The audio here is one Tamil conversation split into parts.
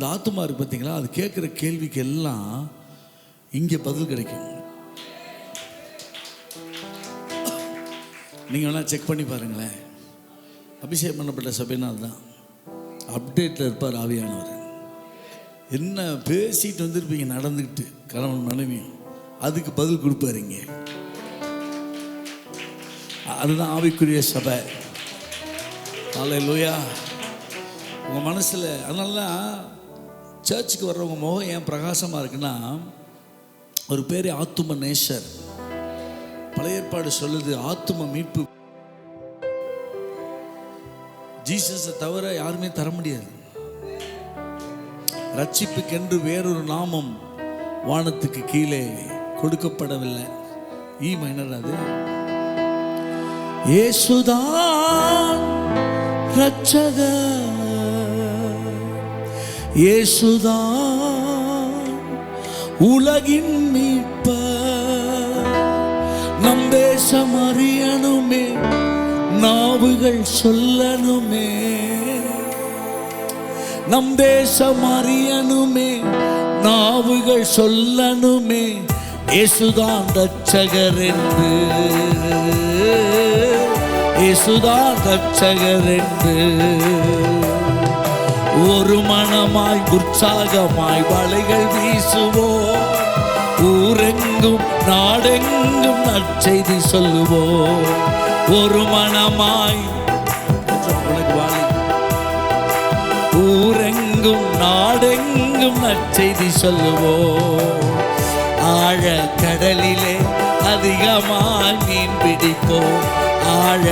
அந்த ஆத்துமா இருக்கு பார்த்தீங்களா, அது கேட்குற கேள்விக்கு எல்லாம் இங்கே பதில் கிடைக்கும். நீங்கள் வேணால் செக் பண்ணி பாருங்களேன். அபிஷேகம் பண்ணப்பட்ட சபைனா அதுதான், அப்டேட்டில் இருப்பார் ஆவியானவர். என்ன பேசிட்டு வந்திருப்பீங்க நடந்துக்கிட்டு கணவன் மனைவியும், அதுக்கு பதில் கொடுப்பாருங்க. அதுதான் ஆவிக்குரிய சபை. அல்லேலூயா. உங்கள் மனசில் அதனால தான் சர்ச்சுக்கு வர்றவங்க முகம் ஏன் பிரகாசமாக இருக்குன்னா, ஒரு பேர் ஆத்தும நேசர். பழைய ஏற்பாடு சொல்லுது ஆத்தும மீட்பு ஜீசஸை தவிர யாருமே தர முடியாது. ரட்சிப்புக்கென்று வேறொரு நாமம் வானத்துக்கு கீழே கொடுக்கப்படவில்லை. ஈ மைனர் அது. இயேசுதான் ரட்சகர், இயேசுதான் உலகின் மீட்பர். நம் தேசம் அறியணுமே, நாவுகள் சொல்லணுமே. நம் தேசம் அறியணுமே, நாவுகள் சொல்லணுமே. இயேசுதான் ரட்சகர் என்று, இயேசுதான் ரட்சகர் என்று. ஒரு மனமாய் உற்சாகமாய் வலைகள் வீசுவோம், ஊரெங்கும் நாடெங்கும் நற்செய்தி சொல்லுவோம். ஒரு மனமாய் ஊரெங்கும் நாடெங்கும் நற்செய்தி சொல்லுவோம். ஆழ கடலிலே அதிகமாய் மீன் பிடிப்போம். ஆழ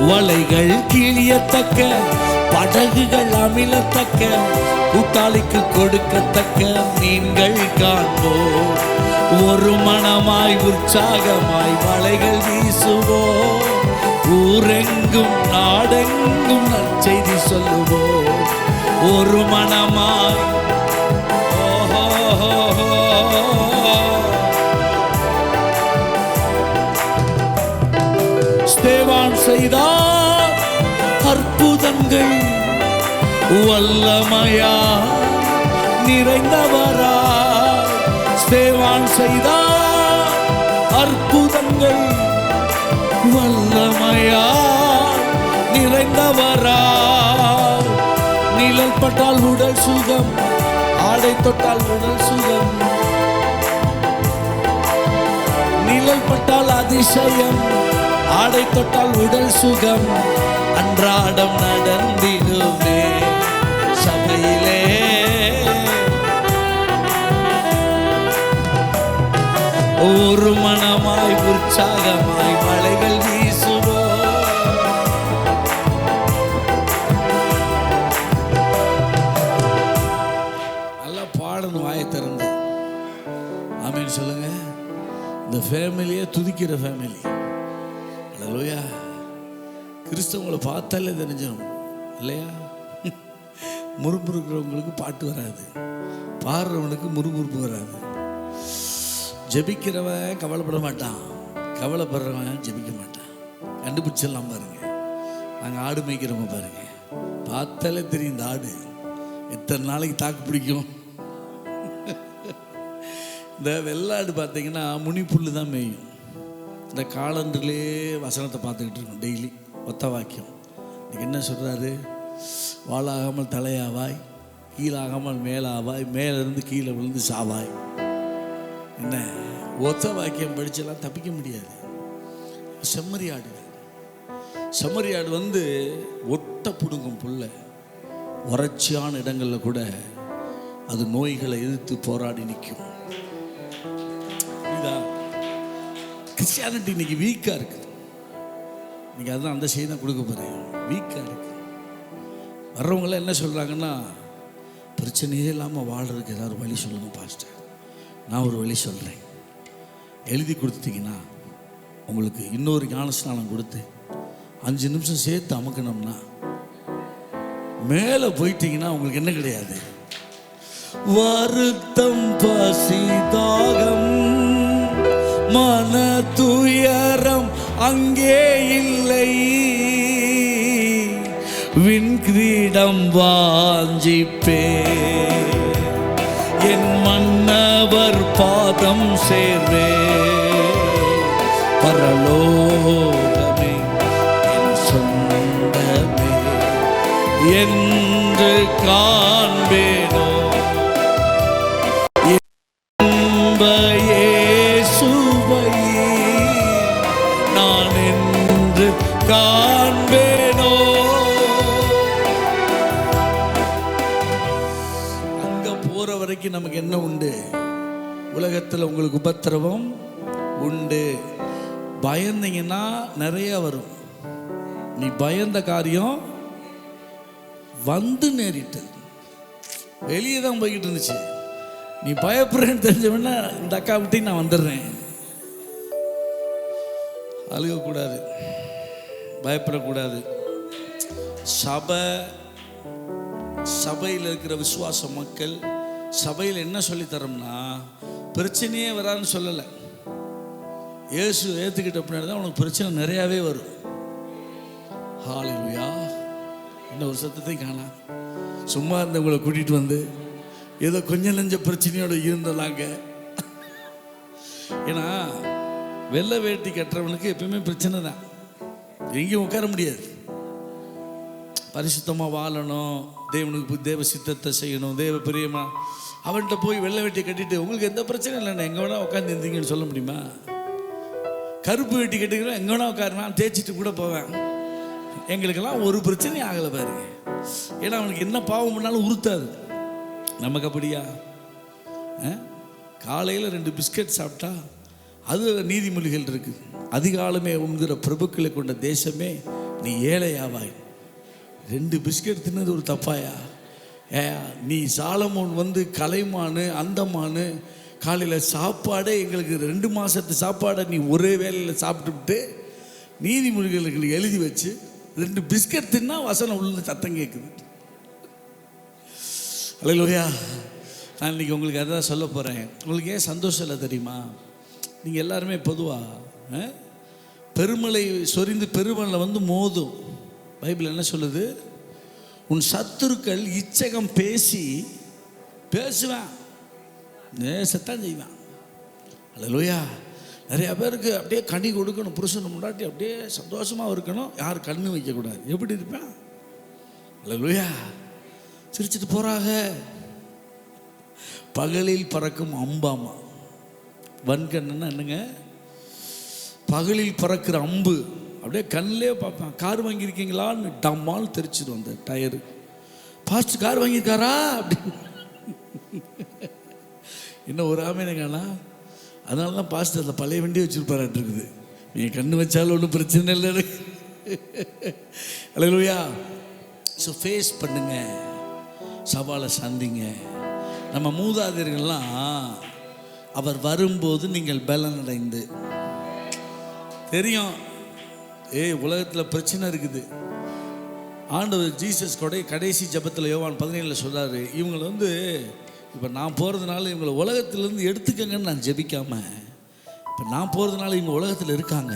வலைகள் கிழியத்தக்க, படகுகள் அமிழத்தக்க, கூட்டாளிக்கு கொடுக்கத்தக்க மீன்கள் காண்போம். ஒரு மனமாய் உற்சாகமாய் வலைகள் வீசுவோம், ஊரெங்கும் நாடெங்கும் நற்செய்தி சொல்லுவோம். ஒரு மனமாய் ஸ்தேவான் செய்தார் அற்புதங்கள், வல்லமையா நிறைந்தவரா. ஸ்தேவான் செய்தார் அற்புதங்கள், வல்லமையா நிறைந்தவரா. நிழல் பட்டால் உடல் சுகம், ஆடை தொட்டால் உடல் சுகம். நிழல் பட்டால் அதிசயம், ஆடை தொட்டால் உடல் சுகம். அன்றாடம் நடந்திடுமே சபையிலே. ஒரு மனமாய் உற்சாகமாய் மலைகள் வீசுவோம். நல்லா பாடணும் வாயை திறந்து. ஆமென் சொல்லுங்க. இந்த ஃபேமிலியே துதிக்கிற ஃபேமிலி. அல்லேலூயா. கிறிஸ்தவங்களை பார்த்தாலே தெரிஞ்சிடும் இல்லையா? முறுமுறுக்கிறவங்களுக்கு பாட்டு வராது, பாடுறவனுக்கு முறுமுறுப்பு வராது. ஜெபிக்கிறவன் கவலைப்பட மாட்டான், கவலைப்படுறவன் ஜெபிக்க மாட்டான். கண்டுபிடிச்சிடலாம் பாருங்க. நாங்கள் ஆடு மேய்க்கிறவங்க பாருங்க, பார்த்தாலே தெரியும் இந்த ஆடு எத்தனை நாளைக்கு தாக்கு பிடிக்கும். இந்த வெள்ளாடு பார்த்தீங்கன்னா முனிப்புல்லு தான் மேயும். இந்த காலண்டிலே வசனத்தை பார்த்துக்கிட்டு இருக்கோம் டெய்லி. ஒத்த வாக்கியம் இன்னைக்கு என்ன சொல்கிறாரு? வாளாகாமல் தலையாவாய், கீழாகாமல் மேலாவாய், மேலிருந்து கீழே விழுந்து சாவாய். என்ன ஒத்த வாக்கியம் படிச்செல்லாம் தப்பிக்க முடியாது. செம்மறியாடு, செம்மறியாடு வந்து ஒட்ட பிடுங்கும் புல்ல. வறட்சியான இடங்களில் கூட அது நோய்களை எதிர்த்து போராடி நிற்கும். கிறிஸ்டியானிட்டி இன்னைக்கு வீக்காக இருக்குது. இன்னைக்கு அதுதான் அந்த செய்தி தான் கொடுக்க போகிறேன். வீக்காக இருக்கு. வர்றவங்களாம் என்ன சொல்கிறாங்கன்னா, பிரச்சனையே இல்லாமல் வாழ்கிறதுக்கு ஏதாவது வழி சொல்லுங்க பாஸ்டர். நான் ஒரு வழி சொல்கிறேன். எழுதி கொடுத்துட்டிங்கன்னா உங்களுக்கு இன்னொரு ஞானஸ்நானம் கொடுத்து 5 நிமிஷம் சேர்த்து அமுக்கணும்னா மேலே போயிட்டீங்கன்னா உங்களுக்கு என்ன கிடையாது, வருத்தம், பசி, தாகம், மன துயரம் அங்கே இல்லை விண்கிரீடம் வாஞ்சிப்பே, என் மன்னவர் பாதம் சேர்வே, பரலோகமே என் சொந்தமே என்று காண்பேனோ, இயேசுவை நான் என்று காண்பேனோ. அங்க போற வரைக்கும் நமக்கு என்ன உண்டு? உலகத்தில் உங்களுக்கு உபத்திரவம் உண்டு. பயந்தீங்கன்னா நிறைய வரும். நீ பயந்த காரியம் வந்து நேரிட்டு வெளியே தான் போய்கிட்டு இருந்துச்சு. நீ பயப்படுறேன்னு தெரிஞ்சவனா இந்த அக்கா விட்டு நான் வந்துடுறேன். அழுகக்கூடாது, பயப்படக்கூடாது. சபையில் இருக்கிற விசுவாச மக்கள் சபையில் என்ன சொல்லித்தரோம்னா, பிரச்சனையே வராதுன்னு சொல்லலை. இயேசு ஏற்றுக்கிட்ட பின்னாடி தான் உனக்கு பிரச்சனை நிறையாவே வரும். ஹல்லேலூயா. இன்னும் ஒரு சத்தத்தை காணா. சும்மா இருந்தவங்களை கூட்டிகிட்டு வந்து ஏதோ கொஞ்சம் நெஞ்ச பிரச்சனையோடு இருந்தலாங்க. ஏன்னா வெள்ளை வேட்டி கட்டுறவனுக்கு எப்பயுமே பிரச்சனை தான். எங்கேயும் உட்கார முடியாது. பரிசுத்தமாக வாழணும், தேவனுக்கு தேவ சித்தத்தை செய்யணும், தேவ பிரியமா. அவன்கிட்ட போய் வெள்ளை வேட்டி கட்டிட்டு உங்களுக்கு எந்த பிரச்சனையும் இல்லைண்ணா, எங்கே வேணா உட்காந்து இருந்தீங்கன்னு சொல்ல முடியுமா? கருப்பு வேட்டி கட்டிக்கிறோம், எங்கே வேணா உட்காருவேன், தேய்ச்சிட்டு கூட போவேன். எங்களுக்கெல்லாம் ஒரு பிரச்சனையும் ஆகலை பாருங்க. ஏன்னா அவனுக்கு என்ன பாவம் பண்ணாலும் உறுத்தாது. நமக்கு அப்படியா? காலையில் 2 பிஸ்கட் சாப்பிட்டா அது நீதிமொழிகள் இருக்குது. அதிகாலமே உண்கிற பிரபுக்களை கொண்ட தேசமே நீ ஏழையாவாய். 2 பிஸ்கட் தின்னது ஒரு தப்பாயா? நீ சாலமோன் வந்து கலைமானு அந்தமானு காலையில் சாப்பாடே எங்களுக்கு 2 மாதத்து சாப்பாடை நீ ஒரே வேலையில் சாப்பிட்டுவிட்டு நீதிமொழிகளுக்கு எழுதி வச்சு 2 பிஸ்கட் தின்னா வசனம் உள்ள சத்தம் கேட்குது. அல்லேலூயா. நான் இன்றைக்கி உங்களுக்கு அதான் சொல்ல போகிறேன். உங்களுக்கு ஏன் சந்தோஷம் இல்லை தெரியுமா? நீங்கள் எல்லாருமே பொதுவாக பெருமலை சொரிந்து பெருமலை வந்து மோதும். பைபிள் என்ன சொல்லுது? உன் சத்துருக்கள் இச்சகம் பேசுவேன், நேசத்தான் செய்வேன். அல்லேலூயா. நிறையா பேருக்கு அப்படியே கனி கொடுக்கணும், புருஷன் முன்னாடி அப்படியே சந்தோஷமாக இருக்கணும், யார் கண்ணு வைக்கக்கூடாது. எப்படி இருப்பேன்? அல்லேலூயா. சிரிச்சிட்டு போகிறாங்க. பகலில் பறக்கும் அம்பாமா. வன்கண்ணுன்னா என்னங்க? பகலில் பறக்கிற அம்பு. அப்படியே கண்ணிலே பார்ப்பேன். கார் வாங்கியிருக்கீங்களான்னு டம்மான்னு தெரிச்சிடும் அந்த டயரு. பாஸ்ட் கார் வாங்கியிருக்காரா அப்படின்னு. இன்னும் ஒரு ஆமேனங்கண்ணா. அதனால தான் பாஸ்ட் அந்த பழைய வண்டி வச்சுருப்பாராட்டு இருக்குது. நீங்கள் கண்ணு வச்சாலும் ஒன்றும் பிரச்சனை இல்லை. அல்லேலூயா. ஸோ ஃபேஸ் பண்ணுங்க, சவாலை சந்திங்க. நம்ம மூதாதையர்கள்லாம் அவர் வரும்போது நீங்கள் பலன் அடைந்து தெரியும். உலகத்தில் பிரச்சனை இருக்குது. ஆண்டவர் ஜீசஸ் கடைசி ஜெபத்தில் யோவான் 17 சொல்கிறாரு, இவங்களை வந்து இப்போ நான் போகிறதுனால இவங்களை உலகத்திலேருந்து எடுத்துக்கங்கன்னு நான் ஜெபிக்காமல், இப்போ நான் போகிறதுனால இவங்க உலகத்தில் இருக்காங்க,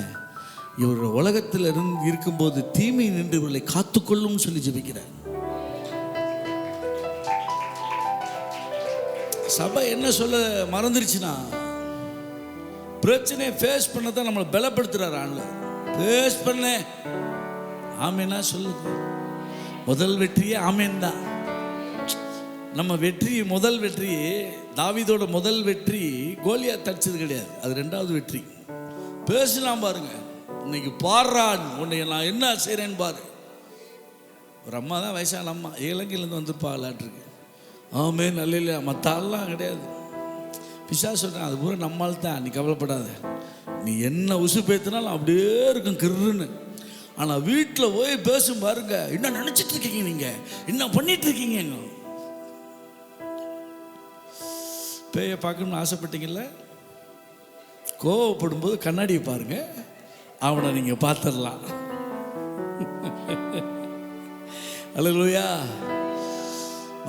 இவரோட உலகத்தில் இருக்கும்போது தீமை நின்று இவர்களை காத்துக்கொள்ளும் சொல்லி ஜெபிக்கிறார். சபை என்ன சொல்ல மறந்துருச்சுன்னா, பிரச்சனையை ஃபேஸ் பண்ண தான் நம்மளை பலப்படுத்துறாரு. ஆண்டவர் ஃபேஸ் பண்ண ஆமேனா சொல்லுங்க. முதல் வெற்றியே ஆமேன் தான். நம்ம வெற்றி, முதல் வெற்றி, தாவீதோட முதல் வெற்றி கோலியாத் தடிச்சது கிடையாது, அது 2வது வெற்றி. பேசலாம் பாருங்க. இன்னைக்கு பாடுறான், உன்னை நான் என்ன செய்கிறேன்னு பாரு. ஒரு அம்மா தான், வயசான அம்மா, இலங்கையிலேருந்து வந்துருப்பாங்களான்ட்ருக்கு. ஆமே நல்ல இல்லையா? மற்ற ஆள்லாம் கிடையாது. பிசாசு சொல்கிறேன், அது பூரா நம்மால் தான். நீ கவலைப்படாத, நீ என்ன உசு பேத்தினாலும் அப்படியே இருக்கும் கிருன்னு. ஆனால் வீட்டில் போய் பேசும் பாருங்க, என்ன நினச்சிட்டு இருக்கீங்க, நீங்கள் என்ன பண்ணிட்டு இருக்கீங்க. பேயை பார்க்கணும்னு ஆசைப்பட்டீங்கல்ல? கோவப்படும் போது கண்ணாடியை பாருங்க, அவனை நீங்கள் பார்த்துடலாம். அல்லேலூயா.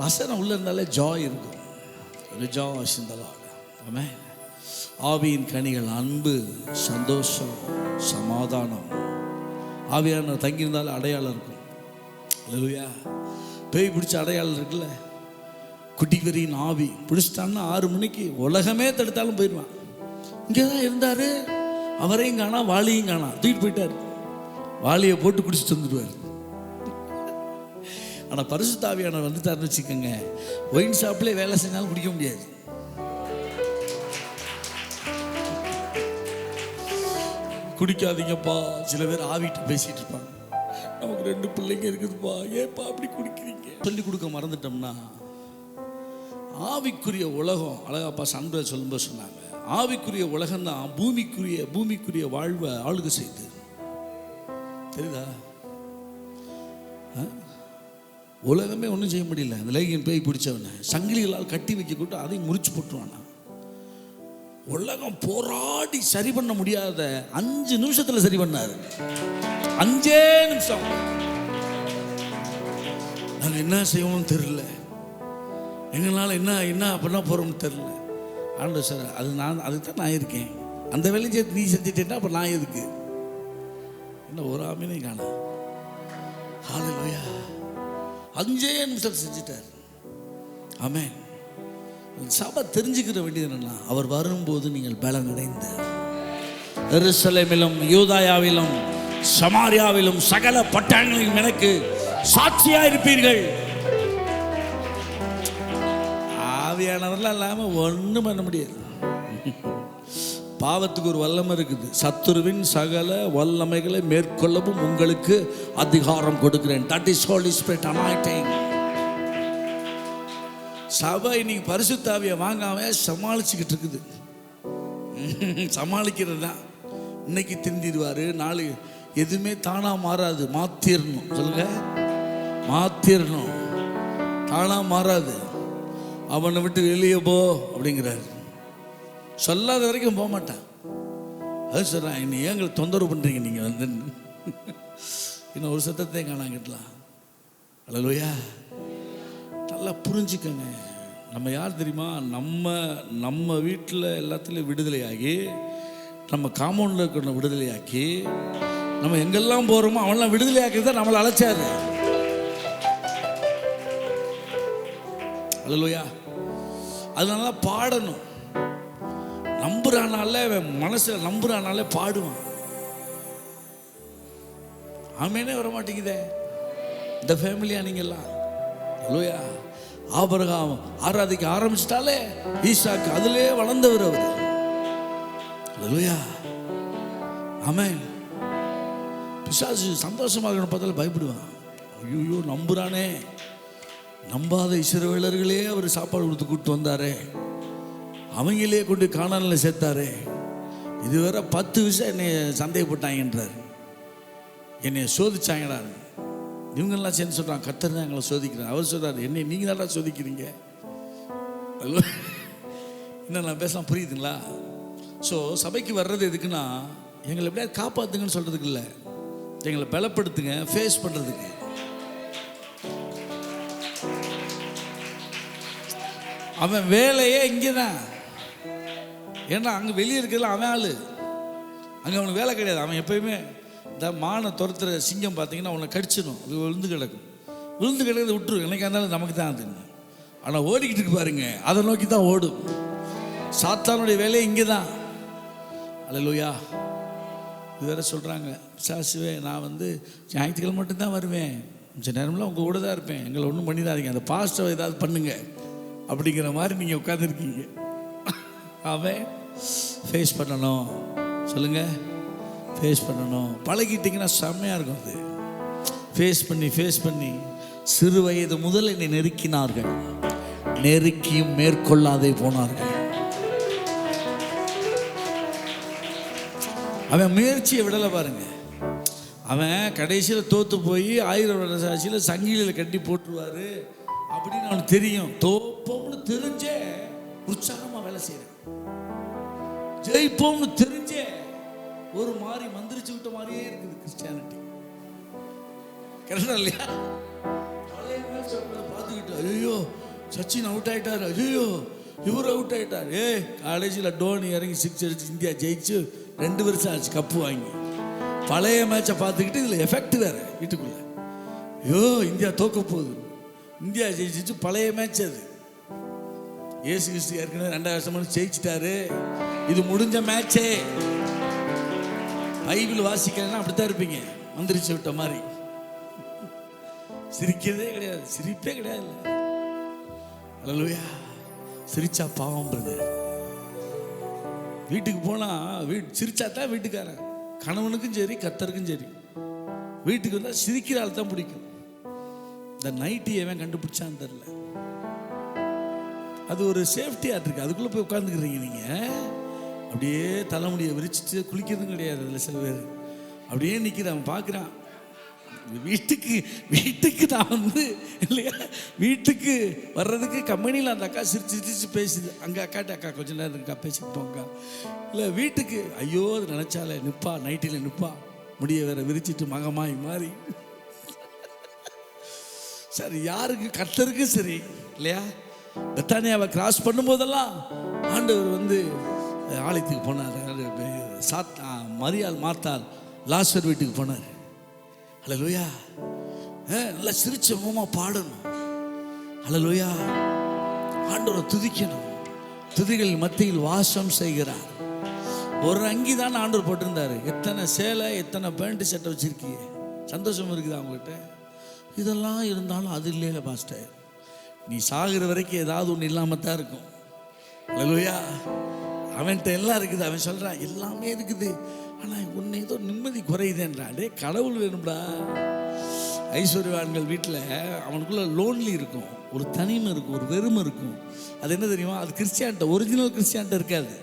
வசனம் உள்ள இருந்தாலே ஜாய் இருக்கும். Rejoice in the Lord. Amen. ஆவியின் கனிகள் அன்பு, சந்தோஷம், சமாதானம். ஆவியான தங்கியிருந்தாலும் அடையாளம் இருக்கும். அல்லேலூயா. பேய் பிடிச்ச அடையாளம் இருக்குல்ல, குடிவெறியின் ஆவி பிடிச்சிட்டான்னா 6 மணிக்கு உலகமே தடுத்தாலும் போயிடுவான். இங்கே தான் இருந்தார், அவரையும் காணா வாளியும் காணா, தூக்கிட்டு போயிட்டார். வாளியை போட்டு குடிச்சிட்டு வந்துடுவார். ஆனால் பரிசுத்த ஆவியானவர் வந்துட்டாருன்னு வச்சுக்கோங்க, ஒயின் ஷாப்லேயே வேலை செஞ்சாலும் குடிக்க முடியாது. குடிக்காதீங்கப்பா. சில பேர் ஆவிட்டு பேசிட்டு இருப்பாங்க, நமக்கு 2 பிள்ளைங்க இருக்குதுப்பா, ஏப்பா அப்படி குடிக்கிறீங்க சொல்லி கொடுக்க மறந்துட்டோம்னா, ஆவிக்குரிய உலகம் அழகாப்பா சண்டை சொல்லும்போது சொன்னாங்க, ஆவிக்குரிய உலகம் தான் பூமிக்குரிய வாழ்வை ஆளுகை செய்து. தெரியுதா? உலகமே ஒன்றும் செய்ய முடியல. அந்த லேகியன் பேய் பிடிச்சவனை சங்கிலிகளால் கட்டி வைக்க கூட்டு அதையும் முறிச்சு போட்டுருவானா. உலகம் போராடி சரி பண்ண முடியாத 5 நிமிஷத்தில் சரி பண்ணாரு. 5 நிமிஷம். நாங்கள் என்ன செய்வோம்னு தெரியல, எங்களால் என்ன பண்ண போகிறோம்னு தெரியல. ஆண்டவர் சார், அதுக்கு தான் நான் இருக்கேன். அந்த வேலையை சேர்த்து நீ செஞ்சுட்டேன்னா அப்போ நான் எதுக்கு? என்ன ஒரு ஆமீனையும் காண. ஹல்லேலூயா. 5 நிமிஷம் செஞ்சுட்டார். ஆமென். சபை தெரிஞ்சுக்கிற வேண்டியது என்னன்னா, அவர் வரும்போது நீங்கள் பலம் அடைந்த எருசலேமிலும் யூதாயாவிலும் சமாரியாவிலும் சகல பட்டணங்களிலும் எனக்கு சாட்சியா இருப்பீர்கள். ஆவியானவர்லாம் இல்லாமல் ஒன்றும் பண்ண முடியாது. பாவத்துக்கு ஒரு வல்லமை இருக்குது. சத்துருவின் சகல வல்லமைகளை மேற்கொள்ளவும் உங்களுக்கு அதிகாரம் கொடுக்கிறேன். That is Holy Spirit anointing. சபை இன்னைக்கு பரிசுத்த ஆவியை வாங்காம சமாளிச்சுக்கிட்டு இருக்குது. சமாளிக்கிறது தான். இன்னைக்கு திருந்திடுவாரு, நாளை எதுவுமே தானா மாறாது. மாத்திரணும். சொல்லுங்க, மாத்திரணும். தானா மாறாது. அவனை விட்டு வெளியே போ அப்படிங்கிறாரு. சொல்லாத வரைக்கும் போக மாட்டான். அது சொல்கிறான், இன்னும் ஏங்களை தொந்தரவு பண்ணுறீங்க நீங்கள் வந்து. இன்னும் ஒரு சத்தத்தை காணாங்கிட்டலாம். அல்லேலூயா. நல்லா புரிஞ்சுக்கங்க. நம்ம யார் தெரியுமா? நம்ம வீட்டில் எல்லாத்துலேயும் விடுதலையாகி, நம்ம காம்பவுண்டில் இருக்கிற விடுதலையாக்கி, நம்ம எங்கெல்லாம் போகிறோமோ அவன்லாம் விடுதலையாக்கி தான் நம்மளை அழைச்சாரு. அல்லேலூயா. அதனால பாடணும். நம்புறானால, மனசில் நம்புறானால பாடுவான். ஆமேனே வர மாட்டேங்குதே இந்த ஃபேமிலியா நீங்கெல்லாம். அல்லேலூயா. ஆபிரகாம் ஆராதிக்க ஆரம்பிச்சிட்டாலே ஈசாக்கு அதிலே வளர்ந்தவர் அவர். அல்லேலூயா. ஆமென். பிசாசு சந்தோஷமாக பார்த்தாலும் பயப்படுவான். ஐயோ நம்புறானே. நம்பாத இஸ்ரவேலர்களே அவர் சாப்பாடு கொடுத்து கூப்பிட்டு வந்தாரே, அவங்களே கொண்டு கானானில் சேர்த்தாரே, இதுவரை 10 விஷயம் என்னை சந்தேகப்பட்டாங்கன்றார். என்னை சோதிச்சாங்கடா. இவங்கெல்லாம் சேர்ந்து சொல்கிறாங்க, கர்த்தர் தான் எங்களை சோதிக்கிறேன். அவர் சொல்கிறார், என்னை நீங்கள் தானே சோதிக்கிறீங்க. இன்னும் நான் பேசலாம், புரியுதுங்களா? ஸோ சபைக்கு வர்றது எதுக்குன்னா, எங்களை எப்படியாவது காப்பாற்றுங்கன்னு சொல்கிறதுக்கு இல்லை, எங்களை பலப்படுத்துங்க ஃபேஸ் பண்ணுறதுக்கு. அவன் வேலையே இங்கே தான். ஏன்னா அங்கே வெளியே இருக்கிறதுல அவன் ஆள், அங்கே அவனுக்கு வேலை கிடையாது. அவன் எப்பயுமே இந்த மானை துரத்துற சிங்கம் பார்த்தீங்கன்னா அவனை கடிச்சிடும், அது விழுந்து கிடக்கும். விழுந்து கிடக்கிறத விட்டுரும், என்னைக்கா இருந்தாலும் நமக்கு தான் அது. ஆனால் ஓடிக்கிட்டு இருக்கு பாருங்க, அதை நோக்கி தான் ஓடும். சாத்தானுடைய வேலையை இங்கே தான். அல்லேலூயா. இது வேற சொல்கிறாங்க, சாசுவே நான் ஞாயிற்றுக்கிழமை மட்டும்தான் வருவேன், கொஞ்சம் நேரம்லாம் உங்கள் கூட தான் இருப்பேன், எங்களை ஒன்றும் பண்ணிடாதீங்க, அந்த பாஸ்டர் ஏதாவது பண்ணுங்க அப்படிங்கிற மாதிரி நீங்கள் உட்காந்துருக்கீங்க. அவன் ஃபேஸ் பண்ணணும். சொல்லுங்கள், ஃபேஸ் பண்ணணும். பழகிட்டிங்கன்னா செம்மையாக இருக்கும். அது ஃபேஸ் பண்ணி சிறு வயது முதல் என்னை நெருக்கினார்கள், நெருக்கியும் மேற்கொள்ளாதே போனார்கள். அவன் முயற்சியை விடலை பாருங்க. அவன் கடைசியில் தோற்று போய் 1000 வருட சாட்சியில் சங்கிலியில் கட்டி போட்டுருவார் அப்படின்னு அவனுக்கு தெரியும். தோப்போம்னு தெரிஞ்சே உற்சாகமாக வேலை செய்கிறேன், ஜெயிப்போம்னு தெரிஞ்சே ஒரு மாதிரி மந்திரிச்சு விட்ட மாதிரியே இருக்குது கிறிஸ்டியானிட்டி. கரெக்டா இல்லையா? பார்த்துக்கிட்டு ஐயோ சச்சின் அவுட் ஆகிட்டார், ஐயோ இவர் அவுட் ஆகிட்டார், காலேஜில் டோனி இறங்கி 6 அடிச்சு இந்தியா ஜெயிச்சு 2 வருஷம் ஆச்சு கப்பு வாங்கி. பழைய மேட்சை பார்த்துக்கிட்டு இதில் எஃபெக்ட் வேறு வீட்டுக்குள்ளே. ஐயோ இந்தியா தோக்க போகுது, இந்தியா ஜெயிச்சிச்சு, பழைய மேட்ச் அது. இயேசு கிறிஸ்து ஏற்கனவே 2000 வருஷம் ஜெயிச்சிட்டாரு, இது முடிஞ்ச மேட்சே. பைபிள் வாசிக்கிறேன்னா அப்படித்தான் இருப்பீங்க, மந்திரிச்சு விட்ட மாதிரி. சிரிக்கிறதே கிடையாது, சிரிப்பே கிடையாது. அல்லேலூயா. சிரிச்சா பாவம் பிரதர். வீட்டுக்கு போனா சிரிச்சா தான் வீட்டுக்காரன், கணவனுக்கும் சரி கர்த்தருக்கும் சரி. வீட்டுக்கு வந்தால் சிரிக்கிற ஆள் தான் பிடிக்கும். இந்த நைட்டி எவன் கண்டுபிடிச்சான்னு தெரியல, அது ஒரு சேஃப்டியாக இருக்கு. அதுக்குள்ளே போய் உட்காந்துக்கிறீங்க நீங்கள், அப்படியே தலைமுடியை விரிச்சிட்டு குளிக்கிறதும் கிடையாது. அதில் சில பேர் அப்படியே நிற்கிறான், பார்க்குறான். வீட்டுக்கு நான் வந்து இல்லையா, வீட்டுக்கு வர்றதுக்கு கம்பெனியில் அந்த அக்கா சிரிச்சு பேசுது. அங்கே அக்காட்ட அக்கா கொஞ்ச நேரம் இருக்கா பேசிட்டு போங்க. இல்லை வீட்டுக்கு ஐயோ அது நினச்சாலே நிற்பா, நைட்டில் நிற்பா, முடிய வேற விரிச்சிட்டு மகமாய் மாறி. சரி, யாருக்கு? கர்த்தருக்கு சரி இல்லையா. பெத்தானியாவை கிராஸ் பண்ணும்போதெல்லாம் ஆண்டவர் வந்து ஆலயத்துக்கு போனார். மரியாள் மார்த்தாள் லாசர் வீட்டுக்கு போனார். அல்லேலூயா. நல்லா சிரிச்ச முகமா பாடணும். அல்லேலூயா. ஆண்டவரை துதிக்கணும். துதிகள் மத்தியில் வாசம் செய்கிறார். ஒரு அங்கி தான் ஆண்டவர் போட்டிருந்தாரு. எத்தனை சேலை, எத்தனை பேண்ட் சட்டை வச்சிருக்கீங்க, சந்தோஷம் இருக்குதா அவங்ககிட்ட? இதெல்லாம் இருந்தாலும் அது இல்லையில பாஸ்டர், நீ சாகிற வரைக்கும் ஏதாவது ஒன்று இல்லாமல் தான் இருக்கும். அல்லேலூயா. அவன்கிட்ட எல்லாம் இருக்குது. அவன் சொல்கிறான் எல்லாமே இருக்குது, ஆனால் உன்னை ஏதோ நிம்மதி குறையுதுன்றான். டே, கடவுள் வேணும்டா. ஐஸ்வர்யவான்கள் வீட்டில் அவனுக்குள்ள லோன்லி இருக்கும், ஒரு தனிமை இருக்கும், ஒரு வெறுமை இருக்கும். அது என்ன தெரியுமா? அது கிறிஸ்டியான்ட்ட, ஒரிஜினல் கிறிஸ்டியான்ட்ட இருக்காது.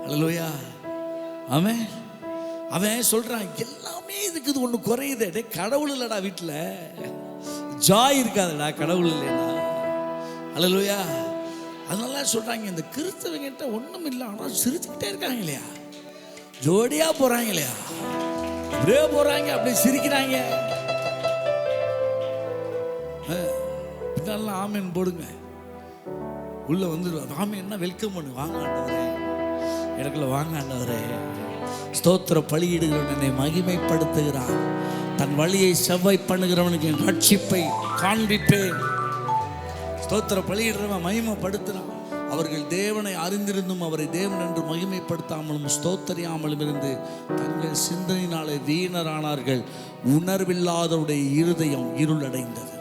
அல்லேலூயா. அவன் சொல்கிறான் எல்லாமே இருக்குது, ஒன்று குறையுது. டே, கடவுள் இல்லைடா வீட்டில், ஜாய் இருக்காதுடா கடவுள் இல்லைன்னா. அல்லேலூயா. அதனால சொல்கிறாங்க, இந்த கிறிஸ்தவங்கிட்ட ஒன்றும் இல்லை, ஆனால் சிரிச்சுக்கிட்டே இருக்காங்க இல்லையா, ஜோடியாக போகிறாங்க இல்லையா, அப்படியே போகிறாங்க, அப்படியே சிரிக்கிறாங்க. பின்னால ஆமேன் போடுங்க, உள்ளே வந்துடுவார். ஆமேன்னா வெல்கம் பண்ணு, வாங்க ஆண்டவரே, எனக்குள்ள வாங்க ஆண்டவரே. ஸ்தோத்திர பலியிடுகிறவன் என்னை மகிமைப்படுத்துகிறான், தன் வழியை செவ்வாய் பண்ணுகிறவனுக்கு என் ரட்சிப்பை காண்பிப்பேன். ஸ்தோத்திர பலியிடுறவன் மகிமைப்படுத்துகிறான். அவர்கள் தேவனை அறிந்திருந்தும் அவரை தேவன் என்று மகிமைப்படுத்தாமலும் ஸ்தோத்தரியாமலும் இருந்து தங்கள் சிந்தனையினாலே வீணரானார்கள். உணர்வில்லாதவருடைய இருதயம் இருளடைந்தது.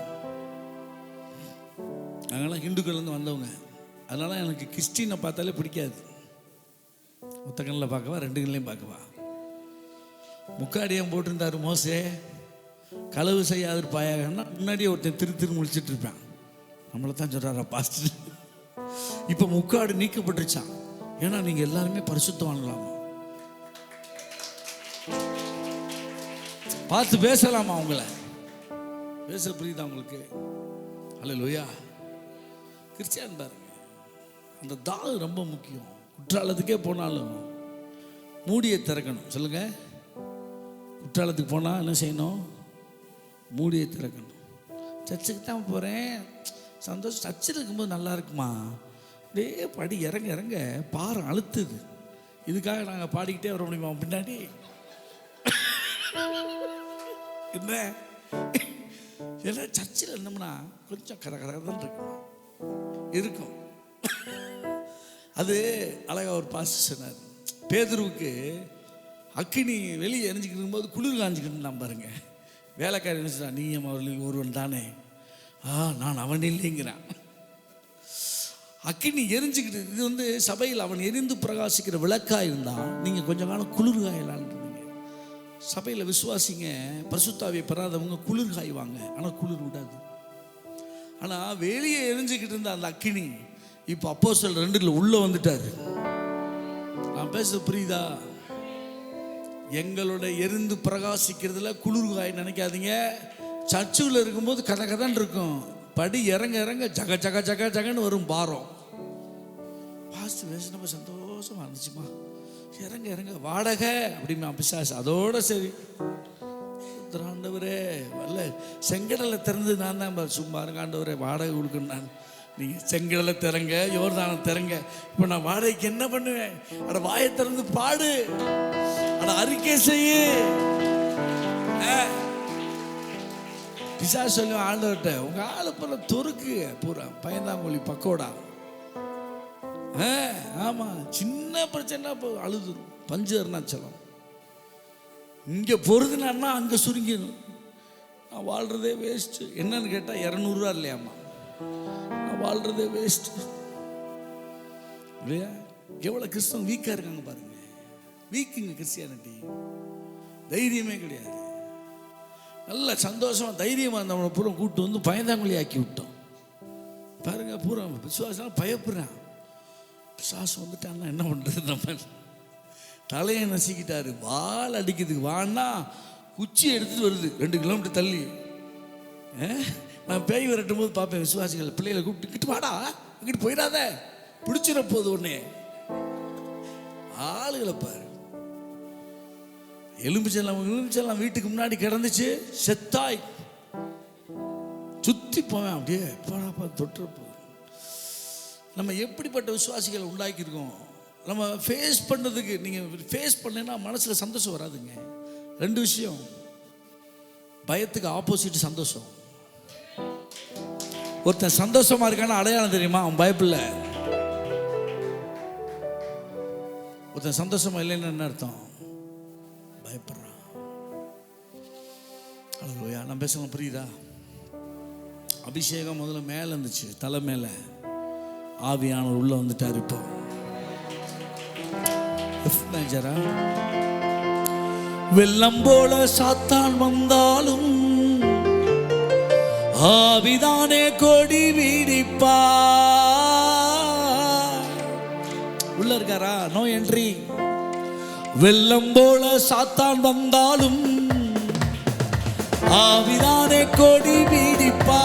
நாங்களாம் ஹிந்துக்கள்லேருந்து வந்தவங்க, அதனால எனக்கு கிறிஸ்டினை பார்த்தாலே பிடிக்காது. ஒத்த கண்ணில் பார்க்கவா, 2 கண்ணிலையும் பார்க்கவா. முக்காடியம் போட்டிருந்தார் மோசே, களவு செய்யாதிருப்பாயாகன்னா முன்னாடியே ஒருத்தன் திரு முழிச்சிட்டு இருப்பான். நம்மளை தான் சொல்கிறாரா பாஸ்டர். இப்போ முக்காடு நீக்கப்பட்டுருச்சான். ஏன்னா நீங்கள் எல்லாருமே பரிசுத்தவான்களாமா, பார்த்து பேசலாமா, அவங்கள பேச புரியுதா உங்களுக்கு? அல்லேலூயா. கிறிஸ்டியன் பாருங்க, அந்த தாகு ரொம்ப முக்கியம். குற்றாலத்துக்கே போனாலும் மூடியை திறக்கணும். சொல்லுங்க, குற்றாலத்துக்கு போனால் என்ன செய்யணும்? மூடியை திறக்கணும். சர்ச்சுக்கு தான் போகிறேன், சந்தோஷம், சர்ச்சில் இருக்கும்போது நல்லா இருக்குமா, அப்படியே படி இறங்க இறங்க பாறை அழுத்துது. இதுக்காக நாங்கள் பாடிக்கிட்டே வர முடியுமா பின்னாடி? என்ன ஏன்னா சர்ச்சில் இருந்தோம்னா கொஞ்சம் கரகரதான் இருக்கும். அது அழகாக ஒரு பாஸ்டர் சொன்னார், பேதுருவுக்கு அக்கினி வெளியே எரிஞ்சிக்கிட்டு இருக்கும்போது குளிர் காஞ்சிக்கிட்டு இருந்தான் பாருங்க. வேலைக்காரி நினைச்சா, நீயும் அவர்களில் ஒருவன் தானே? நான் அவன் இல்லைங்கிறான். அக்கினி எரிஞ்சுக்கிட்டு, இது வந்து சபையில் அவன் எரிந்து பிரகாசிக்கிற விளக்காக இருந்தால் நீங்கள் கொஞ்சம் காலம் குளிர் காயலான்றீங்க. சபையில் விசுவாசிங்க, பரிசுத்தாவியை பெறாதவங்க குளிர் காய்வாங்க, ஆனால் குளிர் விடாது. ஆனால் வெளியே எரிஞ்சுக்கிட்டு இருந்த அந்த அக்கினி இப்போ அப்போஸ்தலர் 2 உள்ளே வந்துட்டார். நான் பேச புரியுதா? எங்களோட எரிந்து பிரகாசிக்கிறதுல குளிர் காய் நினைக்காதீங்க. சர்ச்சுக்குள்ள இருக்கும்போது கதகதான் இருக்கும், படி இறங்க இறங்க ஜக ஜக ஜக ஜகன்னு வரும் பாரம். பாஸ்ட் பேசினப்ப சந்தோஷமா இருந்துச்சுமா, இறங்க இறங்க வாடகை அப்படிமா பிசாசு. அதோட சரி, ஆண்டவரே வரல, செங்கடலை திறந்து நான் தான் சும்மா இருங்க ஆண்டவரே, வாடகை கொடுக்கணும். நான் நீங்கள் செங்கடலை திறங்க, யோர்தானை திறங்க. இப்போ நான் வாடகைக்கு என்ன பண்ணுவேன்? அட வாயை திறந்து பாடு, அட அறிக்கை செய்ய. பிசாசு சொல்லுவேன் ஆண்டவர்கிட்ட, உங்க ஆளு பூரா தொருக்கு, பூரா பயந்தாங்கொழி பக்கோடா. ஆமா, சின்ன பிரச்சனை அழுது பஞ்சு அருணாச்சலம். இங்க பொருதுனா அங்க சுருங்கிடும். நான் வாழ்றதே வேஸ்ட். என்னன்னு கேட்டா 200 ரூபா இல்லையாம்மா, நான் வாழ்றதே வேஸ்ட் இல்லையா? எவ்வளவு கிறிஸ்தவம் வீக்கா இருக்காங்க பாருங்க. வீக்குங்க கிறிஸ்டியானிட்டி. தைரியமே கிடையாது. நல்ல சந்தோஷமா தைரியமா இருந்தவனை பூரா கூப்பிட்டு வந்து பயந்தாங்குழி ஆக்கி விட்டோம் பாருங்க. பூரா விசுவாசம் பயப்படுறான். பிசாசு வந்துட்டான்னா என்ன பண்றது? நம்ம தலையை நசிக்கிட்டாரு. வால் அடிக்கிறதுக்கு வான்னா குச்சி எடுத்துட்டு வருது 2 கிலோமீட்டர் தள்ளி. நான் பேய் விரட்டும் போது பார்ப்பேன் விசுவாசிகள் பிள்ளைகளை கூப்பிட்டு, கிட்டு வாடா, இங்கிட்டு போயிடாத, பிடிச்சிட போகுது உடனே. ஆளுகளை பாரு. எலும்பிச்செல்லாம் வீட்டுக்கு முன்னாடி கிடந்துச்சு, செத்தாய் சுத்தி போவேன் அப்படியே பாடாப்பா தொட்டுறப்போ. நம்ம எப்படிப்பட்ட விசுவாசிகளை உண்டாக்கியிருக்கோம். நம்ம ஃபேஸ் பண்ணுறதுக்கு, நீங்கள் ஃபேஸ் பண்ணேன்னா மனசில் சந்தோஷம் வராதுங்க. 2 விஷயம். பயத்துக்கு ஆப்போசிட் சந்தோஷம். ஒருத்தன் சந்தோஷமா இருக்கான்னு அடையாளம் தெரியுமா? அவன் பயப்பில்லை. ஒருத்தன் சந்தோஷமா இல்லைன்னு என்ன அர்த்தம்? பயப்படுறான். அல்லேலூயா. நான் பேசலாம், புரியுதா? அபிஷேகம் முதல்ல மேல இருந்துச்சு, தலை மேல. ஆவியானவர் உள்ள வந்துட்டார். இப்போ வெள்ளம் போல சாத்தான் வந்தாலும் ஆவிதானே கொடி வீடிப்பா. உள்ள இருக்காரா? No entry. வெள்ளம் போல சாத்தான் வந்தாலும் ஆவிதானே கொடி வீடிப்பா.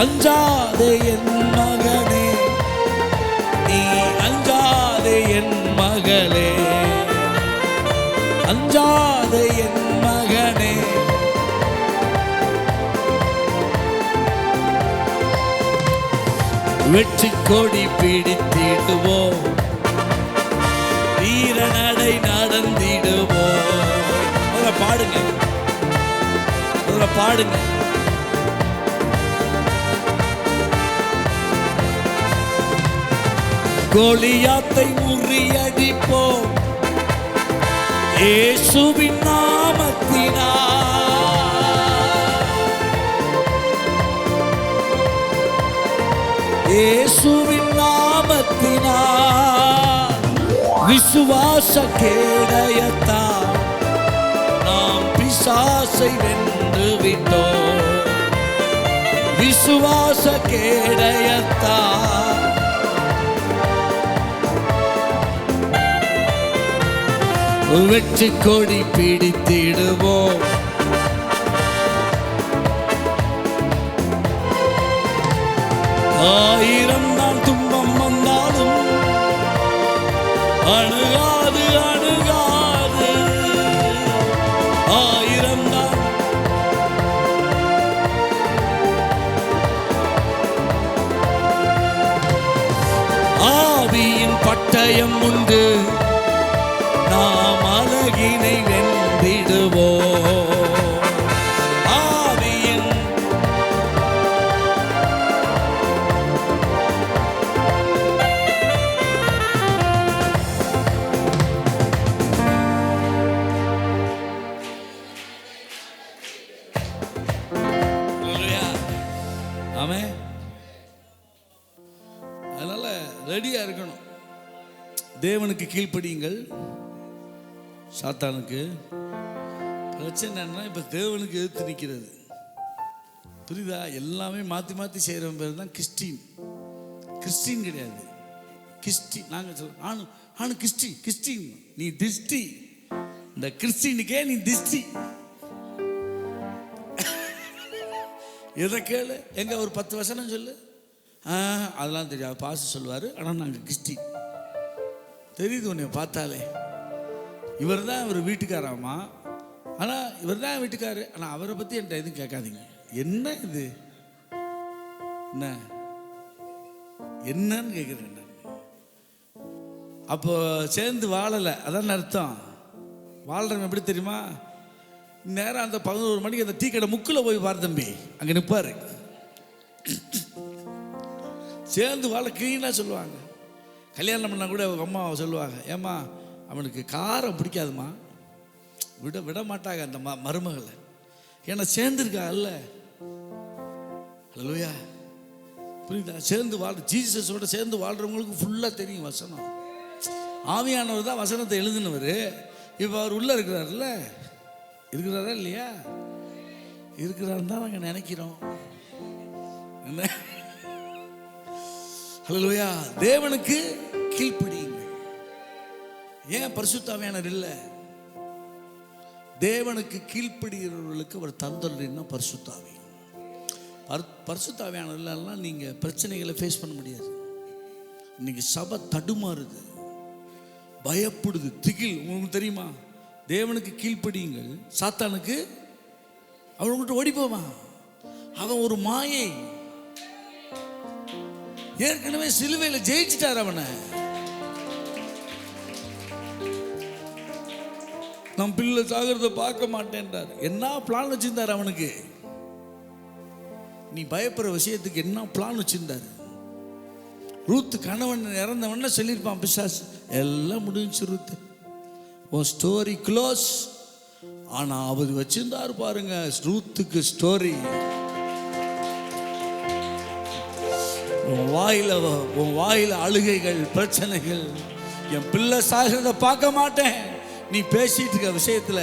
அஞ்சாதே என் மகனே, நீ அஞ்சாதே என் மகளே, அஞ்சாதே என் மகனே. வெற்றி கொடி பிடித்திடுவோம், வீர நடை நடந்திடுவோம். பாடுங்க, பாடுங்க. கோலியாத்தை முறியடிப்போம் இயேசுவின் நாமத்தினால். இயேசுவின் நாமத்தினால் விசுவாச கேடயத்தால் நாம் பிசாசை வென்று விட்டோம். விசுவாச கேடயத்தால் வெற்றி கொடி பிடித்திடுவோம். ஆயிரம் தான் துன்பம் வந்தாலும் அணுகாது, அணுகாது. ஆயிரம் தான் ஆவியின் பட்டயம் உண்டு, நாம் அழகினை வென்றிடுவோம். ஆவியின் ஆமென். அதனால ரெடியா இருக்கணும். தேவனுக்கு கீழ்ப்படியுங்கள், சாத்தானுக்கு. பிரச்சனை என்ன? இப்போ தேவனுக்கு எதிர்த்து நிற்கிறது. புரியுதா? எல்லாமே மாற்றி மாற்றி செய்கிறவன் பேர் தான் கிறிஸ்டின். கிறிஸ்டின் கிடையாது, கிறிஸ்டின். நாங்கள் சொல்ல ஆணு கிறிஸ்டி, கிறிஸ்டின். நீ திஷ்டி. இந்த கிறிஸ்டினுக்கே நீ திஷ்டி. எதை கேளு, எங்க ஒரு 10 வசனம் சொல்லு. அதெல்லாம் தெரியாது, பாச சொல்லுவார். ஆனால் நாங்கள் கிறிஸ்டின். தெரியுது உன்னை பார்த்தாலே. இவர் தான் இவர் வீட்டுக்காராமா, ஆனால் இவர் தான் வீட்டுக்காரு, ஆனால் அவரை பற்றி என்கிட்ட எதுவும் கேட்காதீங்க. என்ன இது, என்ன என்னன்னு கேட்குறேன் நான். அப்போ சேர்ந்து வாழலை, அதான் அர்த்தம். வாழ்கிறவன் எப்படி தெரியுமா? நேரம் அந்த 11 மணிக்கு அந்த டீ கடை முக்கில் போய் பாரு தம்பி, அங்கே நிற்பார். சேர்ந்து வாழ கிளீனாக சொல்லுவாங்க. கல்யாணம் பண்ணால் கூட அவங்க அம்மா சொல்லுவாங்க, ஏம்மா அவனுக்கு காரம் பிடிக்காதுமா, விட மாட்டாங்க அந்த மருமகளை, ஏன்னா சேர்ந்துருக்கா அல்ல. அல்லேலூயா, புரியுதா? சேர்ந்து ஜீசஸோட சேர்ந்து வாழ்கிறவங்களுக்கு ஃபுல்லாக தெரியும் வசனம். ஆவியானவர் தான் வசனத்தை எழுதினவர். இப்போ அவர் உள்ளே இருக்கிறார்ல, இருக்கிறாரா இல்லையா? இருக்கிறாருன்னு தான் நாங்கள் நினைக்கிறோம். என்ன? அல்லேலூயா. தேவனுக்கு கீழ்ப்படியுங்கள். ஏன் பரிசுத்த ஆவியானவர் இல்லை? தேவனுக்கு கீழ்ப்படுகிறவர்களுக்கு அவர் தந்தல்னா பரிசுத்த ஆவி. பரிசுத்த ஆவியானவர் இல்லைன்னா நீங்கள் பிரச்சனைகளை ஃபேஸ் பண்ண முடியாது. இன்னைக்கு சபை தடுமாறுது, பயப்படுது, திகில். உங்களுக்கு தெரியுமா? தேவனுக்கு கீழ்ப்படியுங்கள், சாத்தானுக்கு அவன்கிட்ட ஓடி போவான். அவன் ஒரு மாயை. ஏற்கனவே சிலுவையில் ஜெயிச்சிட்டார் அவனை. நம் பிள்ளை சாகிறத பார்க்க மாட்டேன்றார். என்ன பிளான் வச்சிருந்தார் அவனுக்கு? நீ பயப்படுற விஷயத்துக்கு என்ன பிளான் வச்சிருந்தாரு? ரூத்து கணவன் இறந்தவன சொல்லியிருப்பான் பிசாசு, எல்லாம் முடிஞ்சு ரூத்து, உன் ஸ்டோரி க்ளோஸ். ஆனா அவர் வச்சிருந்தாரு பாருங்க ரூத்துக்கு ஸ்டோரி. உன் வாயில அழுகைகள், பிரச்சனைகள், என் பிள்ளை சாகிறத பார்க்க மாட்டேன் நீ பேசிட்டு இருக்க விஷயத்துல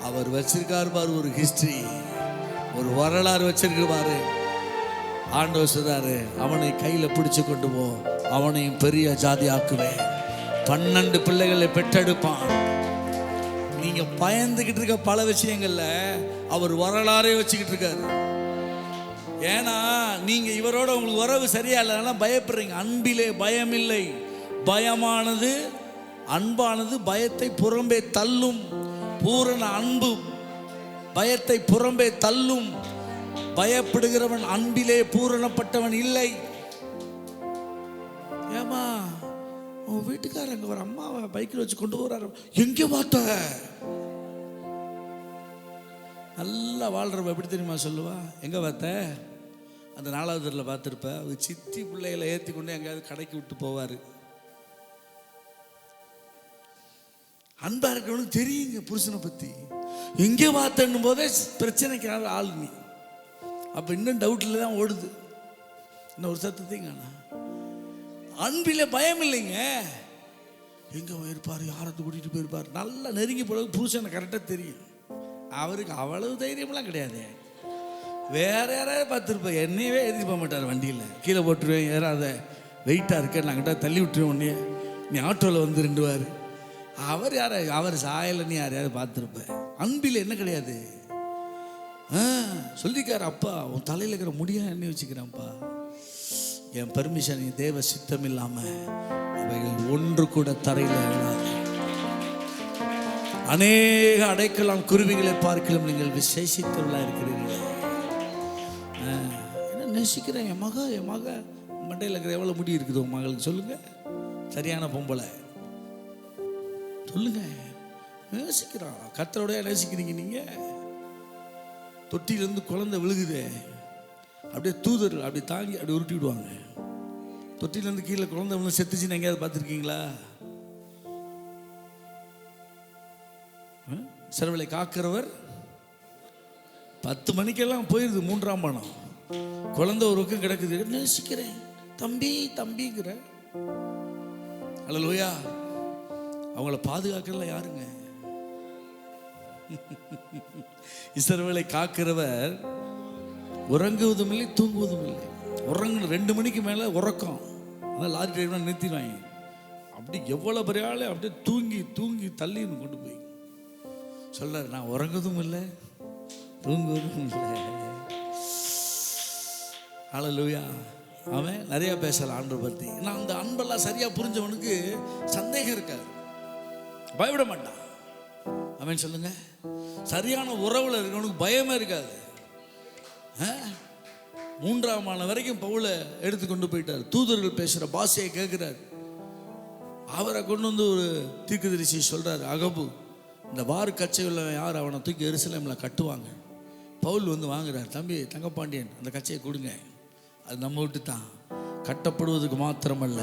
அவர் வச்சிருக்காரு பாரு ஒரு ஹிஸ்டரி, ஒரு வரலாறு வச்சிருக்காரு. ஆண்டவர் சொல்றாரு, அவனை கையில பிடிச்சு கொண்டு போ, அவனையும் பெரிய ஜாதி ஆக்குவேன், 12 பிள்ளைகளை பெற்றெடுப்பான். நீங்க பயந்துகிட்டு இருக்க பல விஷயங்கள்ல அவர் வரலாறே வச்சுக்கிட்டு இருக்காரு. ஏன்னா நீங்க இவரோட உங்களுக்கு உறவு சரியா இல்லைன்னா பயப்படுறீங்க. அன்பிலே பயம் இல்லை. பயமானது, அன்பானது பயத்தை புறம்பே தள்ளும். பூரண அன்பு பயத்தை புறம்பே தள்ளும். பயப்படுகிறவன் அன்பிலே பூரணப்பட்டவன் இல்லை. ஏமா உன் வீட்டுக்காரங்க ஒரு அம்மாவை பைக்கில் வச்சு கொண்டு போறாரு, எங்க பார்த்த? நல்லா வாழ்றவ எப்படி தெரியுமா சொல்லுவா? எங்க பார்த்த? அந்த 4வது தெருவில் பார்த்துருப்ப. அவர் சித்தி பிள்ளைகளை ஏற்றி கொண்டு எங்கேயாவது கடைக்கு விட்டு போவார். அன்பா இருக்கிறவனுக்கு தெரியுங்க புருஷனை பற்றி. எங்கே பார்த்தன்னும் போதே பிரச்சனைக்கான ஆள் நீ. அப்போ இன்னும் டவுட்டில் தான் ஓடுது. இன்னும் ஒரு சத்தத்தையும் காணா. அன்பில பயம் இல்லைங்க. எங்கே போயிருப்பார், யாரத்தை கூட்டிகிட்டு போயிருப்பார், நல்லா நெருங்கி போடுறது புருஷனை கரெக்டாக தெரியும். அவருக்கு அவ்வளவு தைரியமெல்லாம் கிடையாது. வேற யாராவது பார்த்துருப்பேன், என்னையவே எழுதி போக மாட்டார். வண்டியில் கீழே போட்டுருவேன், ஏறாத வெயிட்டாக இருக்க, நாங்கிட்ட தள்ளி விட்டுருவேன், உடனே நீ ஆட்டோவில் வந்து ரெண்டுவார். அவர் யார, அவர் சாயலை நீ யாரையாவது பார்த்துருப்பேன். அன்பில் என்ன கிடையாது. சொல்லிக்கார், அப்பா உன் தலையில் இருக்கிற முடியா எண்ணி வச்சுக்கிறேன்ப்பா, என் பெர்மிஷன், தேவ சித்தம் இல்லாமல் அவைகள் ஒன்று கூட தரையில் விழாது. அநேக அடைக்கலாம் குருவிகளை பார்க்கலாம் நீங்கள் விசேஷித்தவர்களாக இருக்கிறீர்கள். என்ன நேசிக்கிறேன் என் மக மண்டையில் இருக்கிற எவ்வளோ முடி இருக்குது உன் மகளுக்கு சொல்லுங்க. சரியான பொம்பளை சொல்லுங்க. நேசிக்கிறான். கர்த்தரோட நேசிக்கிறீங்க நீங்க. தொட்டியிலேருந்து குழந்தை விழுகுதே, அப்படியே தூதர்கள் அப்படி தாங்கி அப்படி உருட்டி விடுவாங்க. தொட்டிலேருந்து கீழே குழந்தை விழுந்து செத்துச்சுன்னு எங்கேயாவது பார்த்துருக்கீங்களா? சிறுவலை காக்கிறவர் 10 மணிக்கெல்லாம் போயிடுது 3ஆம் பானம். குழந்தை ஒரு பக்கம் கிடக்குது. நேசிக்கிறேன் தம்பி தம்பிங்கிற. அல்லேலூயா. அவங்கள பாதுகாக்கலாம் யாருங்க? இஸ்ரவேலை காக்கிறவர் உறங்குவதும் இல்லை தூங்குவதும் இல்லை. 2 மணிக்கு மேலே உறக்கம். அதான் லாரி டிரைவர் நிறுத்திடுவாங்க. அப்படி எவ்வளோ பெரிய ஆளு அப்படியே தூங்கி தூங்கி தள்ளி கொண்டு போய் சொல்றாரு, நான் உறங்குவதும் இல்லை தூங்குவதும் இல்லை. அல்லேலூயா. அவன் நிறைய பேசலாம் ஆண்டவரை பற்றி. நான் அந்த அன்பெல்லாம் சரியா புரிஞ்சவனுக்கு சந்தேகம் இருக்காது, பயப்பட மாட்டான். அவன் சொல்லுங்க, சரியான உறவுல இருக்கவனுக்கு பயமே இருக்காது. 3ஆம் ஆண்டு வரைக்கும் பவுலை எடுத்து கொண்டு போயிட்டார். தூதர்கள் பேசுகிற பாஷையை கேட்குறார். அவரை கொண்டு வந்து ஒரு தீர்க்கதரிசி சொல்றாரு, அகபு இந்த வார் கச்சையில் யார் அவனை தூக்கி எருசலேமில் கட்டுவாங்க. பவுல் வந்து வாங்குறார், தம்பி தங்கப்பாண்டியன் அந்த கச்சையை கொடுங்க. அது நம்ம விட்டு தான், கட்டப்படுவதற்கு மாத்திரமல்ல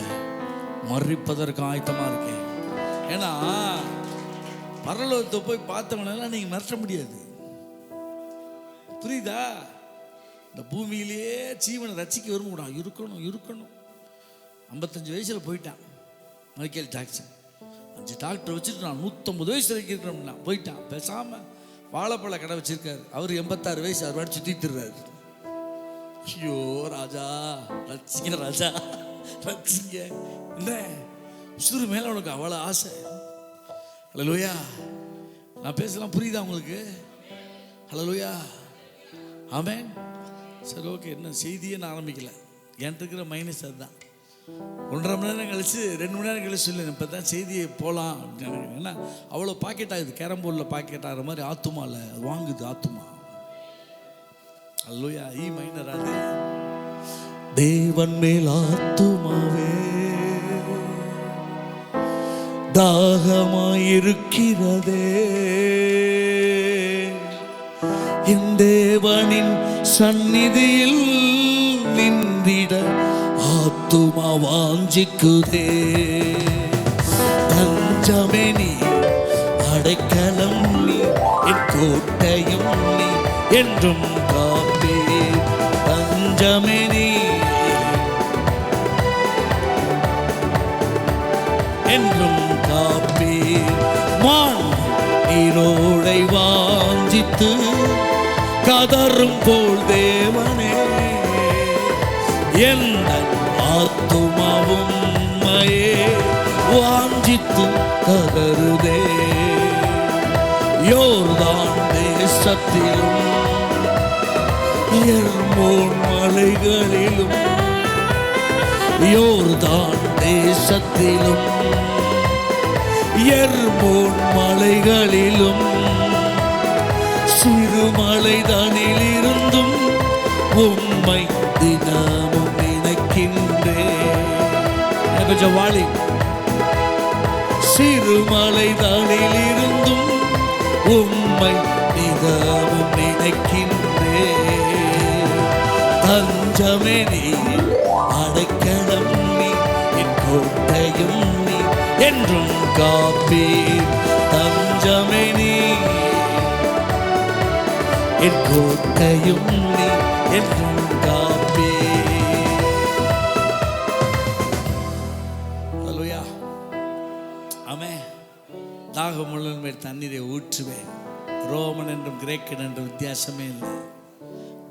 மறிப்பதற்கு ஆயத்தமாக இருக்கேன். ஏன்னா பரலோகத்தை போய் பார்த்தவனெல்லாம் நீங்கள் மிரட்ட முடியாது. புரியுதா? இந்த பூமியிலேயே ஜீவனை ரசிக்க விரும்பக்கூடாது. இருக்கணும் 55 வயசில் போயிட்டான் மைக்கேல் ஜாக்சன். 5 டாக்டர் வச்சுட்டு நான் 150 வயசு வரைக்கும் இருக்கிறோம்னா போயிட்டான். பேசாமல் வாழைப்பழ கடை வச்சிருக்காரு. அவர் 86 வயசு, அவர் வாடி சுற்றிட்டுறாரு. ஐயோ ராஜா ரசிங்க, ராஜா ரசிங்க. என்ன உசுறு மேலே உனக்கு அவ்வளோ ஆசை. ஹல்லேலூயா. நான் பேசலாம், புரியுதா உங்களுக்கு? ஹல்லேலூயா, ஆமென். சரி, ஓகே. என்ன செய்தியே நான் ஆரம்பிக்கல. என்கிட்ட இருக்கிற மைனஸ் அதுதான். 1.5 மணி நேரம் கழிச்சு 2 மணி நேரம் கழிச்சு சொல்லு, இப்போ தான் செய்தியை போகலாம். ஏன்னா அவ்வளோ பாக்கெட் ஆகுது. கேரம் போர்டில் பாக்கெட் ஆகிற மாதிரி ஆத்துமாவில் அது வாங்குது ஆத்துமா. அல்லோயா, ஈ மைனர். அது தேவன் மேல் ஆத்துமாவே தாகமாயிருக்கிறதே, என் தேவனின் சந்நிதியில் நின்றிட ஆத்துமா வாஞ்சிக்குதே. தஞ்சமே நீ, அடைக்கலம் நீ, என் கோட்டையும் நீ, என்றும் காப்பே. தஞ்சமே நீ, என்றும் காப்பே. மான் நீரோடை வாஞ்சித்து கதரும் போல் தேவனே, எந்த ஆத்துமாவும் உம்மையே வாஞ்சித்து கதறுதே. யோர்தான் தேசத்திலும் எர்மோன் மலைகளிலும், யோர்தான் தேசத்திலும் எர்மோன் மலைகளிலும், சிறுமலைதனில் இருந்தும் உம்மை தினமும் நினைக்கின்றேன். கொஞ்சம் வாழி. சிறுமலைதனில் இருந்தும் உம்மை தினமும் நினைக்கின்றேன். தஞ்சமே நீ, அடைக்கலம் நீ, என் கோட்டையும் நீ, என்றும் காப்பே. தஞ்சமே நீ, என் கோட்டையும் நீ, என்றும் காப்பே. அல்லேலூயா, ஆமென். தாகமுள்ள மேல் தண்ணீரை ஊற்றுவேன். ரோமன் என்றும் கிரேக்கன் என்றும் வித்தியாசமே இல்லை.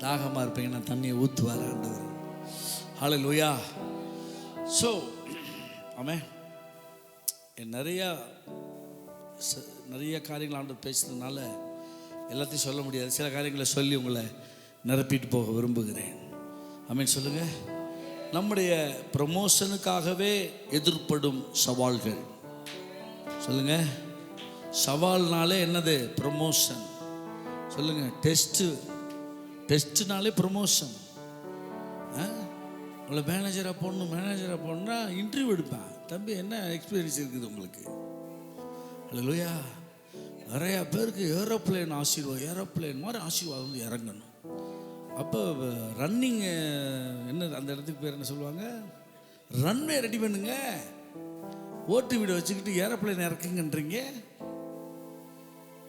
தாகமாக இருப்பீங்கன்னா தண்ணியை ஊற்றுவார் ஆண்டவர். ஹல்லேலூயா. ஸோ ஆமென். நிறைய காரியங்கள் ஆண்டவர் பேசுறதுனால எல்லாத்தையும் சொல்ல முடியாது. சில காரியங்களை சொல்லி உங்களை நிரப்பிட்டு போக விரும்புகிறேன். ஆமென் சொல்லுங்க. நம்முடைய ப்ரமோஷனுக்காகவே எதிர்ப்படும் சவால்கள். சொல்லுங்க. சவால்னாலே என்னது? ப்ரமோஷன். சொல்லுங்க. டெஸ்ட்னாலே ப்ரமோஷன். உங்களை மேனேஜராக போடணுன்னா இன்டர்வியூ எடுப்பேன். தம்பி என்ன எக்ஸ்பீரியன்ஸ் இருக்குது உங்களுக்கு? அல்லேலூயா. நிறையா பேருக்கு ஏரோப்ளேன் மாதிரி ஆசீர்வாதம் வந்து இறங்கணும். அப்போ ரன்னிங் என்ன அந்த இடத்துக்கு பேர் என்ன சொல்லுவாங்க? ரன்வே ரெடி பண்ணுங்க. ஓட்டு வீடை வச்சுக்கிட்டு ஏரோப்ளேன் இறக்குங்கன்றீங்க.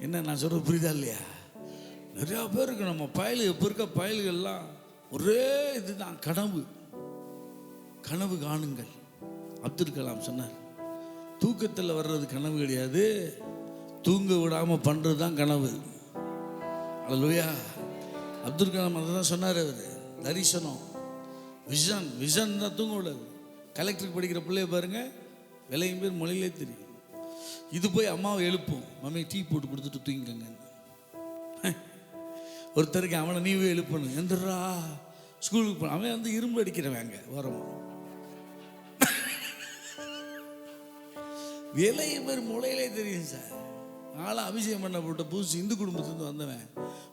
என்ன நான் சொல்கிறது புரியுதா இல்லையா? நிறையா பேருக்கு நம்ம இப்போ இருக்க பயல்கள்லாம் ஒரே இதுதான், கனவு காணுங்கள். அப்துல் கலாம் சொன்னார், தூக்கத்தில் வர்றது கனவு கிடையாது, தூங்க விடாமல் பண்ணுறது தான் கனவு. அல்லேலூயா. அப்துல் கலாம் அதை தான் சொன்னார். அவர் தரிசனம், விஷன் தான் தூங்க விடாது. கலெக்டருக்கு படிக்கிற பிள்ளைய பாருங்க, விலையும் பேர் மொழியிலே தெரியும். இது போய் அம்மாவை எழுப்பும், மம்மி டீ போட்டு கொடுத்துட்டு தூங்கிக்கங்க. ஒருத்தருக்கு அவனை நீவே எழுப்பணும், எந்திரா ஸ்கூலுக்கு போன. அவன் வந்து இரும்பு அடிக்கிறவங்க வரோம். விலையும் பேர் மொழியிலே தெரியும் சார். நானும் அபிஷேகம் பண்ண போட்ட புதுசு இந்து குடும்பத்துலேருந்து வந்தவன்.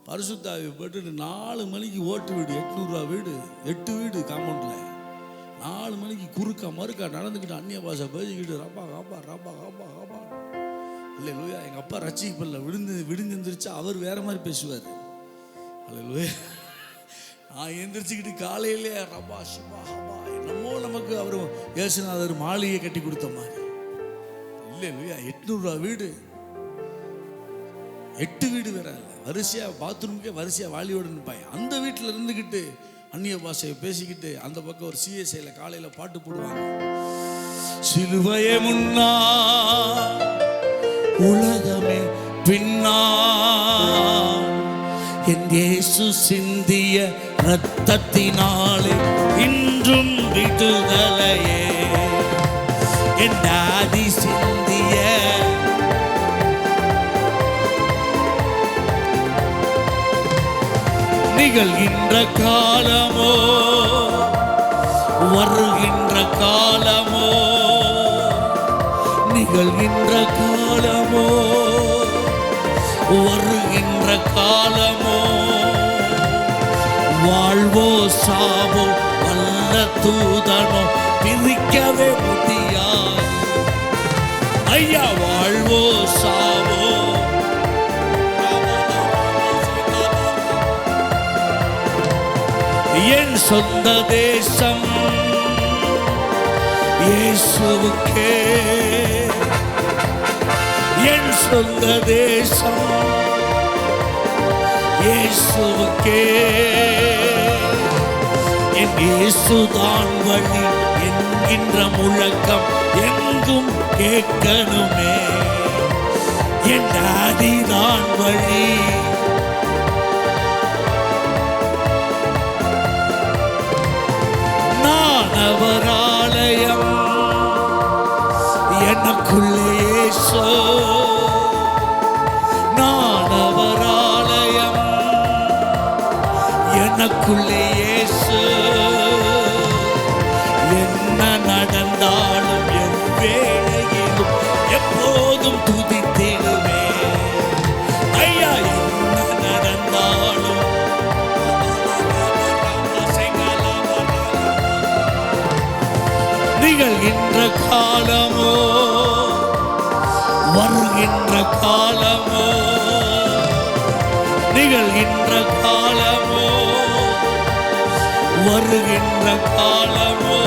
பரிசுத்தாவி போட்டு 4 மணிக்கு ஓட்டு வீடு, 800 ரூபா வீடு, 8 வீடு காம்பவுண்டில் 4 மணிக்கு குறுக்கா மறுக்கா நடந்துக்கிட்டு அந்நிய பாஷை பேசிக்கிட்டு ரப்பா காப்பா ரப்பா காப்பா காப்பா. அல்லேலூயா. எங்கள் அப்பா ரட்சிக்கப்படல, விடுந்திருச்சா அவர் வேற மாதிரி பேசுவார். அல்லேலூயா. நான் எந்திரிச்சுக்கிட்டு காலையிலே ரபா சிவா ஹபா என்னமோ நமக்கு அவர் இயேசுநாதர் மாளிகை கட்டி கொடுத்த மாதிரி. இல்லையா, 800 ரூபா வீடு, 8 வீடு வேற இல்லை, வரிசையாக பாத்ரூமுக்கே வரிசையாக வாலியோடு நிற்பாங்க. அந்த வீட்டில் இருந்துக்கிட்டு அந்நிய பாஷையை பேசிக்கிட்டு அந்த பக்கம் ஒரு சிஎஸ்ஐயில் காலையில் பாட்டு போடுவாங்க. சிலுவையே முன்னா உலகமே பின்னா, என் இயேசு சிந்திய இரத்தத்தினாலே இன்றும் விடுதலையே, என் ஆதி சிந்திய நிகழ்கின்ற காலமோ வருகின்ற காலமோ, நிகழ்கின்ற காலமோ வருகின்ற காலமோ, வாழ்வோ சாவோ வல்ல தூதனோ பிரிக்கவே முடியாது ஐயா. வாழ்வோ சாவோ என் சொந்த தேசம் இயேசுவுக்கே, என் சொந்த தேசம் இயேசுவுக்கே, என் இயேசுதான் வழி என்கின்ற முழக்கம் எங்கும் கேட்கணுமே, என் ஆதிதான் வழி. நான் அவர் ஆலயம், எனக்குள்ளே இயேசு, நான் அவர் ஆலயம், எனக்குள்ளே இயேசு. என்ன நடந்தாலும் எவ்வேளையிலும் எப்போதும் துதித்திடுவே ஐயா. என்ன நடந்தாலும் நிகழ்கின்ற காலமோ வருகின்ற காலமோ, நிகழ்கின்ற காலமோ வருகின்ற காலமோ,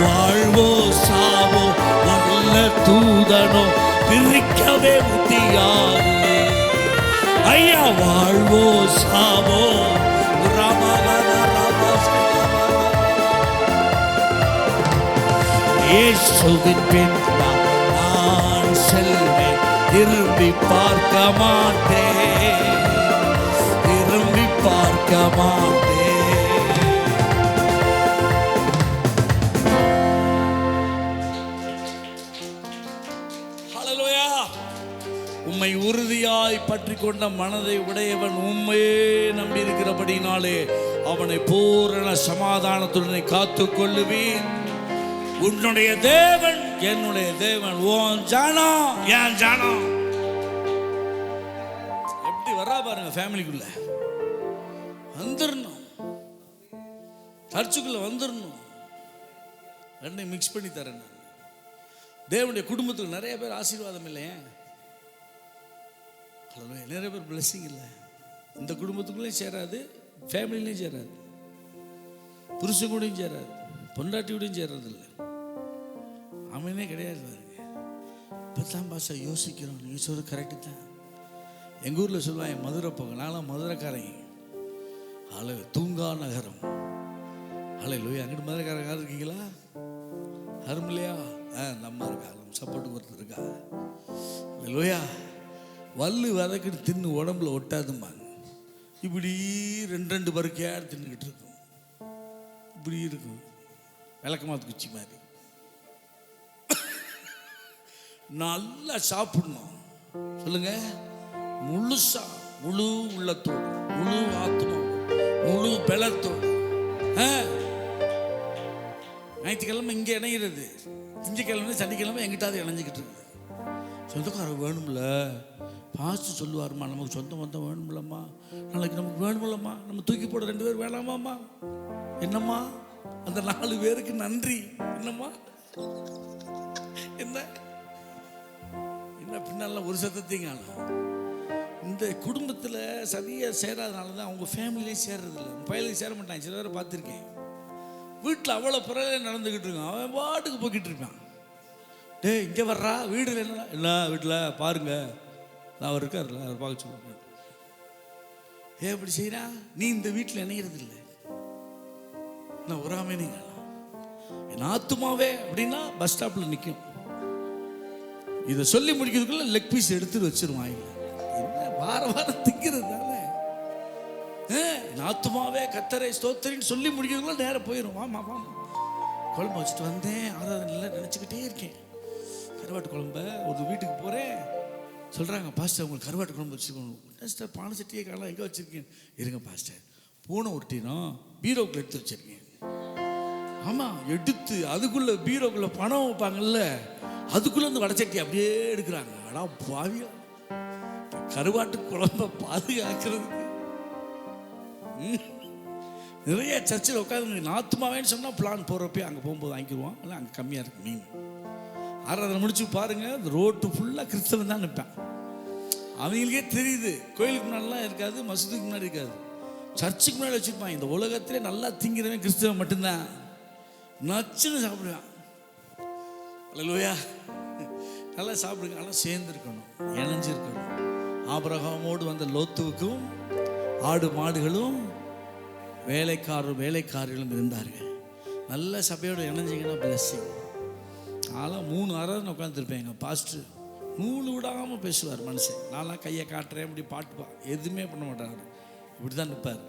வாழ்வோ சாவோ வல்ல தூதனோ பிரிக்கவே முடியாது ஐயா. வாழ்வோ சாவோ இயேசுவின் பின் நான் செல்வேன், திரும்பி பார்க்க மாட்டேன், திரும்பி பார்க்க மாட்டேன். ஹல்லேலூயா. உம்மை உறுதியாய் பற்றி கொண்ட மனதை உடையவன் உம்மையே நம்பி இருக்கிறபடினாலே அவனை பூரண சமாதானத்துடனே காத்து கொள்ளுவீர். உன்னுடைய தேவன் என்னுடைய தேவன், உன் ஜனம் என் ஜனம். எப்படி வர்றா பாருங்க, ஃபேமிலிக்குள்ள வந்துடணும், சர்ச்சுக்குள்ள வந்துடணும், ரெண்டையும் மிக்ஸ் பண்ணி தரேன். தேவனுடைய குடும்பத்துக்கு நிறைய பேர் ஆசீர்வாதம் இல்லையே, நிறைய பேர் பிளெஸிங் இல்லை. இந்த குடும்பத்துக்குள்ளேயும் சேராது, ஃபேமிலிலையும் சேராது, புருஷன் கூடயும் சேராது, பொண்டாட்டி கூடயும் சேர்றது இல்லை. அமைனே கிடையாது பாருங்க. இப்போதான் பாஷா யோசிக்கிறோம். நீங்கள் சொல்கிறது கரெக்டு தான். எங்கள் ஊரில் சொல்லுவாங்க மதுரை போக, நான்லாம் மதுரைக்காரங்க. தூங்கா நகரம். லோயா, அங்கிட்டு மதுரைக்காரங்க யாரும் இருக்கீங்களா? யாரும் இல்லையா? நம்ம இருக்கா, சப்போர்ட்டுக்கு ஒருத்தர் இருக்கா. லோயா, வல்லு வதக்கிட்டு தின்னு உடம்புல ஒட்டாதும்பாங்க. இப்படி 2 பருக்கையாக தின்னுக்கிட்டு இருக்கும். இப்படி இருக்கும், விளக்கமாத்து குச்சி மாதிரி. நல்லா சாப்பிடணும். சொல்லுங்க, முழுசா, முழு உள்ளத்தோடு, முழு ஆத்மா, முழு பலத்தோடு. ஞாயிற்றுக்கிழமை இங்கே இணைகிறது, திங்கக்கிழமை சனிக்கிழமை எங்கிட்டாவது இணைஞ்சிக்கிட்டு இருக்குது. சொந்தக்காரர் வேணும்ல, பாஸ்டர் சொல்லுவாருமா, நமக்கு சொந்த பந்தம் வேணும்லம்மா, நாளைக்கு நமக்கு வேணும்லம்மா, நம்ம தூக்கி போட 2 பேர் வேணாமாம்மா. என்னம்மா அந்த 4 பேருக்கு நன்றி. என்னம்மா என்ன என்ன பின்னாலாம் ஒரு சத்தத்தையும் காணோம். இந்த குடும்பத்தில் சரியாக சேராதனால தான் அவங்க ஃபேமிலியே சேர்றதில்லை. பையனுக்கு சேர மாட்டாங்க. சில பேரை பார்த்துருக்கேன், வீட்டில் அவ்வளோ பிறகு நடந்துக்கிட்டு இருக்கான், அவன் பாட்டுக்கு போய்கிட்டு இருப்பான். டேய் இங்கே வர்றா, வீடு என்ன வீட்டில் பாருங்க, நான் அவர் இருக்கார்ல, அவர் பார்க்க சொல்லுங்க. ஏன் இப்படி செய்கிறா? நீ இந்த வீட்டில் இணைகிறது இல்லை, நான் உறாமே நீங்கள் என் ஆத்துமாவே அப்படின்னா பஸ் ஸ்டாப்பில் நிற்கும். இதை சொல்லி முடிக்கிறதுக்குள்ள லெக் பீஸ் எடுத்துட்டு வச்சிருவான். என்ன வார வாரம் திங்கிறது தானே. என் ஆத்துமாவே கர்த்தரை ஸ்தோத்திரின்னு சொல்லி முடிக்கிறதுக்குள்ள நேரம் போயிடும். வாமா வாமா, குழம்பு வச்சுட்டு வந்தேன், ஆராதனையில் நினச்சிக்கிட்டே இருக்கேன். கருவாட்டு குழம்ப ஒரு வீட்டுக்கு போகிறேன், சொல்கிறாங்க பாஸ்டர் உங்களுக்கு கருவாட்டு குழம்பு வச்சுருக்கணும். பாஸ்டர் பானை சட்டியை காலம் எங்கே வச்சுருக்கேன்? இருங்க பாஸ்டர், பூனை ஒட்டினோம் பீரோக்குள்ள எடுத்து வச்சுருக்கேன். ஆமாம், எடுத்து அதுக்குள்ளே பீரோக்குள்ளே பணம் வைப்பாங்கல்ல, அதுக்குள்ளே வந்து வடச்சட்டி அப்படியே எடுக்கிறாங்க. அடா பாவியா, கருவாட்டு குழம்ப பாதுகாக்கிறதுக்கு நிறைய சர்ச்சில் உட்காந்து நாத்துமாவேன்னு சொன்னால் பிளான் போகிறப்பே அங்கே போகும்போது வாங்கிடுவோம். இல்லை அங்கே கம்மியாக இருக்கு மீன். ஆராதனை முடிச்சு பாருங்கள், இந்த ரோட்டு ஃபுல்லாக கிறிஸ்தவன் தான் நிற்பான். அவங்களுக்கே தெரியுது, கோயிலுக்கு முன்னாடிலாம் இருக்காது, மசூதிக்கு முன்னாடி இருக்காது, சர்ச்சுக்கு முன்னாடி வச்சுருப்பான். இந்த உலகத்திலே நல்லா திங்கிறவன் கிறிஸ்தவன் மட்டும்தான். நச்சுன்னு சாப்பிடுவான். அல்லேலூயா, நல்லா சாப்பிடுங்க. நல்லா சேர்ந்துருக்கணும், இணைஞ்சிருக்கணும். ஆபிரகாமோடு வந்த லோத்துவுக்கும் ஆடு மாடுகளும் வேலைக்காரர்களும் இருந்தார்கள். நல்ல சபையோடு இணைஞ்சிங்கன்னா பிளஸ்ஸிங். நான்லாம் 3 ஆராதனை உட்காந்துருப்பேன். எங்கள் பாஸ்டர் நூல் விடாமல் பேசுவார் மனுஷன். நான்லாம் கையை காட்டுறேன், இப்படி பாட்டுப்பா எதுவுமே பண்ண மாட்டார், இப்படி தான் நிற்பார்.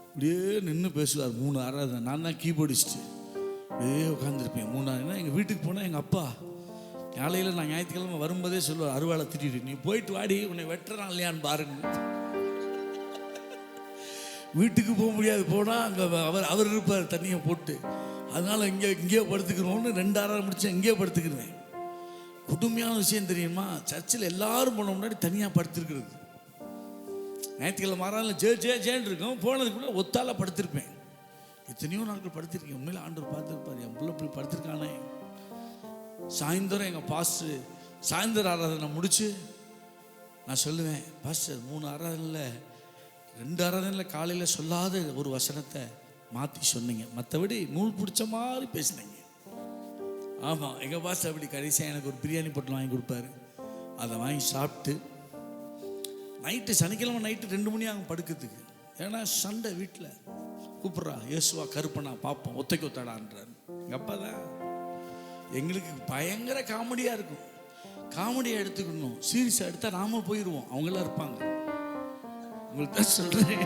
இப்படியே நின்று பேசுவார் 3 ஆராதனை. நான் தான் கீபோர்டிஸ்ட்டு, அப்படியே உட்காந்துருப்பேன் 3 ஆராதனை. எங்கள் வீட்டுக்கு போனால் எங்கள் அப்பா காலையில் நான் ஞாயிற்றுக்கிழமை வரும்போதே சொல்லுவார், அருவாளை திட்டிட்டு, நீ போயிட்டு வாடி, உன்னை வெட்டுறான் இல்லையான்னு பாருங்க. வீட்டுக்கு போக முடியாது, போனால் அங்கே அவர் இருப்பார் தண்ணியை போட்டு. அதனால் இங்கேயே படுத்துக்கிறோன்னு 2 ஆராதனை முடிச்சு இங்கேயே படுத்துக்கிறேன். கொடுமையான விஷயம் தெரியுமா, சர்ச்சில் எல்லாரும் போன முன்னாடி தனியாக படுத்துருக்கிறது. ஞாயிற்றுக்கிழமை மாறாலும் ஜேன்னு இருக்கும், போனதுக்கு கூட ஒத்தால படுத்திருப்பேன். எத்தனையோ நாட்கள் படுத்திருக்கேன். உண்மையில் ஆண்டவர் பார்த்துருப்பார், என் பிள்ளை இப்படி படுத்திருக்கானே. சாயந்தரம் எங்கள் பாஸ்டர் சாயந்தரம் ஆராதனை முடிச்சு நான் சொல்லுவேன், பாஸ்டர் 3 ஆராதனையில் 2 ஆராதனையில் காலையில் சொல்லாத ஒரு வசனத்தை மாற்றி சொன்னீங்க, மற்றபடி நூல் பிடிச்ச மாதிரி பேசினீங்க. ஆமாம், எங்கள் பாஸ்டர் அப்படி கடைசியாக எனக்கு ஒரு பிரியாணி பொட்டல் வாங்கி கொடுப்பாரு. அதை வாங்கி சாப்பிட்டு நைட்டு, சனிக்கிழமை நைட்டு 2 மணி ஆகும் படுக்கிறதுக்கு. ஏன்னா சண்டை வீட்டில். கூப்பிட்றா, இயேசுவா கருப்பண்ணா பார்ப்போம், ஒத்தைக்கு ஒத்தாடான்றார். எங்கள் அப்பா தான். எங்களுக்கு பயங்கர காமெடியாக இருக்கும். காமெடியாக எடுத்துக்கணும், சீரியஸாக எடுத்தால் நாம போயிடுவோம், அவங்களாம் இருப்பாங்க. உங்கள்கிட்ட சொல்கிறேன்,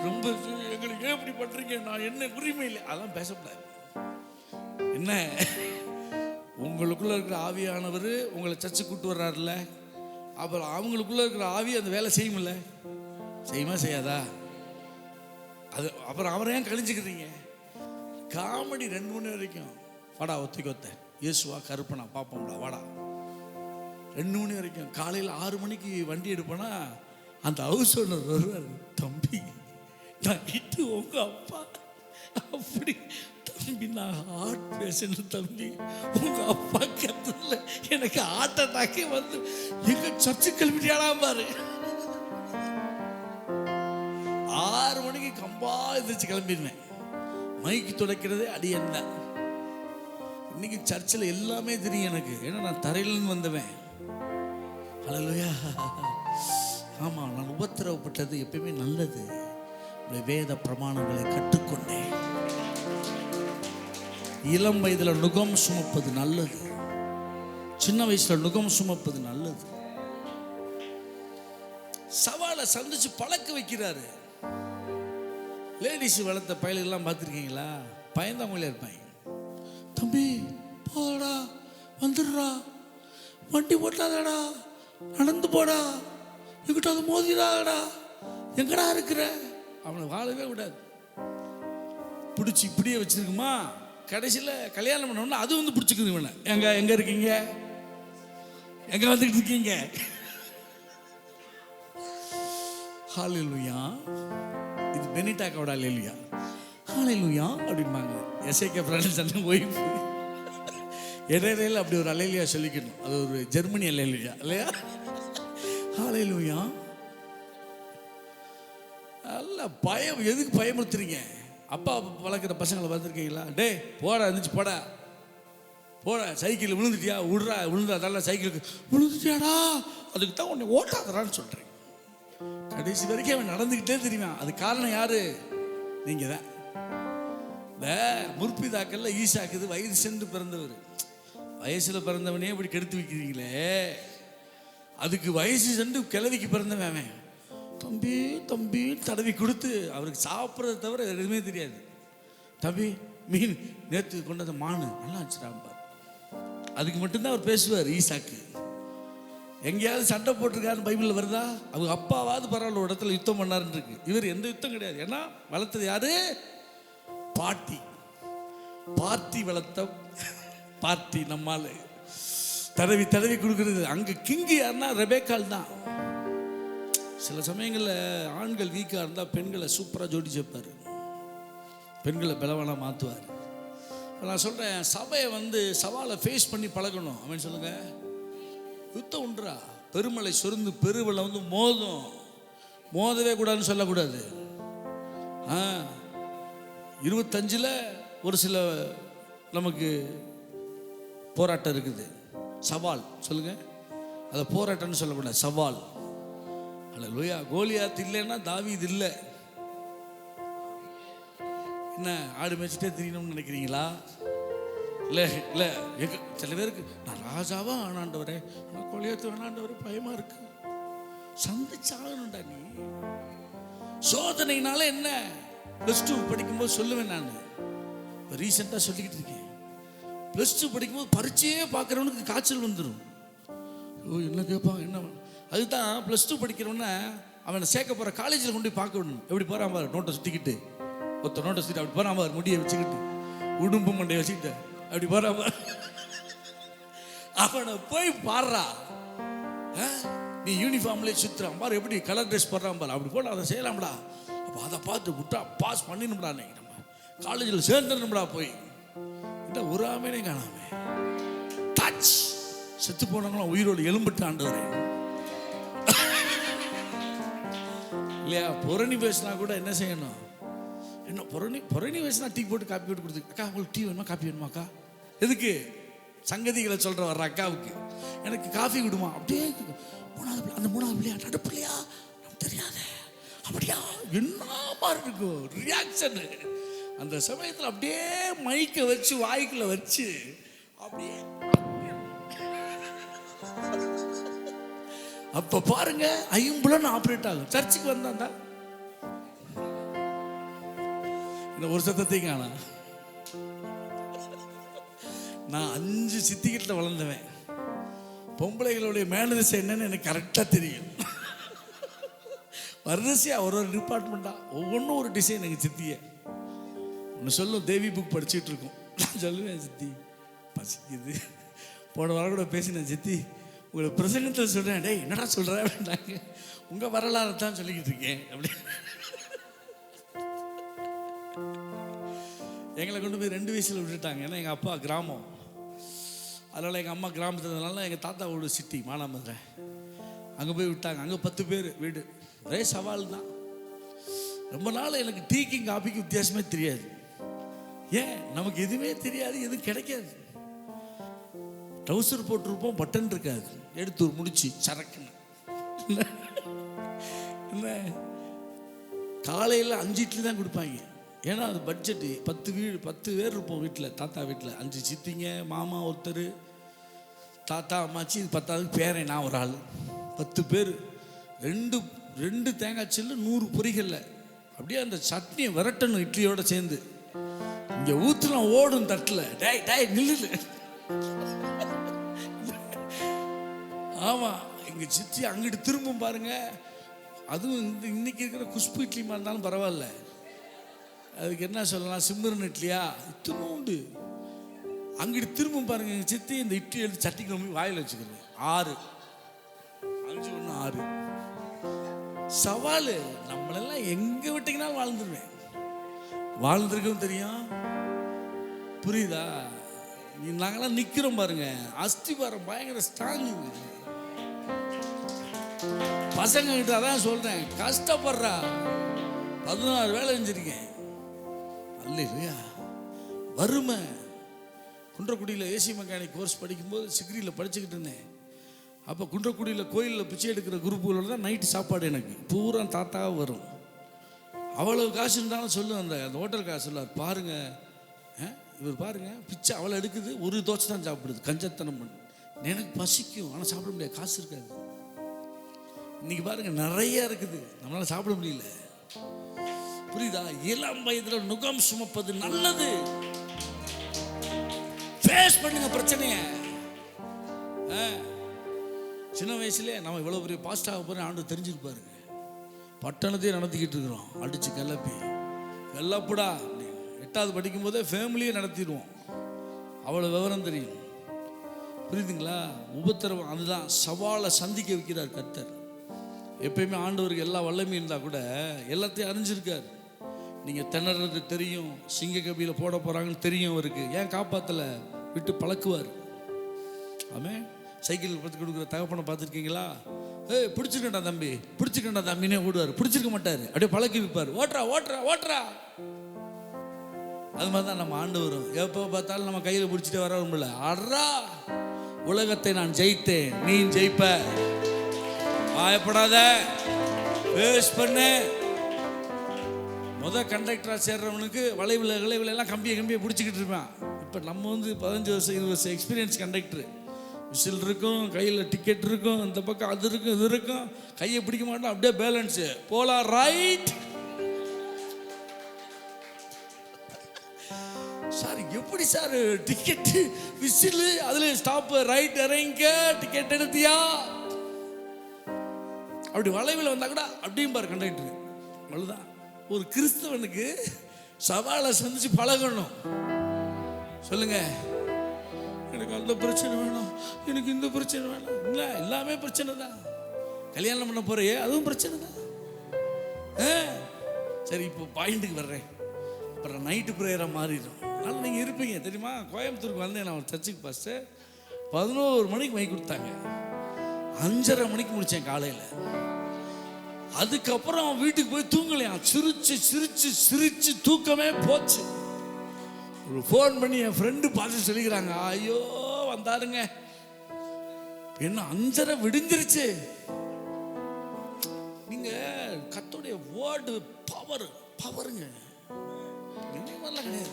ரொம்ப எங்களுக்கு ஏன் இப்படி பண்ணுறீங்க, நான் என்ன உரிமை இல்லை, அதெல்லாம் பேசக்கூடாது. என்ன, உங்களுக்குள்ளே இருக்கிற ஆவியானவர் உங்களை சர்ச்சை கூட்டு வர்றாருல்ல, அப்புறம் அவங்களுக்குள்ளே இருக்கிற ஆவி அந்த வேலை செய்யுமில்ல, செய்யுமா செய்யாதா? அது அப்புறம் அவரை ஏன் கழிஞ்சுக்கிறீங்க? காமெடி 2 மணி வரைக்கும். வாடா ஒத்திக்கொத்த, இயேசுவா கருப்பண்ணா பார்ப்போம்டா வாடா. 2 மணி வரைக்கும். காலையில் 6 மணிக்கு வண்டி எடுப்போன்னா அந்த ஹவுஸ் ஓனர் வருவார், தம்பி நைட்டு உங்கள் அப்பா அப்படி, தம்பி நான் ஹார்ட் பேஷண்ட் தம்பி, உங்கள் அப்பா கத்துல எனக்கு ஹார்ட் அட்டாக்கே வந்து எங்கள் சர்ச்சு கிளம்பிட்டியாடா பாரு. 6 மணிக்கு கம்பா எந்திரிச்சு கிளம்பிடுவேன். மைக்கு துடைக்கிறதே அடி என்ன. இன்னைக்கு சர்ச்சில் எல்லாமே தெரியும் எனக்கு, ஏன்னா நான் தரையிலிருந்து வந்தவன். ஹல்லேலூயா. ஆமாம், நான் உபத்திரவப்பட்டது எப்பயுமே நல்லது. வேத பிரமாணங்களை கற்றுக்கொண்டேன். இளம் வயதில் நுகம் சுமப்பது நல்லது, சின்ன வயசுல நுகம் சுமப்பது நல்லது. சவாலை சந்திச்சு பழக்க வைக்கிறாரு. லேடிஸ் வளர்த்த பயலுக்கெல்லாம் பார்த்துருக்கீங்களா? பயந்தாமொழியா இருப்பாங்க. தம்பி போடா, வந்துடுறா, வண்டி ஓட்டாதடா, நடந்து போடா, எங்கிட்ட அது மோதிடாடா, எங்கடா இருக்கிற, அவனை வாழவே விடாது. பிடிச்சி இப்படியே வச்சிருக்குமா, கடைசியில் கல்யாணம் பண்ணோம்னா அது வந்து பிடிச்சிக்குது இவனை. எங்கே இருக்கீங்க, எங்கே வந்துக்கிட்டு இருக்கீங்க? ஹல்லேலூயா. இது பெனிடாக்கோட ஹல்லேலூயா. ஹல்லேலூயா அப்படிம்பாங்க. எஸ்ஐகே ஃப்ரெண்ட்ஸ் அந்த ஒய்ஃப் இடையில அப்படி ஒரு அல்லேலூயா சொல்லிக்கணும். அது ஒரு ஜெர்மனி அல்லேலூயா இல்லையா? அல்லேலூயா. நல்ல பயம். எதுக்கு பயமுறுத்துறீங்க? அப்பா வளர்க்குற பசங்களை பார்த்துருக்கீங்களா? டே போடா இருந்துச்சு போடா போடா, சைக்கிள் விழுந்துட்டியா விடுறா, விழுந்தா நல்லா சைக்கிளுக்கு விழுந்துட்டியாடா, அதுக்கு தான் உன்னை ஓட்டாதரான்னு சொல்கிறேன். கடைசி வரைக்கும் அவன் நடந்துக்கிட்டே தெரியுமா? அது காரணம் யாரு? நீங்கள் தான். இந்த முற்பிதாக்கள்ல ஈசாக்குது வயது சென்று பிறந்தவர். வயசில் பிறந்தவனே இப்படி கெடுத்து வைக்கிறீங்களே, அதுக்கு வயசு சென்று கிழவிக்கு பிறந்தவன் அவன். தம்பி தம்பி தடவி கொடுத்து அவருக்கு சாப்பிட்றத தவிர எதுவுமே தெரியாது. தம்பி மீன் நேற்று கொண்டு வந்த மானு நல்லா இருந்துச்சுடாம்பார். அதுக்கு மட்டும்தான் அவர் பேசுவார். ஈசாக்கு எங்கேயாவது சண்டை போட்டிருக்காருன்னு பைபிளில் வருதா? அவங்க அப்பாவாவது பரவாயில்ல ஒரு இடத்துல யுத்தம் பண்ணாருன்னு இருக்கு. இவர் எந்த யுத்தம் கிடையாது. ஏன்னா வளர்த்தது யாரு? பாட்டி. பார்ட்டி வளர்த்த பார்ட்டி. நம்மால் தடவி தடவி கொடுக்கறது. அங்கே கிங்கு யாருன்னா ரெபேக்கால் தான். சில சமயங்களில் ஆண்கள் வீக்காக இருந்தால் பெண்களை சூப்பராக ஜோடி சேர்ப்பார், பெண்களை பலவானாக மாற்றுவார். நான் சொல்கிறேன், சபையை சவாலை ஃபேஸ் பண்ணி பழகணும். அவன் சொல்லுங்க, யுத்தம் உண்டுரா. பெருமலை சொருந்து பெருவெள்ளம் மோதும், மோதவே கூடாதுன்னு சொல்லக்கூடாது. 25 ஒரு சில நமக்கு போராட்டம் இருக்குது. சவால் சொல்லுங்க, அதை போராட்டம்னு சொல்லக்கூடாது, சவால். அல்லேலூயா. கோலியாத் இல்லைன்னா தாவீது இல்லை. என்ன ஆடு மேய்ச்சிட்டே தெரியணும்னு நினைக்கிறீங்களா? இல்லை இல்லை. சில பேருக்கு நான் ராஜாவா ஆனாண்டவரே, ஆனால் கோலியாத்து வேணாண்டவரே பயமா இருக்கு. சந்திச்சாகணும்டா நீ. சோதனைனால என்ன? +2 படிக்கும்போது சொல்லுவேன் நான். இப்போ ரீசெண்டாக சொல்லிக்கிட்டு இருக்கேன். +2 படிக்கும்போது பரீட்சையே பார்க்குறவனுக்கு காய்ச்சல் வந்துடும். ஓ என்ன கேட்பாங்க என்ன? அதுதான் +2 படிக்கிறவன அவனை சேர்க்க போகிற காலேஜில் கொண்டு போய் பார்க்க விடணும். எப்படி போகிறான் பாரு, நோட்டை சுற்றிக்கிட்டு, ஒருத்தர் நோட்டை சுற்றிட்டு அப்படி போகிறான் பாரு, முடியை வச்சுக்கிட்டு, உடும்பு மண்டையை வச்சுக்கிட்டு அப்படி போகிறான் பாரு. அவனை போய் பாடுறா. நீ யூனிஃபார்ம்லேயே சுற்றுறான் பாரு, எப்படி கலர் ட்ரெஸ் போடுறான் பாரு, அப்படி போட அதை செய்யலாம்டா. அப்போ அதை பார்த்து விட்டா பாஸ் பண்ணிடணும்டா. இன்னைக்கு நம்ம காலேஜில் சேர்ந்துடணும்டா. போய் இந்த ஒரு ஆமேனே காணாமே டச். செத்து போனவங்களாம் உயிரோடு எலும்பிட்டு ஆண்டவரே இல்லையா? புரணி பேசினா கூட என்ன செய்யணும்? என்ன புரணி பேசினா டீ போட்டு காப்பி போட்டு கொடுத்து, அக்கா உங்களுக்கு டீ வேணுமா காப்பி வேணுமாக்கா? எதுக்கு? சங்கதிகளை சொல்ற வர்ற அக்காவுக்கு எனக்கு காஃபி விடுமா? அப்படியே அந்த மூணாவது பிள்ளையா நடுப்பிள்ளையா தெரியாத அப்படியா என்ன மாதிரி இருக்கும் ரியாக்ஷன். அந்த சமயத்தில் அப்படியே மைக்க வச்சு வாய்க்குள்ள வச்சு அப்படியே அப்ப பாருங்க 50 ஆப்ரேட் ஆகும். சர்ச்சுக்கு வந்தாண்டா இந்த ஒரு சத்தத்தையும் காணா. நான் 5 சித்திக்கிட்ட வளர்ந்தவன். பொம்பளைகளுடைய மேனரிசம் என்னன்னு எனக்கு கரெக்டாக தெரியும். வரிசையா ஒரு டிபார்ட்மெண்ட்டா ஒவ்வொன்றும் ஒரு டிசைன். எங்கள் சித்தியை ஒன்று சொல்லும், தேவி புக் படிச்சுட்டு இருக்கோம். நான் சொல்லுவேன், சித்தி பசிக்குது. போன வாரம் கூட பேசினேன், சித்தி உங்களை பிரசங்கத்தில் சொல்கிறேன். டேய் என்னடா சொல்கிற அப்படின்னாங்க. உங்கள் வரலாறு தான் சொல்லிக்கிட்டு இருக்கேன் அப்படி. எங்களை கொண்டு போய் 2 வயசில் விட்டுட்டாங்க. ஏன்னா எங்கள் அப்பா கிராமம், அதனால் எங்கள் அம்மா கிராமத்துனால எங்கள் தாத்தாவோட சிட்டி மானாமதுரை. அங்கே போய் விட்டாங்க. அங்கே 10 பேர் வீடு. ஒரே சவால் தான். ரொம்ப நாள் எனக்கு டீக்கும் காப்பிக்கும் வித்தியாசமே தெரியாது. ஏன்? நமக்கு எதுவுமே தெரியாது, எதுவும் கிடைக்காது. ட்ரௌசர் போட்டிருப்போம், பட்டன் இருக்காது, எடுத்து ஒரு முடிச்சு சரக்குன்னு. என்ன காலையில் 5 இட்லி தான் கொடுப்பாங்க. ஏன்னா அது பட்ஜெட்டு. 10 பேர் இருப்போம் வீட்டில். தாத்தா வீட்டில் 5 சித்திங்க, மாமா ஒருத்தர், தாத்தா அம்மாச்சி, இது 10வது பேரன், நான் ஒரு ஆள். 10 பேர். 2 தேங்காய் சில்லு 100 பொரிகள்ல அப்படியே அந்த சட்னியை விரட்டணும் இட்லியோட சேர்ந்து. இங்கே ஊற்றுலாம் ஓடும் தட்டில். டேய் நில்லு. ஆமாம், எங்கள் சித்தி அங்கிட்டு திரும்பும் பாருங்க. அதுவும் இன்னைக்கு இருக்கிற குஷ்பு இட்லிமா இருந்தாலும் பரவாயில்ல, அதுக்கு என்ன சொல்லலாம், சிம்மரன் இட்லியா இத்தனை உண்டு. அங்கிட்டு திரும்பும் பாருங்க எங்கள் சித்தி இந்த இட்லி எடுத்து சட்டிக்கு ரொம்ப வாயில் வச்சுக்கிறது. 6 5 1 6 சவால். நம்மளெல்லாம் எங்கே விட்டீங்கன்னாலும் வாழ்ந்துருவேன். வாழ்ந்துருக்கவும் தெரியும். புரியுதா? நாங்களாம் நிற்கிறோம் பாருங்க, அஸ்திவாரம் பயங்கர ஸ்ட்ராங்குங்க. பசங்க கிட்ட அதான் சொல்கிறேன், கஷ்டப்படுறா 16 வேலை செஞ்சிருக்கேன். அல்லேலூயா. வறுமை. குன்றக்குடியில் ஏசி மெக்கானிக் கோர்ஸ் படிக்கும்போது சிக்ரியில் படிச்சுக்கிட்டு இருந்தேன். அப்போ குன்றக்குடியில் கோயிலில் பிச்சை எடுக்கிற குரூப்புகளோட தான் நைட்டு சாப்பாடு. எனக்கு பூரா தாத்தாவும் வரும். அவ்வளோ காசு இருந்தாலும் சொல்லும், அந்த ஹோட்டல் காசு சொல்லார், பாருங்க இவர் பாருங்க பிச்சை அவ்வளோ எடுக்குது, ஒரு தோசை தான் சாப்பிடுது, கஞ்சத்தனம் பண்ணு. எனக்கு பசிக்கும், ஆனால் சாப்பிட முடியாது, காசு இருக்காது. இன்னைக்கு பாருங்க நிறைய இருக்குது, நம்மளால சாப்பிட முடியல. புரியுதா? இளம் வயதில் நுகம் சுமப்பது நல்லது. ஃபேஸ் பண்ணுங்க பிரச்சனைய. சின்ன வயசுல நம்ம இவ்வளவு பெரிய பாஸ்ட் ஆக போறோம் ஆண்டு தெரிஞ்சிருப்பாருங்க. பட்டணத்தையே நடத்திக்கிட்டு இருக்கிறோம், அடிச்சு கிளப்பி வெள்ளப்புடா. 8வது படிக்கும் போதே ஃபேமிலியை நடத்திடுவோம், அவ்வளோ விவரம் தெரியும். புரியுதுங்களா? உபத்திரவம். அதுதான் சவாலை சந்திக்க வைக்கிறார் கர்த்தர். எப்பயுமே ஆண்டவருக்கு எல்லா வல்லமையும் இருந்தால் கூட எல்லாத்தையும் அறிஞ்சிருக்கார். நீங்கள் திணறது தெரியும், சிங்க கபியில் போட போகிறாங்கன்னு தெரியும் அவருக்கு. ஏன் காப்பாற்றலை? விட்டு பழக்குவார். ஆமாம். சைக்கிள் பற்றி கொடுக்குற தகப்பனை பார்த்துருக்கீங்களா? பிடிச்சிருக்கண்டா தம்பி, பிடிச்சிருக்கண்டா தம்பினே ஓடுவார். பிடிச்சிருக்க மாட்டார், அப்படியே பழக்கி வைப்பார். ஓட்டுறா ஓட்டுறா ஓட்டுறா. அது மாதிரி தான் நம்ம ஆண்டவரும். எப்போ பார்த்தாலும் நம்ம கையில் பிடிச்சிட்டு வரவும்ல, அட்ரா உலகத்தை நான் ஜெயித்தேன், நீ ஜெயிப்ப, பயப்படாத, பேஸ் பண்ணு. கண்டக்டரா சேர்றவனுக்கு வளைவில் எல்லாம் கம்பியை பிடிச்சிக்கிட்டு இருப்பான். இப்போ நம்ம 15 வருஷம் 20 வருஷம் எக்ஸ்பீரியன்ஸ் கண்டக்டர். விசில் இருக்கும், கையில் டிக்கெட் இருக்கும், இந்த பக்கம் அது இருக்கும் இது இருக்கும், கையை பிடிக்க மாட்டோம், அப்படியே பேலன்ஸு போலாம். ரைட் சார், எப்படி சார் டிக்கெட்டு விசில் அதுல ஸ்டாப்பு, ரைட் இறங்க, டிக்கெட் எடுத்தியா? அப்படி வளைவில் வந்தா கூட அப்படியும் பாரு கண்டக்டர். அவ்வளோதான். ஒரு கிறிஸ்தவனுக்கு சவாலை சந்திச்சு பழகணும். சொல்லுங்க, எனக்கு அந்த பிரச்சனை வேணும், எனக்கு இந்த பிரச்சனை வேணும். இல்லை, எல்லாமே பிரச்சனை தான். கல்யாணம் பண்ண போறியே, அதுவும் பிரச்சனை தான். சரி, இப்போ பாயிண்ட்டுக்கு வர்றேன். அப்புறம் நைட்டு ப்ரேயராக மாறிடும். அதனால் நீங்கள் இருப்பீங்க தெரியுமா? கோயம்புத்தூருக்கு வந்தேன் நான், ஒரு சர்ச்சுக்கு ஃபஸ்ட்டு 11 மணிக்கு மைக் கொடுத்தாங்க. 5:30 மணிக்கு முடித்தேன் காலையில். அதுக்கப்புறம் வீட்டுக்கு போய் தூங்கலையா, சிரிச்சு சிரிச்சு சிரிச்சு தூக்கமே போச்சு. ஒரு ஃபோன் பண்ணி என் ஃப்ரெண்டு பார்த்து சொல்லிக்கிறாங்க, ஐயோ வந்தாருங்க, என்ன 5:30 விடிஞ்சிருச்சு. நீங்க கர்த்தருடைய வேர்டு பவருங்க. கிடையாது.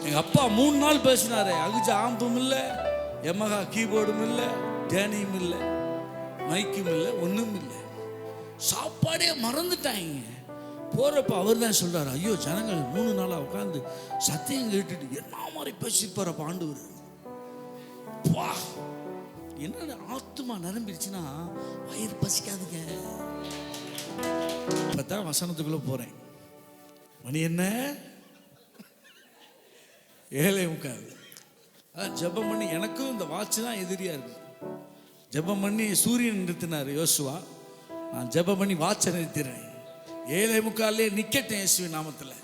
எங்க அப்பா 3 நாள் பேசினாரு. அகுஜா ஆம்பும் இல்லை, எமகா கீபோர்டும் இல்லை, டேனியும் இல்லை, மைக்கும் இல்லை, ஒன்றும் இல்லை. சாப்பாடே மறந்துட்டாங்க. போறப்ப அவர் தான் சொல்றாரு, ஐயோ ஜனங்கள் 3 நாளா உட்காந்து சத்தியம் கேட்டுட்டு என்ன மாதிரி பேசிப்பாரப்ப ஆண்டவர். என்ன ஆத்துமா நிரம்பிடுச்சுன்னா வயிறு பசிக்காதுங்க. இப்பதான் வசனத்துக்குள்ள போறேன். மணி என்ன? 7:45. ஜெபம் பண்ணி, எனக்கும் இந்த வாட்ச் தான் எதிரியா இருக்கு. ஜெபம் பண்ணி சூரியன் நிறுத்தினார் யோசுவா. நான் ஜெபம் பண்ணி வாட்சை நிறுத்திடுறேன். 7:45 நிக்கட்டேன் இயேசுவின் நாமத்தில்.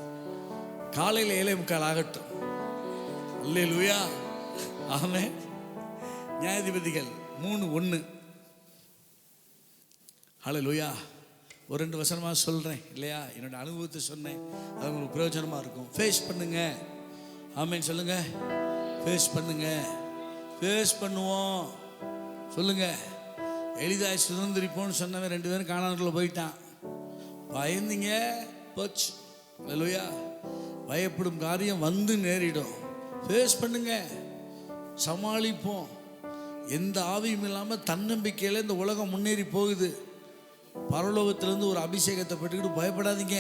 காலையில் 7:45 ஆகட்டும். அல்லேலூயா, ஆமென். நியாயாதிபதிகள் 3:1. அல்லேலூயா. ஒரு 2 வசனமாக சொல்கிறேன் இல்லையா, என்னோட அனுபவத்தை சொன்னேன், அது உங்களுக்கு பிரயோஜனமாக இருக்கும். ஃபேஸ் பண்ணுங்க. ஆமென் சொல்லுங்க. ஃபேஸ் பண்ணுங்க. ஃபேஸ் பண்ணுவோம் சொல்லுங்க. எளிதாய் சுதந்திரிப்போன்னு சொன்னவன் 2 பேரும் காணானுக்குள்ள போயிட்டான். பயந்தீங்க, போச்சு. அல்லேலூயா. பயப்படும் காரியம் வந்து நேரிடும். ஃபேஸ் பண்ணுங்க, சமாளிப்போம். எந்த ஆவியும் இல்லாமல் தன்னம்பிக்கையில் இந்த உலகம் முன்னேறி போகுது. பரலோகத்திலேருந்து ஒரு அபிஷேகத்தை பெற்றுக்கிட்டு பயப்படாதீங்க.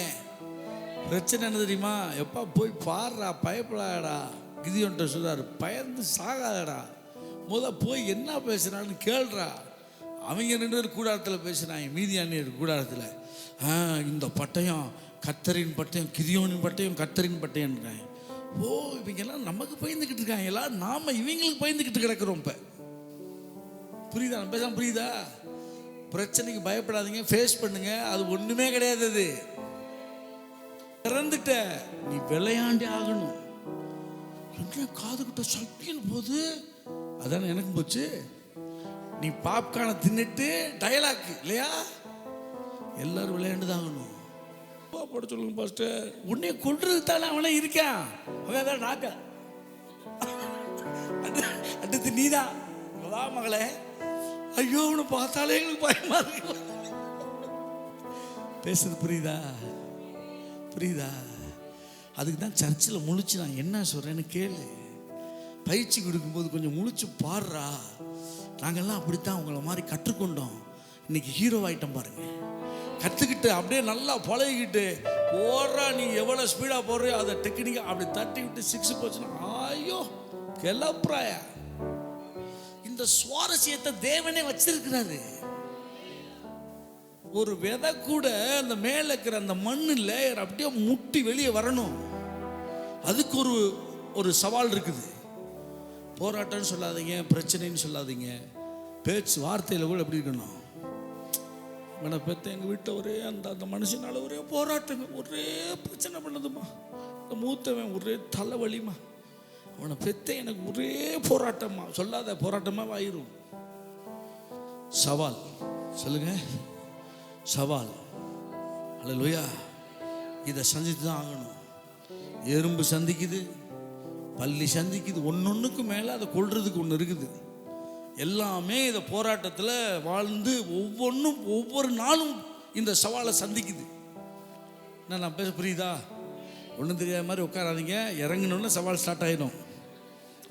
பிரச்சனை என்ன தெரியுமா? எப்பா போய் பாடுறா, பயப்படாடா. கிதியோன்ட்ட சொல்றாரு, பயந்து சாகாதடா, போய் என்ன பேசுறான்னு கேள்றா. அவங்க 2 பேர் கூடாரத்தில் பேசுறாங்க, மீதியானியர் கூடாரத்தில். இந்த பட்டயம் கர்த்தரின் பட்டயம், கிதியோனின் பட்டயம் கர்த்தரின் பட்டயம்ன்றாங்க. ஓ, இவங்கெல்லாம் நமக்கு பயந்துக்கிட்டு இருக்காங்க, எல்லாம் நாம இவங்களுக்கு பயந்துக்கிட்டு கிடக்கிறோம். இப்போ புரியுதா? நம்ம பேசாம புரியுதா? பிரச்சனைக்கு பயப்படாதீங்க, ஃபேஸ் பண்ணுங்க. அது ஒண்ணுமே கிடையாது. அது இறந்துட்ட, நீ விளையாண்டே ஆகணும். என்ன காதுகிட்ட சக்கின்னு போகுது, அதானே எனக்கு போச்சு. நீ பாப்கார்னை தின்னுட்டு டயலாக் இல்லையா, எல்லாரும் விளையாண்டுதாங்கணும். போட சொல்லுங்க பாஸ்டர், உன்னை கொள்றது தானே அவனே இருக்கான், அவன் நாக்க அடுத்து நீதான் வா மகளே. ஐயோ அவனை பார்த்தாலே எங்களுக்கு பயமா இருக்கு. பேசுறது புரியுதா? புரியுதா? அதுக்கு தான் சர்ச்சில் முழிச்சு நான் என்ன சொல்றேன்னு கேளு. பயிற்சி கொடுக்கும்போது கொஞ்சம் முழிச்சு பாடுறா. நாங்கள்லாம் அப்படித்தான் உங்களை மாதிரி கற்றுக்கொண்டோம். இன்னைக்கு ஹீரோ ஆயிட்டம் பாருங்க. கற்றுக்கிட்டு அப்படியே நல்லா பழகிக்கிட்டு போடுறா. நீ எவ்வளோ ஸ்பீடாக போடுறியோ அதை டெக்னிக்காக அப்படி தட்டி விட்டு 6 போச்சுன்னா ஐயோ கிளப்புறாயா. இந்த சுவாரஸ்யத்தை தேவனே வச்சிருக்கிறாரு. ஒரு விதை கூட அந்த மேலே இருக்கிற அந்த மண்ணு லேயர் அப்படியே முட்டி வெளியே வரணும். அதுக்கு ஒரு சவால் இருக்குது. போராட்டம்னு சொல்லாதீங்க, பிரச்சனைன்னு சொல்லாதீங்க, பேச்சு வார்த்தையில் கூட எப்படி இருக்கணும். இவனை பெற்ற எங்கள் வீட்டில் ஒரே அந்த மனுஷனால ஒரே போராட்டங்க, ஒரே பிரச்சனை பண்ணதுமா. இந்த மூத்தவன் ஒரே தலைவலிமா. அவனை பெற்ற எனக்கு ஒரே போராட்டமா. சொல்லாத போராட்டமாக ஆயிரும். சவால் சொல்லுங்க, சவால். அல்லேலூயா. இதை சந்தித்து தான் ஆகணும். எறும்பு சந்திக்குது, பள்ளி சந்திக்குது, ஒன்னொன்னுக்கு மேலே அதை கொள்றதுக்கு ஒன்று இருக்குது. எல்லாமே இந்த போராட்டத்தில் வாழ்ந்து ஒவ்வொன்றும் ஒவ்வொரு நாளும் இந்த சவாலை சந்திக்குது. என்ன நான் பேச புரியுதா? ஒன்றும் தெரியாத மாதிரி உட்காராதீங்க. இறங்கணுன்னு சவால் ஸ்டார்ட் ஆகிடும்.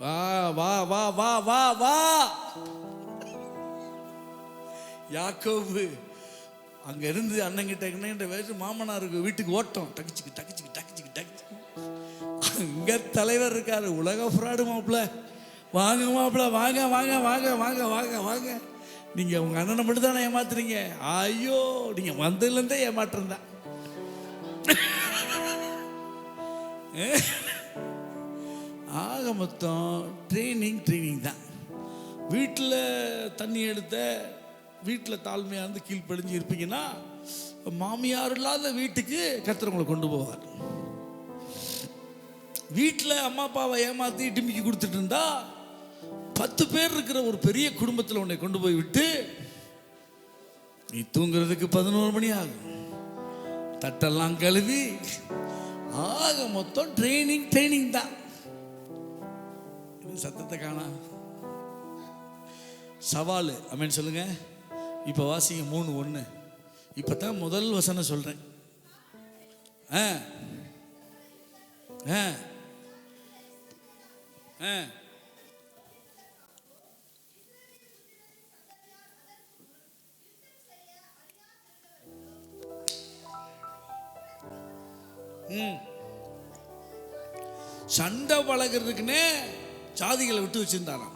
வா வா வா வா வா வா. யாக்கோபு அங்க இருந்து அண்ணங்கிட்ட வேறு மாமனாருக்கு வீட்டுக்கு ஓட்டம். டக்குச்சிக்கு டக்குச்சிக்கு டக்குச்சிக்கு டக்குச்சிக்கு. அங்க தலைவர் இருக்காரு, உலக ஃப்ராடு மாப்பிள்ள. வாங்க மாப்பிள்ள, வாங்க வாங்க வாங்க வாங்க வாங்க வாங்க. நீங்க உங்க அண்ணனை மட்டும் தானே ஏமாத்துறீங்க. ஐயோ நீங்க வந்ததுலேருந்தே ஏமாற்றம் தான். ஆக மொத்தம் ட்ரைனிங் தான். வீட்டில் தண்ணி எடுத்த, வீட்டில் தாழ்மையாக இருந்து கீழ்ப்படிஞ்சு இருப்பீங்கன்னா மாமியார் இல்லாத வீட்டுக்கு கர்த்தர் உங்களை கொண்டு போவார். வீட்டில் அம்மா அப்பாவை ஏமாற்றி டிமிக்கி கொடுத்துட்டு இருந்தா 10 பேர் இருக்கிற ஒரு பெரிய குடும்பத்தில் உன்னை கொண்டு போய் விட்டு நீ தூங்குறதுக்கு 11 மணி ஆகும். தட்டெல்லாம் கழுவி. ஆக மொத்தம் ட்ரைனிங் தான். சத்தத்தை காணா. சவால். அமேன் சொல்லுங்க. இப்போ வாசிங்க 3:1. இப்போ தான் முதல் வசனம் சொல்கிறேன். சண்டை பழகிறதுக்குன்னே ஜாதிகளை விட்டு வச்சிருந்தாராம்.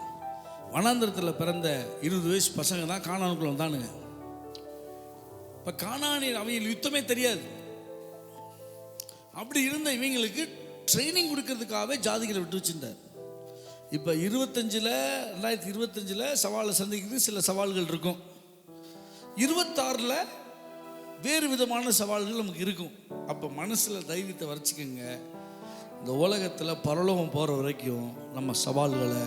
வனாந்திரத்தில் பிறந்த 20 வயசு பசங்க தான் கானானுக்குள்ள வந்தானுங்க. இப்போ கானானியர் அவங்களுக்கு யுத்தமே தெரியாது. அப்படி இருந்த இவங்களுக்கு ட்ரைனிங் கொடுக்கறதுக்காகவே ஜாதிகளை விட்டு வச்சிருந்தார். இப்போ 2025 சவாலை சந்திக்கிறது சில சவால்கள் இருக்கும். 26 வேறு விதமான சவால்கள் நமக்கு இருக்கும். அப்போ மனசில் தைரியத்தை வரைச்சிக்கோங்க. இந்த உலகத்தில் பரலோகம் போகிற வரைக்கும் நம்ம சவால்களை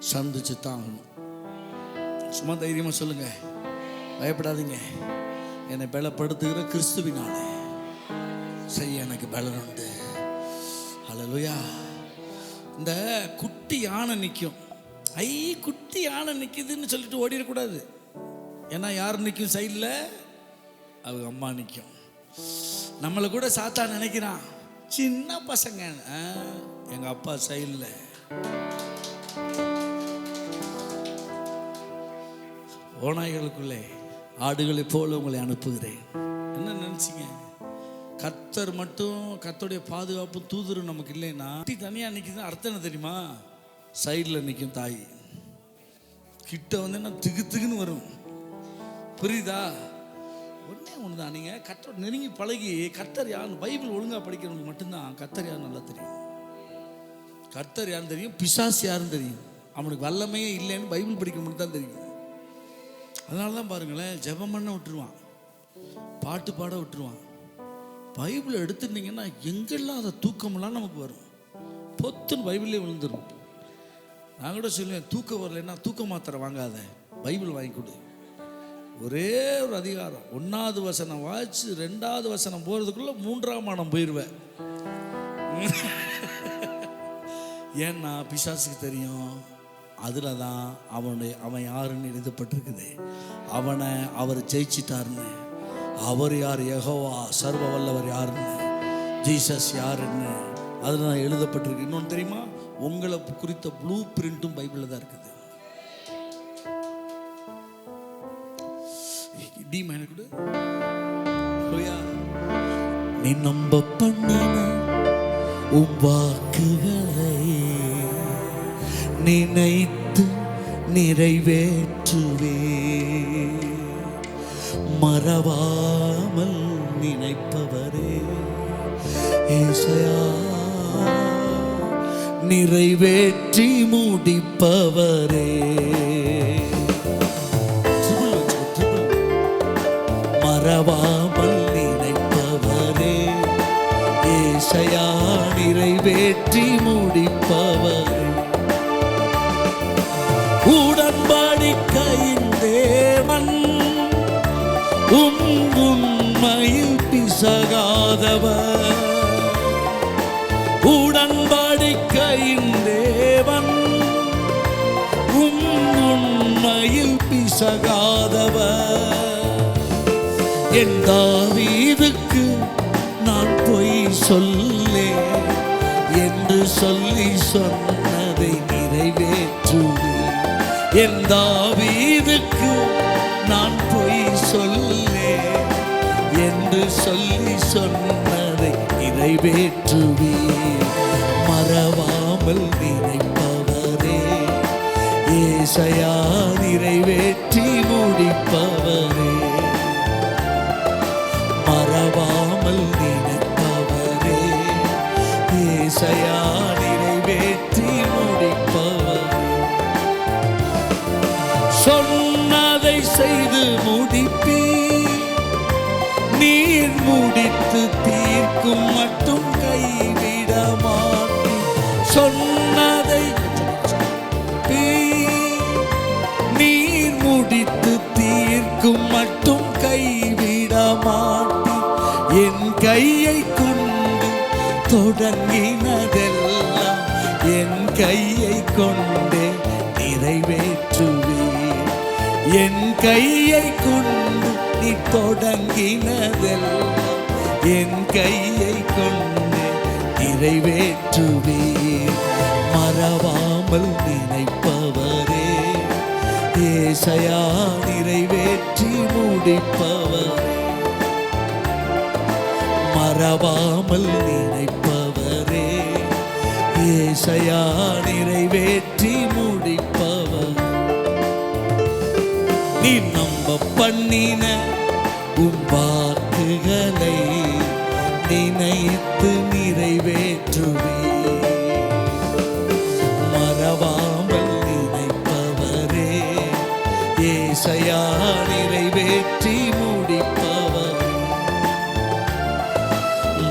சந்திச்சு தான் ஆகணும். சும்மா தைரியமாக சொல்லுங்க, பயப்படாதீங்க. என்னை பலப்படுத்துகிற கிறிஸ்துவினாலே செய்ய எனக்கு பலன் உண்டு. ஹல்லேலூயா. இந்த குட்டி யானை நிற்கும். குட்டி யானை நிற்குதுன்னு சொல்லிட்டு ஓடிடக்கூடாது. ஏன்னா யார் நிற்கும் சைடில்? அவங்க அம்மா நிற்கும். நம்மளை கூட சாத்தா நினைக்கிறான் சின்ன பசங்க. எங்கள் அப்பா சைடில். ஓநாய்களுக்குள்ளே ஆடுகளை போல உங்களை அனுப்புகிறேன். என்ன நினைச்சிங்க? கர்த்தர் மட்டும், கர்த்தருடைய பாதுகாப்பு தூதரு நமக்கு இல்லைன்னா தனியாக நிற்கிதுன்னு அர்த்தம் என்ன தெரியுமா? சைடில் நிற்கும் தாய். கிட்ட வந்து என்ன திகுன்னு வரும். புரியுதா? ஒன்று தான். நீங்கள் கர்த்தர் நெருங்கி பழகி கர்த்தர் யாருன்னு பைபிள் ஒழுங்காக படிக்கிறவங்களுக்கு மட்டும்தான் கர்த்தர் யார் நல்லா தெரியும். கர்த்தர் யாருன்னு தெரியும், பிசாசு யாருன்னு தெரியும். அவனுக்கு வல்லமையே இல்லைன்னு பைபிள் படிக்க மட்டும் தான் தெரியும். அதனால தான் பாருங்களேன், ஜெபம் பண்ண விட்டுருவான், பாட்டு பாட விட்டுருவான். பைபிளை எடுத்துட்டீங்கன்னா எங்கெல்லாம் அதை தூக்கமெல்லாம் நமக்கு வரும். பொத்துன்னு பைபிள்லேயே விழுந்துடும். நான் கூட சொல்லுவேன், தூக்கம் வரலைன்னா தூக்க மாத்திரை வாங்காத, பைபிள் வாங்கி கொடு. ஒரே ஒரு அதிகாரம், 1வது வசனம் வாய்ச்சி 2வது வசனம் போகிறதுக்குள்ளே 3ஆம் மானம் போயிடுவேன். ஏன்னா பிசாசுக்கு தெரியும், அதில் தான் அவன் யாருன்னு எழுதப்பட்டிருக்குது. அவர் ஜெயிச்சிட்டாருன்னு. அவர் யார்? யெகோவா சர்வ வல்லவர் யாருன்னு, ஜீசஸ் யாருன்னு அதில் தான் எழுதப்பட்டிருக்கு. இன்னொன்று தெரியுமா, உங்களை குறித்த ப்ளூ பிரிண்ட்டும் பைபிளில் தான் இருக்குது. டி மைனர் கொடு. நீ நம்ப பண்ணின உன் வாக்குகளை நினைத்து நிறைவேற்றுவே, மறவாமல் நினைப்பவரே ஏசையா, நிறைவேற்றி முடிப்பவரே. மறவாமல் நினைப்பவரே ஏசையா, நிறைவேற்றி முடிப்பவரே. உடன்படிக்கையின் தேவன் உண்மையில் பிசகாதவர். உடன்படிக்கையின் தேவன் உண்மையில் பிசகாதவர். என் தாவீதுக்கு நான் பொய் சொல்லே என்று சொல்லி சொன்னதை நிறைவேற்றுவே. என் தாவீதுக்கு நான் பொய் சொல்லே என்று சொல்லி சொன்னதை நிறைவேற்றுவே. மறவாமல் நினைப்பவரே ஏசையா, நிறைவேற்றி முடிப்பவரே. மறவாமல் நினைப்பவரே ஏசையா, நிறைவேற்றி முடிப்பவரே. சொன்னதை செய்து முடிப்பீ, நீர் முடித்து தீர்க்கும் மட்டும் கைவிட மாட்டீ. சொன்னதை நீர் முடித்து தீர்க்கும் மட்டும் கைவிட மாட்டீ. என் கையை கொண்டு தொடங்கினதெல்லாம் என் கையை கொண்டே நிறைவேற்றுவீர். என் கையை கொண்டு நீ தொடங்கினதெல்லாம் என் கையை கொண்டே நிறைவேற்றுவீர். மறவாமல் நினைப்பவரே ஏசையா, நிறைவேற்றி முடிப்பவரே. மறவாமல் நினைப்பவரே ஏசையா, நிறைவேற்றி முடிப்பவர். நீ நம்ப பண்ணின உன் வாக்குகளை நினைத்து நிறைவேற்றுவே. மறவாமல் நினைப்பவரே ஏசையா, நிறைவேற்றி முடிப்பவர்.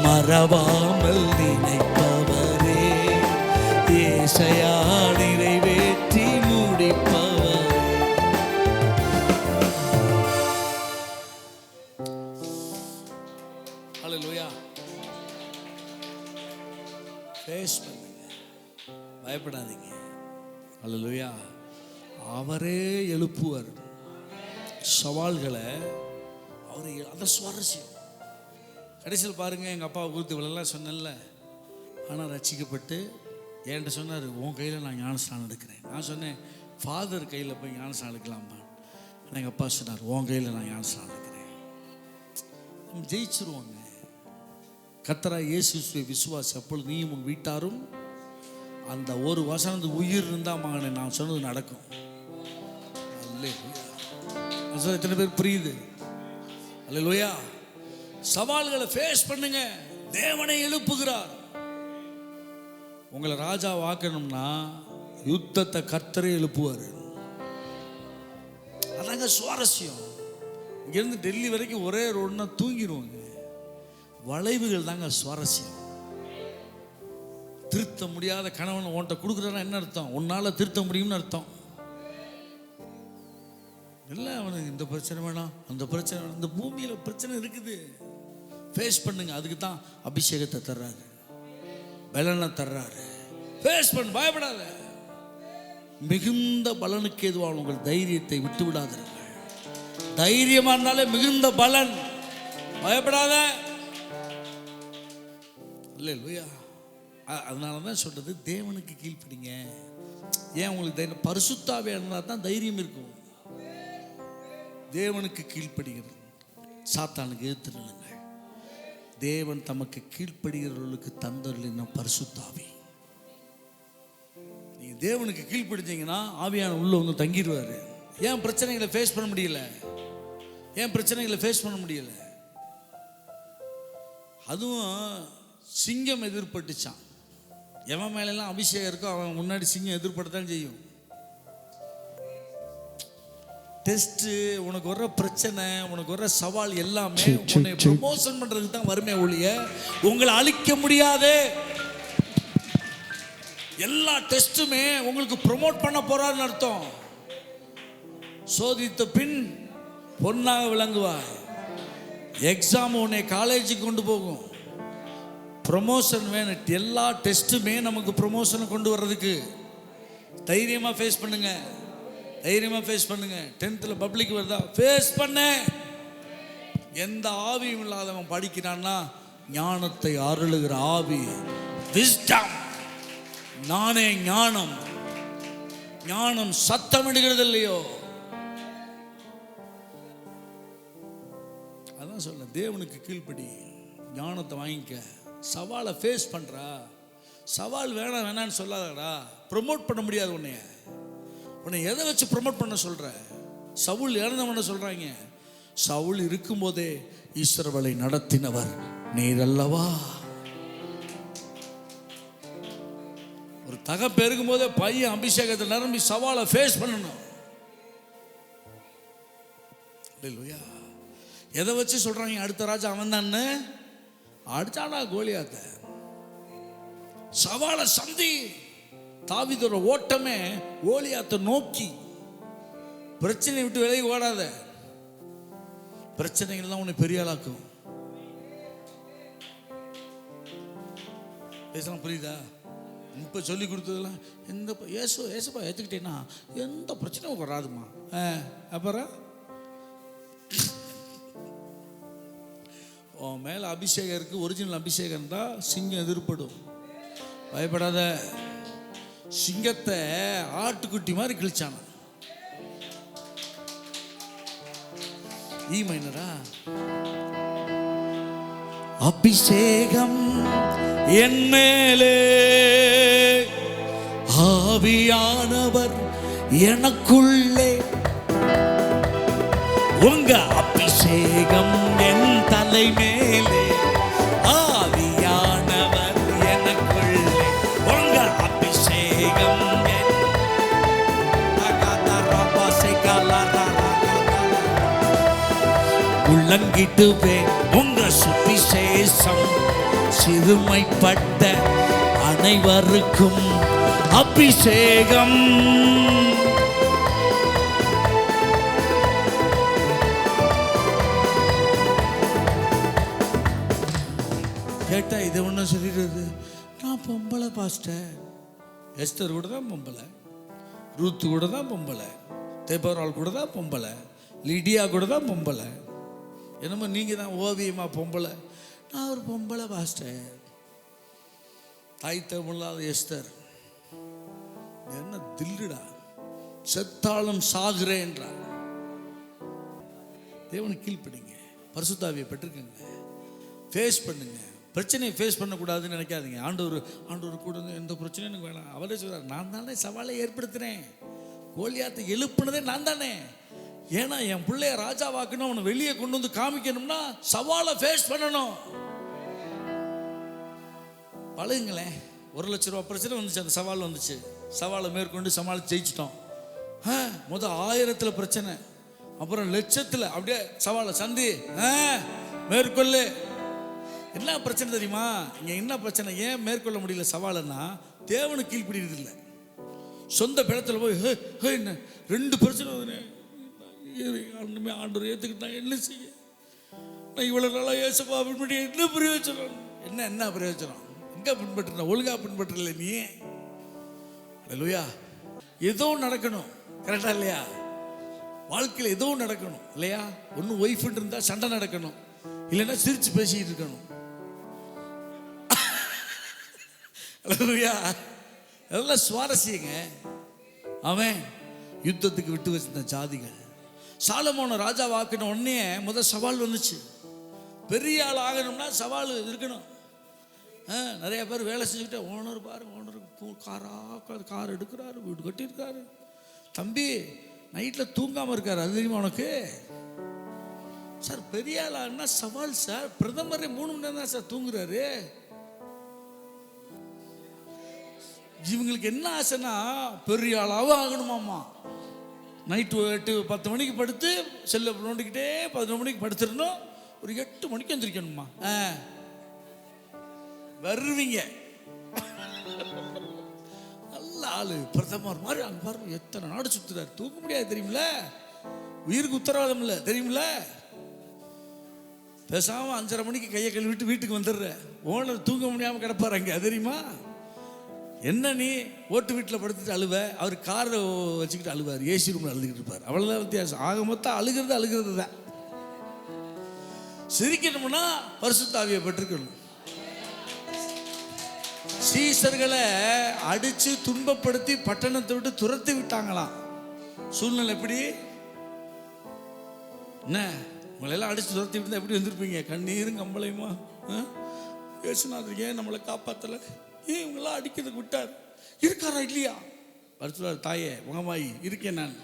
மறவாமல் நினைப்பவரே ஏசையா, நிறைவேற்றி முடிப்பவர். ஹல்லேலூயா. ஃபேஸ் பண்ணுங்க, பயப்படாதீங்க. ஹல்லேலூயா. அவரே எழுப்புவார் சவால்களை. அவர் அதை சுவாரஸ்யம். கடைசியில் பாருங்கள், எங்கள் அப்பாவை குறித்து இவ்வளோலாம் சொன்னேன்ல. ஆனால் ரட்சிக்கப்பட்டு என்கிட்ட சொன்னார், உன் கையில் நான் ஞானஸ்நானம் எடுக்கிறேன். நான் சொன்னேன், ஃபாதர் கையில் போய் ஞானஸ்நானம் எடுக்கலாமா? ஆனால் எங்கள் அப்பா சொன்னார், உன் கையில் நான் ஞானஸ்நானம் எடுக்கிறேன். நம்ம ஜெயிச்சிருவாங்க. கர்த்தராகிய இயேசுவை விசுவாசி, அப்பொழுது நீயும் உன் வீட்டாரும். அந்த ஒரு வசனத்துக்கு உயிர் இருந்தால் மகனே நான் சொன்னது நடக்கும். எத்தனை பேர் புரியுது? அல்லேலூயா. சவால்களை ஃபேஸ் பண்ணுங்க. தேவனை எழுப்புகிறார். உங்களை ராஜா வாக்கணும்னா யுத்தத்தை கர்த்தரே எழுப்புவார். அதாங்க சுவாரஸ்யம். இங்கேருந்து டெல்லி வரைக்கும் ஒரே ரோடுனா தூங்கிடுவாங்க. வளைவுகள் தாங்க சுவாரஸ்யம். திருத்த முடியாத கணவன் உன்கிட்ட கொடுக்குறான்னா என்ன அர்த்தம்? உன்னால் திருத்த முடியும்னு அர்த்தம். இல்லை அவனுக்கு இந்த பிரச்சனை வேணாம், அந்த பிரச்சனை வேணாம். இந்த பூமியில் பிரச்சனை இருக்குது, ஃபேஸ் பண்ணுங்க. அதுக்கு தான் அபிஷேகத்தை தர்றாரு, பலனை தர்றாரு. ஃபேஸ் பண்ணு, பயப்படாத. மிகுந்த பலனுக்கு எதுவாக உங்கள் தைரியத்தை விட்டு விடாதீர்கள். தைரியமா இருந்தாலே மிகுந்த பலன். பயப்படாத. அல்லேலூயா. அதனால தான் சொல்றது தேவனுக்கு கீழ்ப்படிங்க. ஏன் உங்களுக்கு தைரியம்? பரிசுத்த ஆவியா இருந்தால் தான் தைரியம் இருக்கும். தேவனுக்கு கீழ்ப்படுகிறது, சாத்தானுக்கு எதிர்த்துருங்க. தேவன் தமக்கு கீழ்ப்படுகிறவர்களுக்கு தந்தருளின பரிசுத்த ஆவி. நீங்க தேவனுக்கு கீழ்ப்படிஞ்சீங்கன்னா ஆவியான உள்ள வந்து தங்கிடுவாரு. ஏன் பிரச்சனைகளை ஃபேஸ் பண்ண முடியல? ஏன் பிரச்சனைகளை ஃபேஸ் பண்ண முடியல? அதுவும் சிங்கம் எதிர்பட்டுச்சான். எவன் மேலெல்லாம் அபிஷேகம் இருக்கோ அவன் முன்னாடி சிங்கம் எதிர்படத்தான் செய்யும். டெஸ்ட், உனக்கு வர்ற பிரச்சனை, உனக்கு வர்ற சவால் எல்லாமே உன்னை ப்ரமோஷன் பண்றதுக்கு தான் வருமே ஒழிய உங்களை அழிக்க முடியாது. எல்லா டெஸ்ட்டுமே உங்களுக்கு ப்ரமோட் பண்ண போறான்னு அர்த்தம். சோதித்த பின் பொன்னாக விளங்குவாய். எக்ஸாம் உன்னை காலேஜுக்கு கொண்டு போகும். ப்ரமோஷன் வேணும். எல்லா டெஸ்ட்டுமே நமக்கு ப்ரமோஷனை கொண்டு வர்றதுக்கு தைரியமா ஃபேஸ் பண்ணுங்க. தைரியமா ஃபேஸ் பண்ணுங்க. 10th பப்ளிக் வருதா, ஃபேஸ் பண்ண. எந்த ஆவியும் இல்லாதவன் படிக்கிறான்னா ஞானத்தை அருளுகிற ஆவி, விஸ்டம். நானே ஞானம். ஞானம் சத்தமிடுகிறது இல்லையோ? அதான் சொல்ல, தேவனுக்கு கீழ்ப்படி, ஞானத்தை வாங்கிக்க. சவாலை ஃபேஸ் பண்றா. சவால் வேணாம் வேணான்னு சொல்லாதடா. ப்ரமோட் பண்ண முடியாது உன்னைய. உன்னை எதை வச்சு ப்ரமோட் பண்ண சொல்ற? சவுல் இறந்தவன சொல்றாங்க. சவுல் இருக்கும்போதே இஸ்ரவேலை நடத்தினவர் நீர் அல்லவா. ஒரு தகப்ப இருக்கும்போதே பையன் அபிஷேகத்தை நிரம்பி சவாலை ஃபேஸ் பண்ணணும். அல்லேலூயா. எதை வச்சு சொல்றாங்க? அடுத்த ராஜா அவன் தானே, அடிச்சானா கோலியாத்த. சவாலை சந்தி. தாவீதோட ஓட்டமே கோலியாத்தை நோக்கி. பிரச்சனை விட்டு விலகி ஓடாத. பிரச்சனைகள் தான் உன்னை பெரிய ஆளாக்கும். பேசலாம், புரியுதா? இப்ப சொல்லி கொடுத்ததெல்லாம் எந்த ஏசப்பா ஏத்துக்கிட்டேன்னா எந்த பிரச்சனையும் வராதுமா. அப்புறம் உன் மேல அபிஷேகம் இருக்கு. ஒரிஜினல் அபிஷேகம் தான் சிங்கம் எதிர்ப்படும். பயப்படாத. சிங்கத்தை ஆட்டுக்குட்டி மாதிரி கிழிச்சானா. ஈ மைனரா. அபிஷேகம் என் மேலே, ஆவியானவர் எனக்குள்ளே. உங்க அபிஷேகம் என் தலை மேலே, ஆவியானவர் எனக்குள்ளே. உங்க அபிஷேகம் உள்ளங்கிட்டுவே. உங்க சுவிசேஷம் சிறுமைப்பட்ட அனைவருக்கும் அபிஷேகம். கேட்டா இதை ஒன்று சொல்லிடுறது, நான் பொம்பளை பாஸ்டர். எஸ்தர் கூட தான் பொம்பளை, ரூத்து கூட தான் பொம்பளை, தேப்பரால் கூட தான் பொம்பளை, லிடியா கூட தான் பொம்பளை. என்னமோ நீங்கள் தான் ஓவியமா பொம்பளை. நான் ஒரு பொம்பளை பாஸ்டர். தாய் தமிழாத எஸ்தர் என்ன தில்லுடா, செத்தாலும் சாகுறேன் என்றார். தேவனுக்கு கீழ்ப்படிங்க, பரிசுத்த ஆவியை பெற்றுக்கங்க, ஃபேஸ் பண்ணுங்க. பிரச்சனையை ஃபேஸ் பண்ணக்கூடாதுன்னு நினைக்காதீங்க. ஆண்டவர் கூட எந்த பிரச்சனையும் எனக்கு வேணாம். அவரே சொல்றார், நான் தானே சவாலை ஏற்படுத்தினேன். கோலியாத்தை எழுப்புனதே நான் தானே. ஏன்னா என் பிள்ளைய ராஜாவாக்கணும், அவனை வெளியே கொண்டு வந்து காமிக்கணும்னா சவாலை ஃபேஸ் பண்ணணும். பழகுங்களேன். 1 லட்ச ரூபா பிரச்சனை வந்துச்சு, அந்த சவால் வந்துச்சு. சவாலை மேற்கொண்டு சமாளித்து ஜெயிச்சிட்டோம். முதல் 1000 பிரச்சனை, அப்புறம் லட்சத்தில் அப்படியே சவாலை சந்தி மேற்கொள்ளு. என்ன பிரச்சனை தெரியுமா? இங்கே என்ன பிரச்சனை, ஏன் மேற்கொள்ள முடியல சவாலுன்னா, தேவனுக்கு கீழ்ப்படிறது இல்லை. சொந்த பிடத்தில் போய் என்ன 2 பிரச்சனை ஆண்டவர் ஏற்றுக்கிட்டா என்ன செய்ய, நான் இவ்வளோ நாளாக ஏசப்பா பின்பற்றி என்ன பிரயோஜனம், என்ன பிரயோஜனம், எங்கே பின்பற்றுன, ஒழுங்காக பின்பற்றல நீ. அல்லேலூயா. ஏதோ நடக்கணும், கரெக்டா இல்லையா? வாழ்க்கையில் ஏதோ நடக்கணும் இல்லையா? ஒன்றும் ஒய்ஃப்னு இருந்தால் சண்டை நடக்கணும், இல்லைன்னா சிரிச்சு பேசிக்கிட்டு இருக்கணும். அல்லேலூயா. அதெல்லாம் சுவாரஸ்யங்க. அவன் யுத்தத்துக்கு விட்டு வச்சிருந்த ஜாதிகள். சாலமோன ராஜா வாக்குன உடனே முதல் சவால் வந்துச்சு. பெரிய ஆள் ஆகணும்னா சவால் இருக்கணும். நிறைய பேர் வேலை செஞ்சுக்கிட்டே, ஓனர் பாரு, ஓனருக்கு கார் எடுக்கிறாரு, வீடு கட்டியிருக்காரு, தம்பி நைட்டில் தூங்காமல் இருக்காரு, அது தெரியுமா உனக்கு? சார் பெரிய ஆள் ஆகுனா சவால் சார், பிரதமரே 3 மணி நேரம் தான் சார் தூங்குறாரு. இவங்களுக்கு என்ன ஆசைன்னா பெரிய ஆளாவும் ஆகணுமாம்மா. நைட்டு 8-10 மணிக்கு படுத்து செல்ல நோண்டிக்கிட்டே 11 மணிக்கு படுத்துடணும், ஒரு 8 மணிக்கு எந்திரிக்கணுமா. வருவீங்க நல்ல ஆளு, பிரதமர் மாதிரி. அங்கே பாருங்க எத்தனை நாடு சுத்துறாரு, தூக்க முடியாது தெரியுமில்ல, உயிருக்கு உத்தரவாதம் இல்லை தெரியுமில்ல. பேசாம 5:30 மணிக்கு கையை கழுவிட்டு வீட்டுக்கு வந்துடுற, ஓனர் தூங்க முடியாமல் கிடப்பாரு அங்கே, தெரியுமா? என்ன நீ ஓட்டு வீட்டில் படுத்துட்டு அழுவ, அவர் காரை வச்சுக்கிட்டு அழுவார், ஏசி ரூமில் அழுதுகிட்டு இருப்பார். அவ்வளோதான் வித்தியாசம். ஆக மொத்தம் அழுகிறது தான். சிரிக்கணும்னா பரிசுத்த ஆவியை பெற்றுக்கணும். சீசர்களை அடிச்சு துன்பப்படுத்தி பட்டணத்தை விட்டு துரத்தி விட்டாங்களாம். சூழ்நிலை எப்படி? என்ன உங்களெல்லாம் அடிச்சு துரத்தி விட்டு எப்படி வந்திருப்பீங்க? கண்ணீரும் கம்பளையுமா? பேசினாரு, ஏன் நம்மளை காப்பாற்றலை, ஏன் இவங்களாம் அடிக்கிறதுக்கு விட்டார், இருக்காரா இல்லையா? பரிசுத்தர் தாயே முகமாயி இருக்கேன் நான்,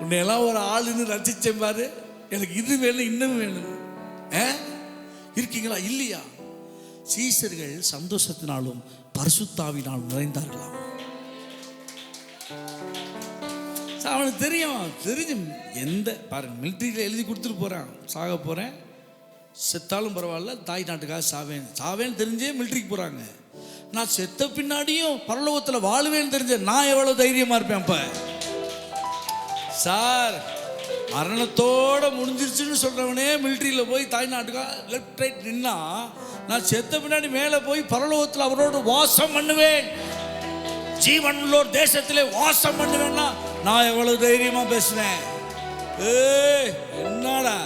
உன்னையெல்லாம் ஒரு ஆளுன்னு ரசிச்சேன் பாரு, எனக்கு இது வேணும் இன்னும் வேணும், இருக்கீங்களா இல்லையா? சீசர்கள் சந்தோஷத்தினாலும் பரிசுத்தாவினாலும் நிறைந்தார்களாம். அவனுக்கு தெரியும் எந்த பாருங்க, மிலிட்டரியில் எழுதி கொடுத்துட்டு போறான், சாக போறேன், செத்தாலும் பரவாயில்ல, தாய் நாட்டுக்காக சாவேன்னு தெரிஞ்சே மிலிட்டரிக்கு போறாங்க. நான் செத்த பின்னாடியும் பரலோகத்தில் வாழ்வேன்னு தெரிஞ்ச நான் எவ்வளவு தைரியமா இருப்பேன். அப்ப சார் மரணத்தோட முடிஞ்சிருச்சுன்னு சொல்றவனே மிலிட்டரியில் போய் தாய் நாட்டுக்காக லெஃப்ட் ரைட் நின்னா, நான் செத்த பின்னாடி மேலே போய் பரலோகத்தில் அவரோடு வாசம் பண்ணுவேன், ஜீவன் உள்ளோர் தேசத்திலே வாசம் பண்ணுவேன்னா நான் எவ்வளவு தைரியமா பேசுவேன். என்னடா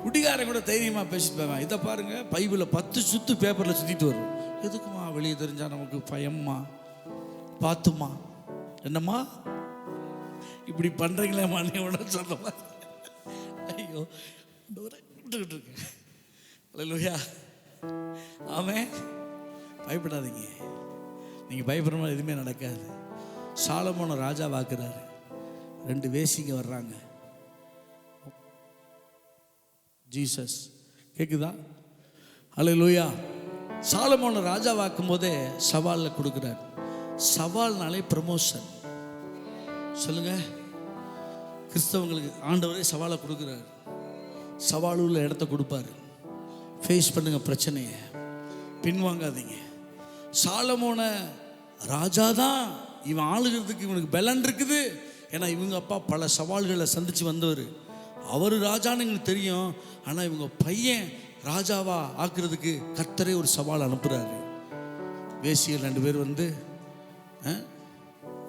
குடிகாரன் கூட தைரியமா பேசிட்டு போவேன். இதை பாருங்க, பைபிளை 10 சுத்து பேப்பர்ல சுத்திட்டு வரும். எதுக்குமா வெளியே தெரிஞ்சா நமக்கு பயம்மா, பார்த்துமா என்னம்மா இப்படி பண்றீங்களேம்மா நீ உடனே சொல்லுமா. ஐயோ விட்டுக்கிட்டு இருக்கேன். அல்லேலூயா. ஆமென். பயப்படாதீங்க, நீங்க பயப்படுற மாதிரி எதுவுமே நடக்காது. சாலமோன ராஜா வாக்குறாரு, 2 வேசிங்க வர்றாங்க. ஜீசஸ் கேக்குதா? அல்லேலூயா. சாலமோன ராஜா வாக்கும் போதே சவாலில் கொடுக்குறார். சவால்னாலே ப்ரமோஷன். சொல்லுங்க, கிறிஸ்தவங்களுக்கு ஆண்டவரே சவாலை கொடுக்குறாரு. சவால் உள்ள இடத்த கொடுப்பாரு. ஃபேஸ் பண்ணுங்க பிரச்சனையை, பின்வாங்காதீங்க. சாலமோன ராஜா தான் இவன் ஆளுகிறதுக்கு இவனுக்கு பலன் இருக்குது. ஏன்னா இவங்க அப்பா பல சவால்களை சந்திச்சு வந்தவர். அவர் ராஜான்னு எங்களுக்கு தெரியும். ஆனால் இவங்க பையன் ராஜாவா ஆக்குறதுக்கு கர்த்தரே ஒரு சவால் அனுப்புகிறாரு. வேசியர் 2 பேர் வந்து,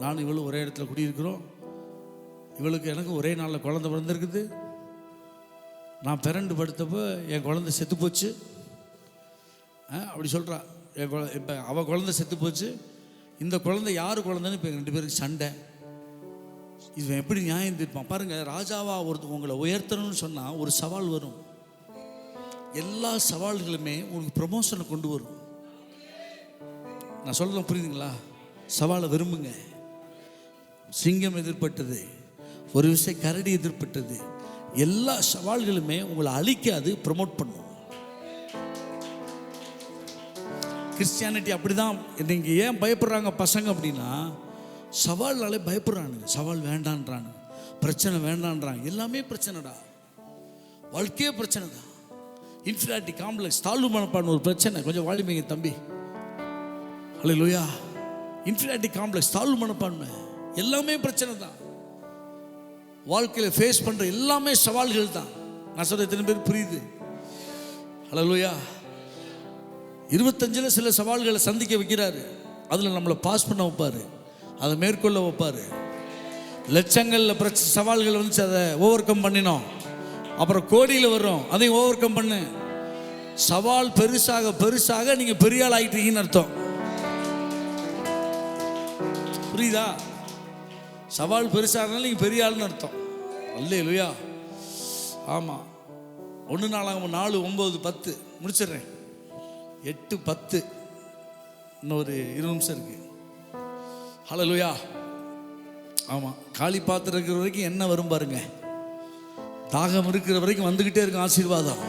நானும் இவளும் ஒரே இடத்துல குடியிருக்கிறோம், இவளுக்கு எனக்கு ஒரே நாளில் குழந்தை பிறந்திருக்குது, நான் பிறண்டு படுத்தப்போ என் குழந்தை செத்து போச்சு அப்படி சொல்கிறா. இப்போ அவள் குழந்தை செத்து போச்சு, இந்த குழந்தை யார் குழந்தைன்னு இப்போ 2 பேருக்கு சண்டை. இவன் எப்படி நியாயம் தீர்ப்பான் பாருங்க. ராஜாவா உங்களை உயர்த்தணும்னு சொன்னால் ஒரு சவால் வரும். எல்லா சவால்களுமே உங்களுக்கு ப்ரமோஷனை கொண்டு வரும். நான் சொல்ல புரியுதுங்களா? சவாலை விரும்புங்க. சிங்கம் எதிர்பட்டது, ஒரு விஷயம் கரடி எதிர்பட்டது, எல்லா சவால்களுமே உங்களை அழிக்காது, ப்ரமோட் பண்ணும். கிறிஸ்டியானிட்டி அப்படிதான். இன்னைக்கு ஏன் பயப்படுறாங்க பசங்க அப்படின்னா, சவால்னாலே பயப்படுறானுங்க. சவால் வேண்டான்றாங்க, பிரச்சனை வேண்டான்றாங்க. எல்லாமே பிரச்சனைடா, வாழ்க்கையே பிரச்சனை தான். இன்ஃபீரியாரிட்டி காம்ப்ளெக்ஸ், தாழ்வு மனப்பான்மை ஒரு பிரச்சனை. கொஞ்சம் வாலிமைங்க தம்பி. ஹல்லேலூயா. இன்ஃபீரியாரிட்டி காம்ப்ளெக்ஸ், தாழ்வு மனப்பான்மை எல்லாமே பிரச்சனை தான். வாழ்க்கையில் ஃபேஸ் பண்ணுற எல்லாமே சவால்கள் தான். நான் சொல்ற எத்தனை பேர் புரியுது? ஹல்லேலூயா. 25 சில சவால்களை சந்திக்க வைக்கிறாரு. அதில் நம்மளை பாஸ் பண்ண வைப்பார், அதை மேற்கொள்ள வைப்பார். லட்சங்களில் சவால்கள் வந்துச்சு, அதை ஓவர் கம் பண்ணினோம். அப்புறம் கோடியில் வரும், அதையும் ஓவர் கம் பண்ணு. சவால் பெருசாக பெருசாக நீங்கள் பெரிய ஆள் ஆகிட்டீங்கன்னு அர்த்தம். புரியுதா? சவால் பெருசாகனாலும் நீங்கள் பெரிய ஆள்னு அர்த்தம். அல்லேலூயா. ஆமாம். 1 நாளாகமம் 4, 9, 10 முடிச்சிடுறேன். 8, 10 இன்னும் ஒரு 20 நிமிஷம் இருக்கு. ஹல்லேலூயா. ஆமாம். காலி பாத்திரம் இருக்கிற வரைக்கும் என்ன வரும் பாருங்க. தாகம் இருக்கிற வரைக்கும் வந்துக்கிட்டே இருக்கும் ஆசீர்வாதம்.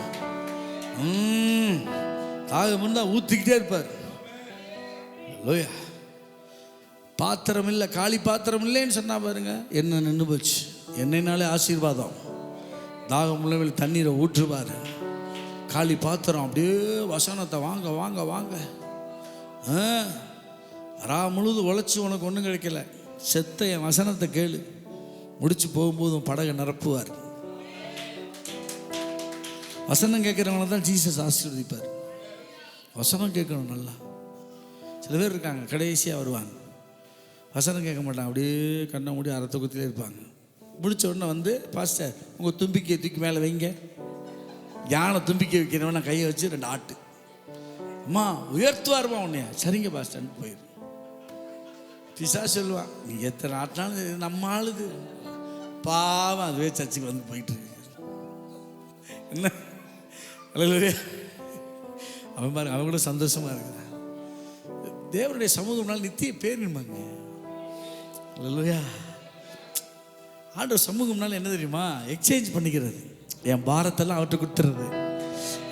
தாகம் இருந்தால் ஊற்றிக்கிட்டே இருப்பார். ஹல்லேலூயா. பாத்திரம் இல்லை, காலி பாத்திரம் இல்லைன்னு சொன்னா பாருங்க, என்ன நின்று போச்சு. என்னைனாலே ஆசீர்வாதம். தாகம் உள்ளவர்கள் தண்ணீரை ஊற்றுவார். காலி பாத்திரம் அப்படியே வசனத்தை வாங்க வாங்க வாங்க. முழுது உழைச்சி உனக்கு ஒன்றும் கிடைக்கல, செத்த என் வசனத்தை கேளு. முடிச்சு போகும்போதும் படகை நிரப்புவார். வசனம் கேட்குறவங்கள தான் ஜீசஸ் ஆசீர்வதிப்பார். வசனம் கேட்கணும் நல்லா. சில பேர் இருக்காங்க கடைசியாக வருவாங்க, வசனம் கேட்க மாட்டாங்க, அப்படியே கண்ணை மூடி அரை தூக்கத்திலே இருப்பாங்க. முடிச்ச உடனே வந்து, பாஸ்டர் உங்கள் தும்பிக்கையை தூக்கி மேலே வைங்க. யானை தும்பிக்கை வைக்கிறவன கையை வச்சு 2 ஆட்டு. அம்மா உயர்த்துவாருமா உன்னையா? சரிங்க பாஸ்டர் போயிரு. பிசா சொல்லுவான், நீ எத்தனை ஆட்டினாலும் நம்ம ஆளுது பாவம். அதுவே சர்ச்சுக்கு வந்து போயிட்டு இருக்கு. என்ன அவன் பாருங்க, அவன் கூட சந்தோஷமா இருக்கிறான். தேவனுடைய சமூகம்னால நித்திய பேருமாங்க. அல்லேலூயா. ஆண்டவர் சமூகம்னால என்ன தெரியுமா? எக்ஸ்சேஞ்ச் பண்ணிக்கிறது. என் பாரத்தெல்லாம் அவர்கிட்ட கொடுத்துறது.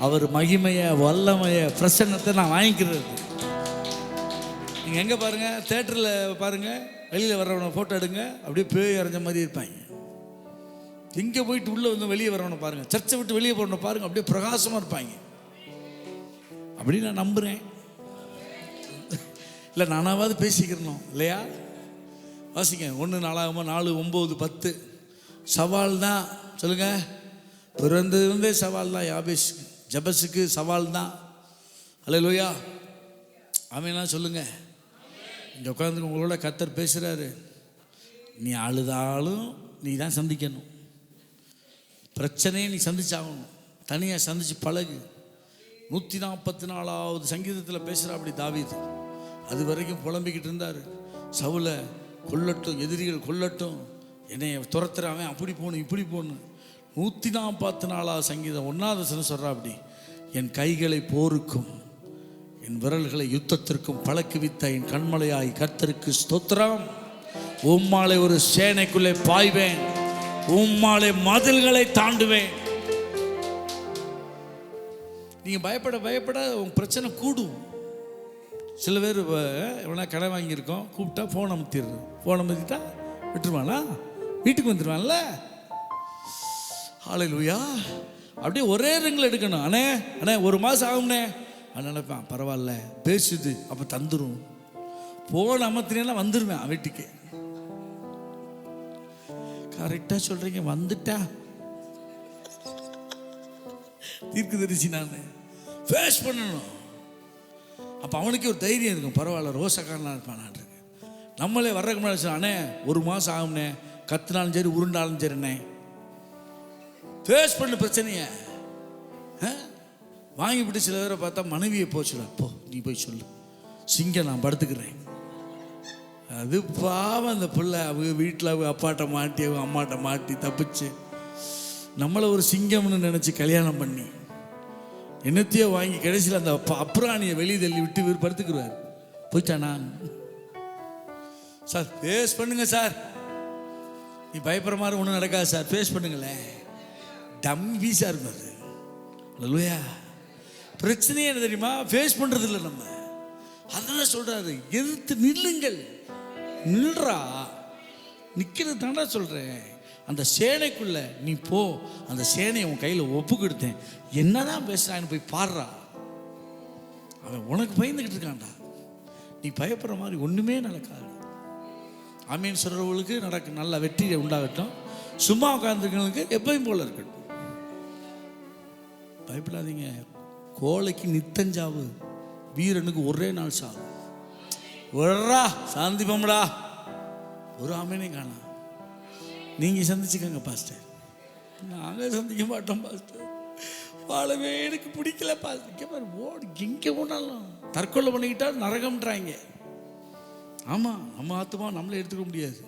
அவர் மகிமையை, வல்லமையை, பிரசன்னத்தை நான் வாங்கிக்கிறது. நீங்கள் எங்கே பாருங்கள், தேட்டரில் பாருங்கள், வெளியில் வர்றவனை ஃபோட்டோ எடுங்க, அப்படியே பேய் அரைஞ்ச மாதிரி இருப்பாங்க. இங்கே போயிட்டு உள்ளே வந்து வெளியே வரவனை பாருங்கள், சர்ச்சை விட்டு வெளியே போகிறவனை பாருங்கள், அப்படியே பிரகாசமாக இருப்பாங்க. அப்படி நான் நம்புகிறேன். இல்லை நானாவது பேசிக்கிறணும் இல்லையா? வாசிங்க. 1 நாளாகமம் 4, 9, 10 சவால் தான். சொல்லுங்க. பிறந்ததுலேருந்தே சவால் தான். யாபேஸ் ஜபஸுக்கு சவால் தான். அல்லேலூயா. ஆமென் சொல்லுங்க. இங்கே உட்காந்து உங்களோட கர்த்தர் பேசுகிறாரு. நீ அழுதாலும் நீ தான் சந்திக்கணும். பிரச்சனையை நீ சந்திச்சாகணும். தனியாக சந்திச்சு பழகு. 144வது சங்கீதத்தில் பேசுகிறா அப்படி தாவீது. அது வரைக்கும் புலம்பிக்கிட்டு இருந்தார். சவுலை கொல்லட்டும், எதிரிகள் கொல்லட்டும், என்னை துரத்துறான், அப்படி போகணும் இப்படி போகணும். 144வது சங்கீதம் 1வது வசனம் சொல்கிறா அப்படி, என் கைகளை போருக்கும் என் விரல்களை யுத்தத்திற்கும் பழக்குவித்த என் கண்மலையாய் கர்த்தருக்கு ஸ்தோத்திரம். உம்மாலே ஒரு சேனைக்குள்ளே பாய்வேன், உம்மாலே மதில்களை தாண்டுவேன். நீங்க பயப்பட பயப்பட உங்க பிரச்சனை கூடும். சில பேர் எவ்வளோ கடை வாங்கியிருக்கோம், கூப்பிட்டா ஃபோன் அமுத்திடுறது. ஃபோன் அமுத்திட்டா விட்டுருவானா? வீட்டுக்கு வந்துடுவான்ல. ஹல்லேலூயா. அப்படியே ஒரே ரிங்கில் எடுக்கணும். அண்ணே அண்ணே 1 மாதம் ஆகும்ண்ணே. அது நினைப்பேன், பரவாயில்ல பேசுது, அப்போ தந்துடும். ஃபோன் அமர்த்தினா வந்துடுவேன் வீட்டுக்கு. கரெக்டாக சொல்கிறீங்க, வந்துட்டா தீர்க்கு தரிசி நான் ஃபேஸ் பண்ணணும். அப்போ அவனுக்கே ஒரு தைரியம் இருக்கும், பரவாயில்ல ரோசக்காரனாக இருப்பான். நான் இருக்கேன். நம்மளே வர்றதுக்கு முன்னாடி சொன்ன, அண்ணே 1 மாதம் ஆகும்ண்ணே, கத்துனாலும் சரி உருண்டாலும் சரிண்ணே, ஃபேஸ் பண்ணு பிரச்சனையை. வாங்கிவிட்டு சில பேரை பார்த்தா மனைவியை போச்சுடா, போ நீ போய் சொல்லு, சிங்கம் நான் படுத்துக்கிறேன். அது பாவம். அந்த பிள்ளை அவங்க வீட்டில் அவங்க அப்பாட்ட மாட்டி அவங்க அம்மாட்ட மாட்டி தப்பிச்சு நம்மளை ஒரு சிங்கம்னு நினச்சி கல்யாணம் பண்ணி என்னத்தையோ வாங்கி கடைசியில் அந்த அப்புறாணியை வெளியே தள்ளி விட்டு இவர் படுத்துக்குருவார். போயிட்டானா சார்? ஃபேஸ் பண்ணுங்க சார். நீ பயப்படுற மாதிரி ஒன்றும் நடக்காது சார், ஃபேஸ் பண்ணுங்களேன். டம்பீஸாக இருக்கும் அது. அல்லேலூயா. பிரச்சனையே என்ன தெரியுமா? ஃபேஸ் பண்ணுறது இல்லை நம்ம. அதெல்லாம் சொல்கிறாரு, எதிர்த்து நில்லுங்கள். நில்றா, நிற்கிறது தாண்டா சொல்கிறேன். அந்த சேனைக்குள்ள நீ போ, அந்த சேனையை உன் கையில் ஒப்பு கொடுத்தேன், என்னதான் பேசுறான்னு போய் பாடுறா. அவன் உனக்கு பயந்துக்கிட்டு இருக்கான்டா. நீ பயப்படுற மாதிரி ஒன்றுமே நடக்காது. ஆமீன் சொல்கிறவங்களுக்கு நடக்க நல்ல வெற்றியை உண்டாகட்டும். சும்மா உட்காந்துருக்கிறவங்களுக்கு எப்பயும் போல இருக்கட்டும். பயப்படாதீங்க. கோழைக்கு நித்தஞ்சாவு, வீரனுக்கு ஒரே நாள் சாவு. ஒரா சாந்திப்பம்டா, ஒரு ஆமீனே காணா. நீங்கள் சந்திச்சுக்கோங்க பாஸ்டர், நாங்கள் சந்திக்க மாட்டோம் பாஸ்டர். வாழவே எனக்கு பிடிக்கல பாஸ்டர். இங்கே பாரு, ஓடு எங்கே போனாலும் தற்கொலை பண்ணிக்கிட்டா நரகம்ன்றாங்க. ஆமாம், நம்ம ஆத்துமா நம்மளே எடுத்துக்க முடியாது.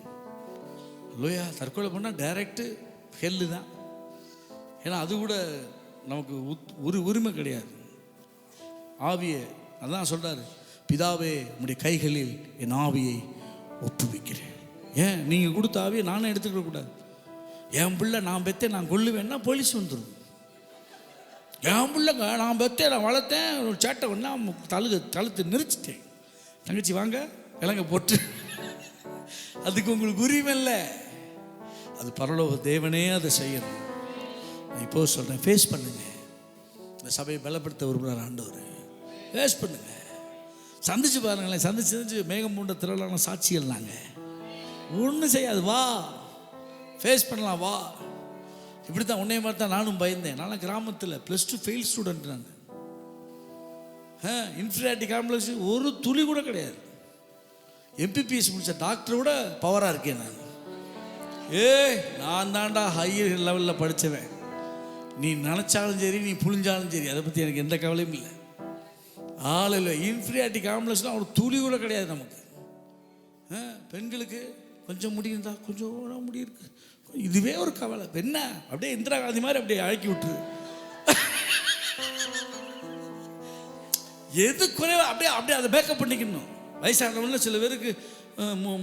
இல்லையா? தற்கொலை பண்ணால் டைரக்டு ஹெல்லு தான். ஏன்னா அது கூட நமக்கு ஒரு உரிமை கிடையாது. ஆவியை அதான் சொல்கிறாரு, பிதாவே உம்முடைய கைகளில் என் ஆவியை ஒப்புவிக்கிறேன். ஏன் நீங்கள் கொடுத்த ஆவியை நானே எடுத்துக்க கூடாது. என் பிள்ளை நான் பெற்றேன் நான் கொல்லுவேன்னா போலீஸ் வந்துடும். என் பிள்ளைங்க நான் பெற்றேன் நான் வளர்த்தேன், ஒரு சேட்டை ஒன்றா கழுத்து நெரிச்சிட்டேன். தங்கச்சி வாங்க விலங்க போட்டு, அதுக்கு உங்களுக்கு உரிமை இல்லை. அது பரலோக தேவனே அதை செய்யணும். நான் இப்போ சொல்கிறேன், ஃபேஸ் பண்ணுங்க. இந்த சபையை பலப்படுத்த விரும்புகிறார் ஆண்டவர். ஃபேஸ் பண்ணுங்க, சந்திச்சு பாருங்களேன். சந்திச்சு மேகம் பூண்ட திரளான சாட்சிகள் நாங்கள் ஒன்றும் செய்யாது. வா ஃபேஸ் பண்ணலாம், வா. இப்படி தான் உன்னைய மாதிரி தான் நானும் பயந்தேன். நானும் கிராமத்தில் +2 ஃபெயில் ஸ்டூடெண்ட். நான் இன்ஃபீரியாரிட்டி காம்ப்ளெக்ஸ் ஒரு துளி கூட கிடையாது. MPBS முடித்த டாக்டரை விட பவராக இருக்கேன் நான். நான் தான்டா ஹையர் லெவலில் படித்தவன். நீ நினச்சாலும் சரி, நீ புழிஞ்சாலும் சரி, அதை பற்றி எனக்கு எந்த கவலையும் இல்லை. ஆள் இல்லை. இன்ஃபீரியாரிட்டி காம்ப்ளெக்ஸ்லாம் ஒரு துளி கூட கிடையாது நமக்கு. பெண்களுக்கு கொஞ்சம் முடி இருந்தால் கொஞ்சம் முடி இருக்கு, இதுவே ஒரு கவலை. என்ன அப்படியே இந்திரா காந்தி மாதிரி அப்படியே அழக்கி விட்டுரு. எது குறைவா அப்படியே அப்படியே அதை பேக்கப் பண்ணிக்கணும். வயசானவங்க சில பேருக்கு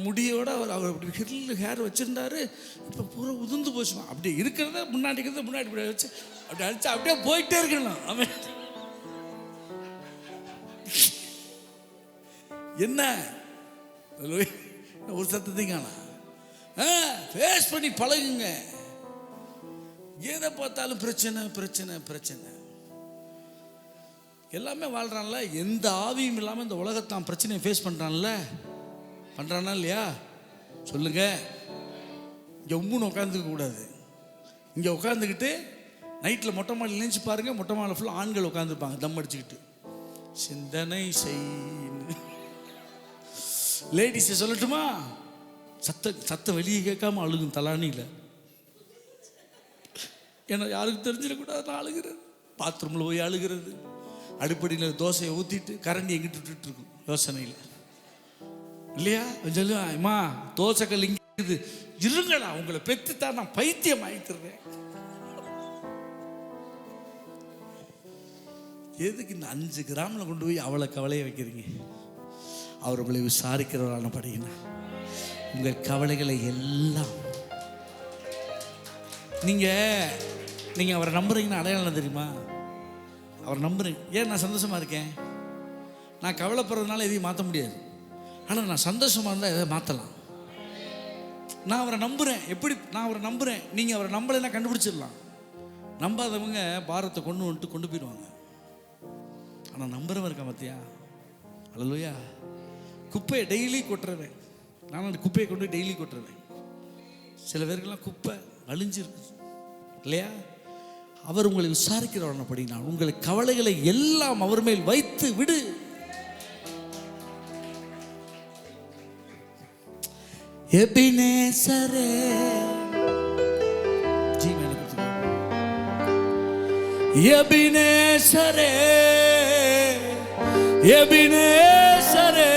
முடியோட அவர் அப்படி ஹில் ஹேர் வச்சுருந்தாரு, இப்போ பூரா உதிர்ந்து போச்சுமா. அப்படி இருக்கிறத முன்னாடி இப்படி வச்சு அப்படி அடிச்சு அப்படியே போயிட்டே இருக்கணும். அவன் என்ன ஒரு சத்தத்தையும் காணா. ஃபேஸ் பண்ணி பழகுங்க. எதை பார்த்தாலும் பிரச்சனை பிரச்சனை பிரச்சனை. எல்லாமே வாழ்றான்ல, எந்த ஆவியும் இல்லாமல் இந்த உலகத்தான் பிரச்சனையை ஃபேஸ் பண்ணுறானா இல்லையா? சொல்லுங்க. இங்கே உம்முன்னு உட்காந்துக்க கூடாது. இங்கே உட்காந்துக்கிட்டு நைட்டில் மொட்டை மாடியில் நினைச்சு பாருங்க, மொட்டை மாடியில் ஃபுல்லாக ஆண்கள் உட்காந்துருப்பாங்க தம் அடிச்சுக்கிட்டு. சிந்தனை செய். லேடிஸை சொல்லட்டுமா? சத்தம் வெளியே கேட்காம அழுகும் தலானியில். ஏன்னா யாருக்கு தெரிஞ்சிடக்கூடாது நான் அழுகிறது. பாத்ரூமில் போய் அழுகிறது, அடுப்படியில் தோசையை ஊற்றிட்டு கரண்டி எங்கிட்டு விட்டுட்டு இருக்கும் யோசனையில் இல்லையா? சொல்லுவாம்மா தோசைக்கல் இங்கே இருக்குது, இருங்கடா உங்களை பெற்றுத்தான் நான் பைத்தியம் ஆயிட்டுறேன். எதுக்கு இந்த 5 கிராமில் கொண்டு போய் அவளை கவலையை வைக்கிறீங்க? அவர் உங்களை விசாரிக்கிறவரான படிங்க. உங்கள் கவலைகளை எல்லாம் நீங்கள் அவரை நம்புறீங்கன்னா அடையாளம் தெரியுமா? அவர் நம்புறேன். ஏன் நான் சந்தோஷமாக இருக்கேன்? நான் கவலைப்படுறதுனால எதையும் மாற்ற முடியாது. ஆனால் நான் சந்தோஷமாக இருந்தால் எதை மாற்றலாம். நான் அவரை நம்புகிறேன். எப்படி நான் அவரை நம்புகிறேன்? நீங்கள் அவரை நம்பலைன்னா கண்டுபிடிச்சிடலாம். நம்பாதவங்க பாரத்தை கொண்டு போயிடுவாங்க. ஆனால் நம்புறவன் இருக்கான் பார்த்தியா? அல்லேலூயா. குப்பையை டெய்லி கொட்டுறவேன். நான் அந்த குப்பையை கொண்டு டெய்லி கொட்டுறவேன். சில பேருக்கெல்லாம் குப்பை அழிஞ்சிருக்கு இல்லையா? அவர் உங்களை விசாரிக்கிறவன படினா உங்களை கவலைகளை எல்லாம் அவர் மேல் வைத்து விடு. எபினேசரே எபினேசரே எபினேசரே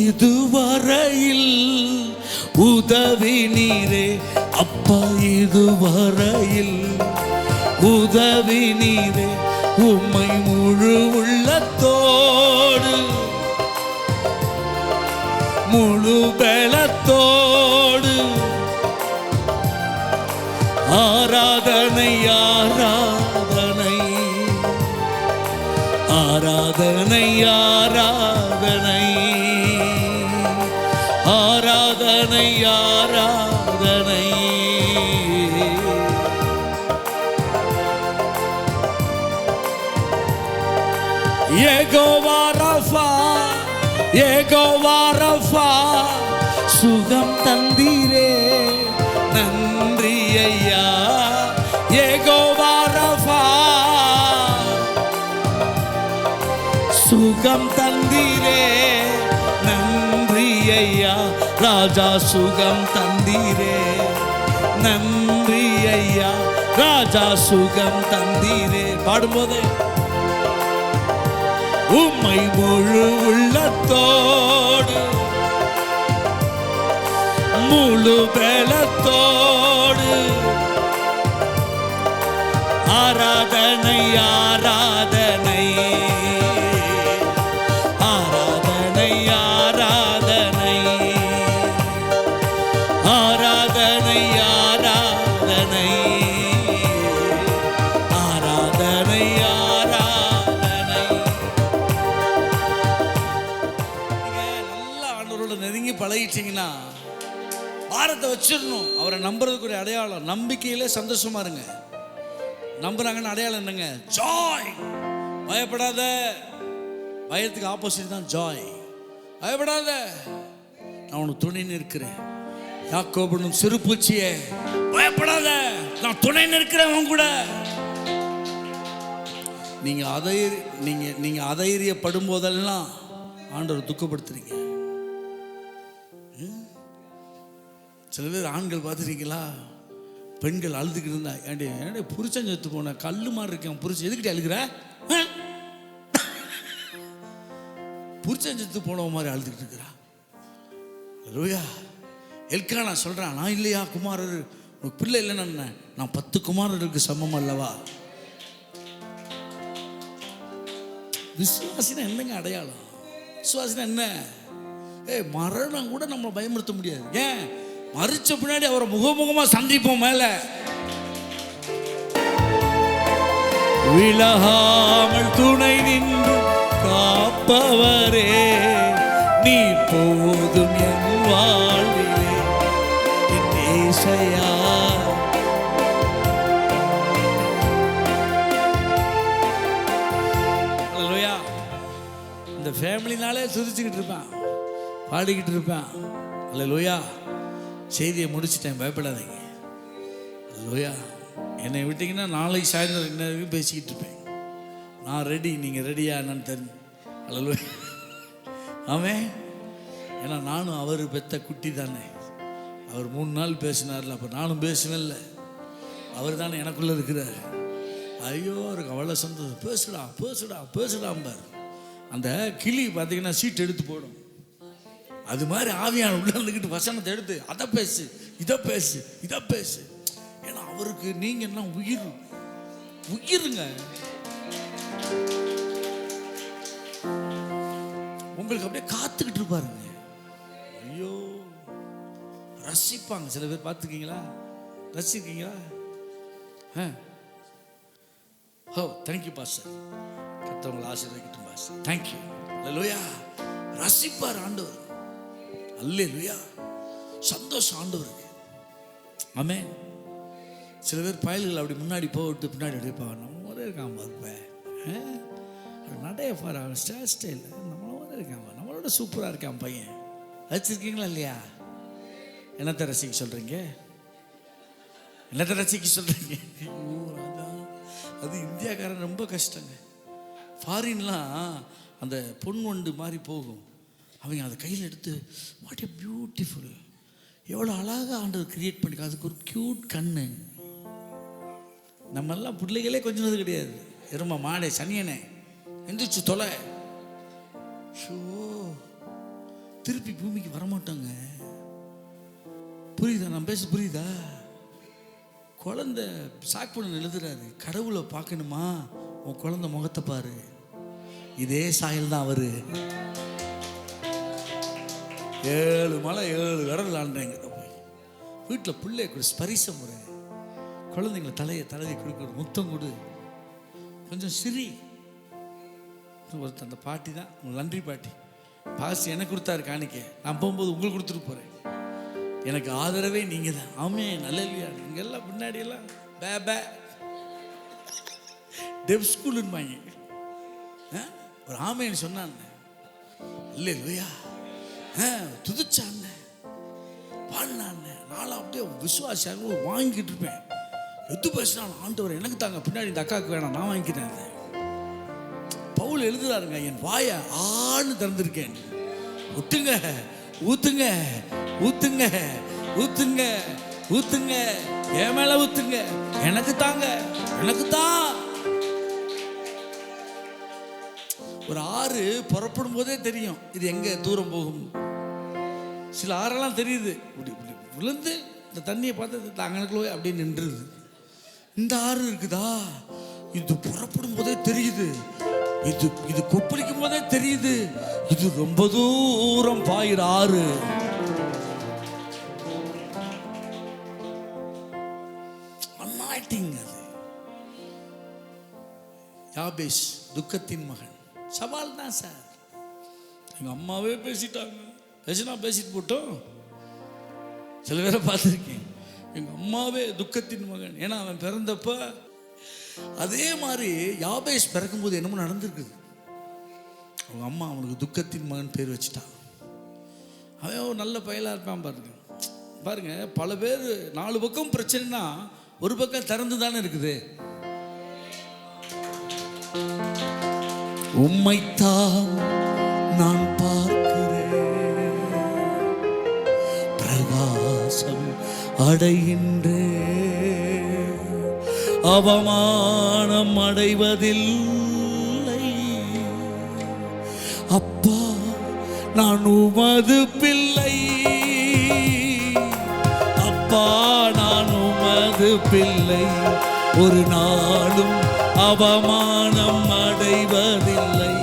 இதுவரையில் உதவி நீரே அப்பா, இதுவரையில் உதவி நீரே. உம்மை முழு உள்ளத்தோடு முழு பலத்தோடு ஆராதனை ஆராதனை ஆராதனை ஆராதனை ஆராதனை ஆராதனை யெகோவா ரஃபா, யெகோவா ரஃபா, சுகம் தந்தீரே நன்றி ஐயா. யெகோவா ரஃபா, சுகம் தந்தீரே நன்றி ஐயா. ராஜா சுகம் தந்தீரே நன்றி ஐயா. ராஜா சுகம் தந்தீரே. பாடும்போது உம்மை முழு உள்ளத்தோடு முழு பலத்தோடு ஆராதனை ஆராதனை ஆராதனை ஆராதனை ஆராதனை ஆராதனை ஆராதனை ஆராதனை. நீங்க நல்லா ஆண்டவரோட நெருங்கி பழகிட்டீங்கன்னா பாரத்தை வச்சிடணும். அவரை நம்புறதுக்கு ஒரு அடையாளம் நம்பிக்கையிலே சந்தோஷமா இருங்க. நம்புறாங்கன்னு அடையாளம் என்னங்க? ஜாய். பயப்படாத. பயத்துக்கு ஆப்போசிட் தான் ஜாய். பயப்படாத, நான் உனக்கு துணை நிற்கிறேன். யாக்கோபுனும் சிறு பூச்சியே பயப்படாத, நான் துணை நிற்கிறேன் உன் கூட. நீங்க அதைரியப்படும் போதெல்லாம் ஆண்டவர் துக்கப்படுத்துறீங்க. சில பேர் ஆண்கள் பார்த்துருக்கீங்களா, பெண்கள் அழுதுகிட்டு இருந்தா, ஏண்டி ஏண்டி புருஷன் செத்து போன கல்லு மாதிரி இருக்கேன் புருஷன், எதுக்கிட்ட அழுகிற? புருஷன் செத்து போனவ மாதிரி அழுதுகிட்டு இருக்கிறா. லூயா. எல்கானா சொல்றான், நான் இல்லையா குமாரர், உனக்கு பிள்ளை இல்லைன்னு நான் 10 குமாரருக்கு சமம் அல்லவா? விசுவாசினா என்னங்க அடையாளம்? விசுவாசினா என்ன? மரணம் கூட நம்மளை பயமுறுத்த முடியாது. ஏன்? மறிச்ச பின்னாடி அவரை முகமுகமா சந்திப்போம். மேல விலகாமல் துணை நின்று காப்பவரே, நீ போதும் என் வாழ்விலே என் ஏசையா. அல்லேலூயா. இந்த ஃபேமிலினாலே துதிச்சுக்கிட்டு இருப்பேன், பாடிக்கிட்டு இருப்பேன். அல்லேலூயா. செய்தியை முடிச்சுட்டேன், பயப்படாதீங்க. அல்லேலூயா. என்னை விட்டீங்கன்னா நாளைக்கு சாயந்தரம் என்ன பேசிக்கிட்டு இருப்பேன். நான் ரெடி, நீங்கள் ரெடியா என்னன்னு தெரியும். அல்லேலூயா. ஆமென். ஏன்னா நானும் அவர் பெத்த குட்டி தானே. அவர் 3 நாள் பேசினார்ல, அப்போ நானும் பேசுவேன்ல. அவர் தானே எனக்குள்ளே இருக்கிறார். ஐயோ, அவருக்கு அவ்வளோ சந்தோஷம். பேசுடா பேசுடா பேசுடாம்பார். அந்த கிளி பார்த்தீங்கன்னா சீட் எடுத்து போடும். அது மாதிரி ஆவியான உள்ள இருந்துக்கிட்டு வசனத்தை எடுத்து அதை பேசு, இதை பேசு, இதை பேசு. ஏன்னா அவருக்கு நீங்க என்ன உயிர், உயிருங்க. உங்களுக்கு அப்படியே காத்துக்கிட்டு இருப்பாருங்க. ஐயோ, ரசிப்பாங்க. சில பேர் பார்த்துருக்கீங்களா? ரசிக்கீங்களா? ஓ, தேங்க்யூ பாஸ்டர். கர்த்தர் ஆசீர்வதிக்கட்டும் பாஸ்டர். தேங்க்யூ. அல்லேலூயா. ரசிப்பார் ஆண்டவர். அல்லேலூயா. சந்தோஷம் ஆண்டவருக்கு. ஆமென். சில பேர் பயல்கள் அப்படி முன்னாடி போட்டு பின்னாடி அடிப்பாங்க. நம்ம ஒரே இருக்காம இருப்பேன், நடைய பாரு, அவன் ஸ்டைல் நம்மளோட இருக்காம, நம்மளோட சூப்பராக இருக்கான் பையன். ரசிச்சிருக்கீங்களா இல்லையா? என்னத்தை ரசிக்க சொல்கிறீங்க? என்னத்தை ரசிக்க சொல்கிறீங்க? அது இந்தியாக்காரன் ரொம்ப கஷ்டங்க. ஃபாரின்லாம் அந்த பொன் வண்டு மாதிரி போகும். அவங்க அதை கையில் எடுத்து, வாட் எ பியூட்டிஃபுல், எவ்வளோ அழகாக ஆண்டவர் கிரியேட் பண்ணிக்க. அதுக்கு ஒரு க்யூட் கண்ணு. நம்மெல்லாம் பிள்ளைகளே கொஞ்சம் கிடையாது. எருமா மாடே சனியனே எந்திரிச்சு தொலை, ஷோ, திருப்பி பூமிக்கு வரமாட்டாங்க. புரியுதா நான் பேச? புரியுதா? குழந்தை சாக்பண்ண எழுதுறாரு, கடவுளை பார்க்கணுமா உன் குழந்தை முகத்தை பாரு. இதே சாயல் தான் அவரு. 7 மலை 7 விரல் ஆண்டேங்க. போய் வீட்டில் பிள்ளை கொடு, ஸ்பரிச முறை, குழந்தைங்களை தலையை கொடுக்க, முத்தம் கொடு, கொஞ்சம் சிரி. ஒருத்தர் அந்த பாட்டி தான், உங்களுக்கு நன்றி பாட்டி. பாசி எனக்கு கொடுத்தாரு காணிக்க, நான் போகும்போது உங்களுக்கு கொடுத்துட்டு போகிறேன். எனக்கு ஆதரவே நீங்கள் தான். ஆமே, நல்ல இல்லையா? நீங்கள் எல்லாம் முன்னாடியெல்லாம் பே டெப் ஸ்கூலுன்னு ஒரு ஆமைன்னு சொன்னான். இல்லை இல்லையா, துதிச்சான், பாடினான். நானும் அப்படியே விசுவாசியாக வாங்கிட்டு இருப்பேன். எது பேசினாலும் ஆண்டவர் எனக்கு தாங்க, பின்னாடி இந்த அக்காவுக்கு வேணாம், நான் வாங்கிக்கிறேன். பவுல் எழுதுறாருங்க, என் வாயை ஆன்னு திறந்திருக்கேன். ஊத்துங்க ஊத்துங்க ஊத்துங்க ஊத்துங்க ஊத்துங்க, என் மேல ஊத்துங்க, எனக்கு தாங்க, எனக்கு தான். ஒரு ஆறு புறப்படும் போதே தெரியும் இது எங்க தூரம் போகும். சில ஆறெல்லாம் தெரியுது, இப்படி இப்படி விழுந்து இந்த தண்ணியை பார்த்து தாங்கனுக்குள்ளே அப்படியே நின்றுது. இந்த ஆறு இருக்குதா, இது புறப்படும் போதே தெரியுது, இது இது கொப்பளிக்கும் போதே தெரியுது, இது ரொம்ப தூரம் பாயிற ஆறு. அனாயிட்டிங். அது யாபேஸ் துக்கத்தின் மகன். சவால் தான் சார். எங்க அம்மாவே பேசிட்டாங்க, பேசினா பேசிட்டு போட்டோம். சில பேரை பார்த்துருக்கேன், எங்க அம்மாவே துக்கத்தின் மகன். ஏன்னா அவன் பிறந்தப்ப அதே மாதிரி யாபேஸ் பிறக்கும்போது என்னமோ நடந்திருக்குது. அவங்க அம்மா அவனுக்கு துக்கத்தின் மகன் பேர் வச்சுட்டான். அவன் ஒரு நல்ல பயலாக இருப்பான். பாருங்க பாருங்க, பல பேர் 4 பக்கம் பிரச்சனைனா ஒரு பக்கம் திறந்து தானே இருக்குது. உம்மைத்தான் நான் பார்க்கிறேன், பிரகாசம் அடைகின்றேன், அவமானம் அடைவதில்லை. அப்பா நான் உமது பிள்ளை, அப்பா நான் உமது பிள்ளை, ஒரு நாளும் அவமானம் அடைவதில்லை.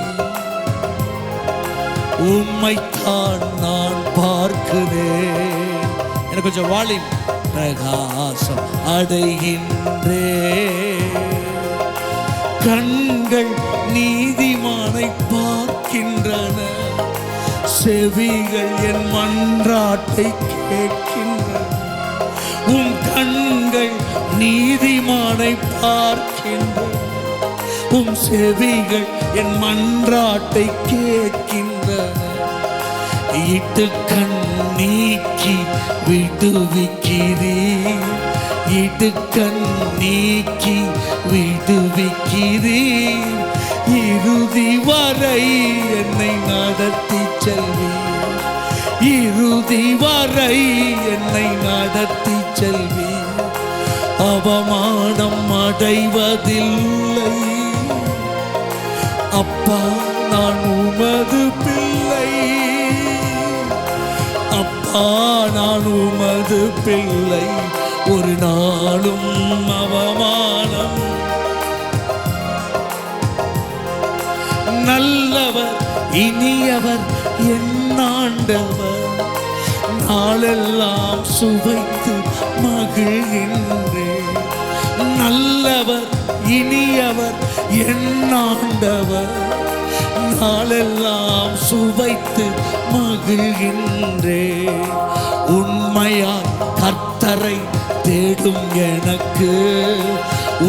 உம்மைத்தான் நான் பார்க்கிறேன். எனக்கு கொஞ்சம் வாளின். பிரகாசம் அடைகின்றேன், கண்கள் நீதிமானை பார்க்கின்றன, செவிகள் என் மன்றாட்டை கேட்கின்றன. உம் கண்கள் நீதிமானை பார்க்கின்றன, உம் செவிகள் என் மன்றாட்டை கேட்கின்றன. இடுக்கண் நீக்கி விடுவிக்கிறீர், இடுக்கண் நீக்கி விடுவிக்கிறீர், இறுதி வரை என்னை நடத்தி செல்வீர், இறுதி வரை என்னை நடத்தி செல்வீர், அவமானம் அடைவதில்லை. அப்பா நான் உமது பிள்ளை, அப்பா நான் உமது பிள்ளை, ஒரு நாளும் அவமானம். நல்லவர் இனியவர் என் ஆண்டவர், நாளெல்லாம் சுவைத்து மகிழ்கின்றேன். நல்லவர் இனியவர் என் ஆண்டவர், நாளெல்லாம் சுவைத்து மகிழ்கின்றேன். உண்மையாய் கர்த்தரை தேடும் எனக்கு,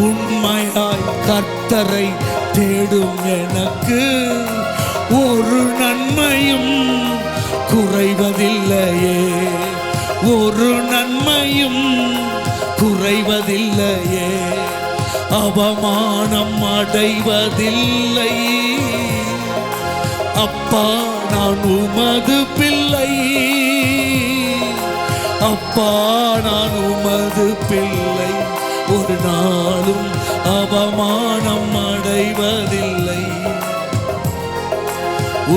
உண்மையாய் கர்த்தரை தேடும் எனக்கு, ஒரு நன்மையும் குறைவதில்லையே, ஒரு நன்மையும் குறைவதில்லையே, அவமானம் அடைவதில்லை. அப்பா நான் உமது பிள்ளை, அப்பா நான் உமது பிள்ளை, ஒரு நாளும் அவமானம் அடைவதில்லை.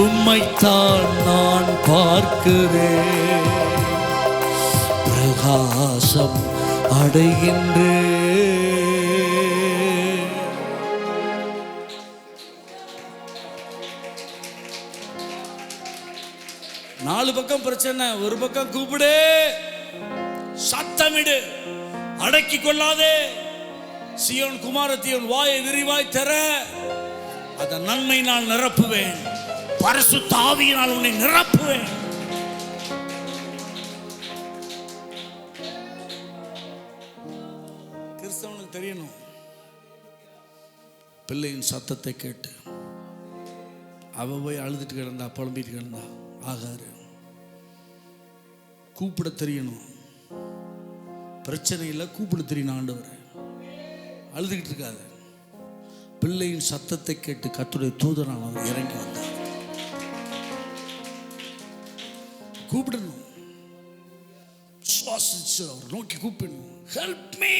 உம்மைத்தான் நான் பார்க்கிறேன், பிரகாசம் அடைகின்றேன். 4 பக்கம் பிரச்சனை, ஒரு பக்கம் கூப்பிடு, சத்தமிடு, அடக்கி கொள்ளாதே. சீயோன் குமாரத்தியோன் வாயை விரிவாய் தர, அதன் நன்மை நான் நிரப்புவேன், பரிசுத்த ஆவியினால் உன்னை நிரப்புவேன். தெரியணும், பிள்ளையின் சத்தத்தை கேட்டு அவள் போய் அழுதுட்டு கிடந்தா, புலம்பிட்டு கிடந்தா. ஆகாரு, கூப்பிட தெரியணும். பிரச்சனை இல்லை, கூப்பிட தெரியணும் ஆண்டவர். அழுதுகிட்டு இருக்காது. பிள்ளையின் சத்தத்தை கேட்டு கர்த்தருடைய தூதனான அவர் இறங்கி வந்தார். கூப்பிடணும், சுவாசிச்சு அவர் நோக்கி கூப்பிடணும். Help me.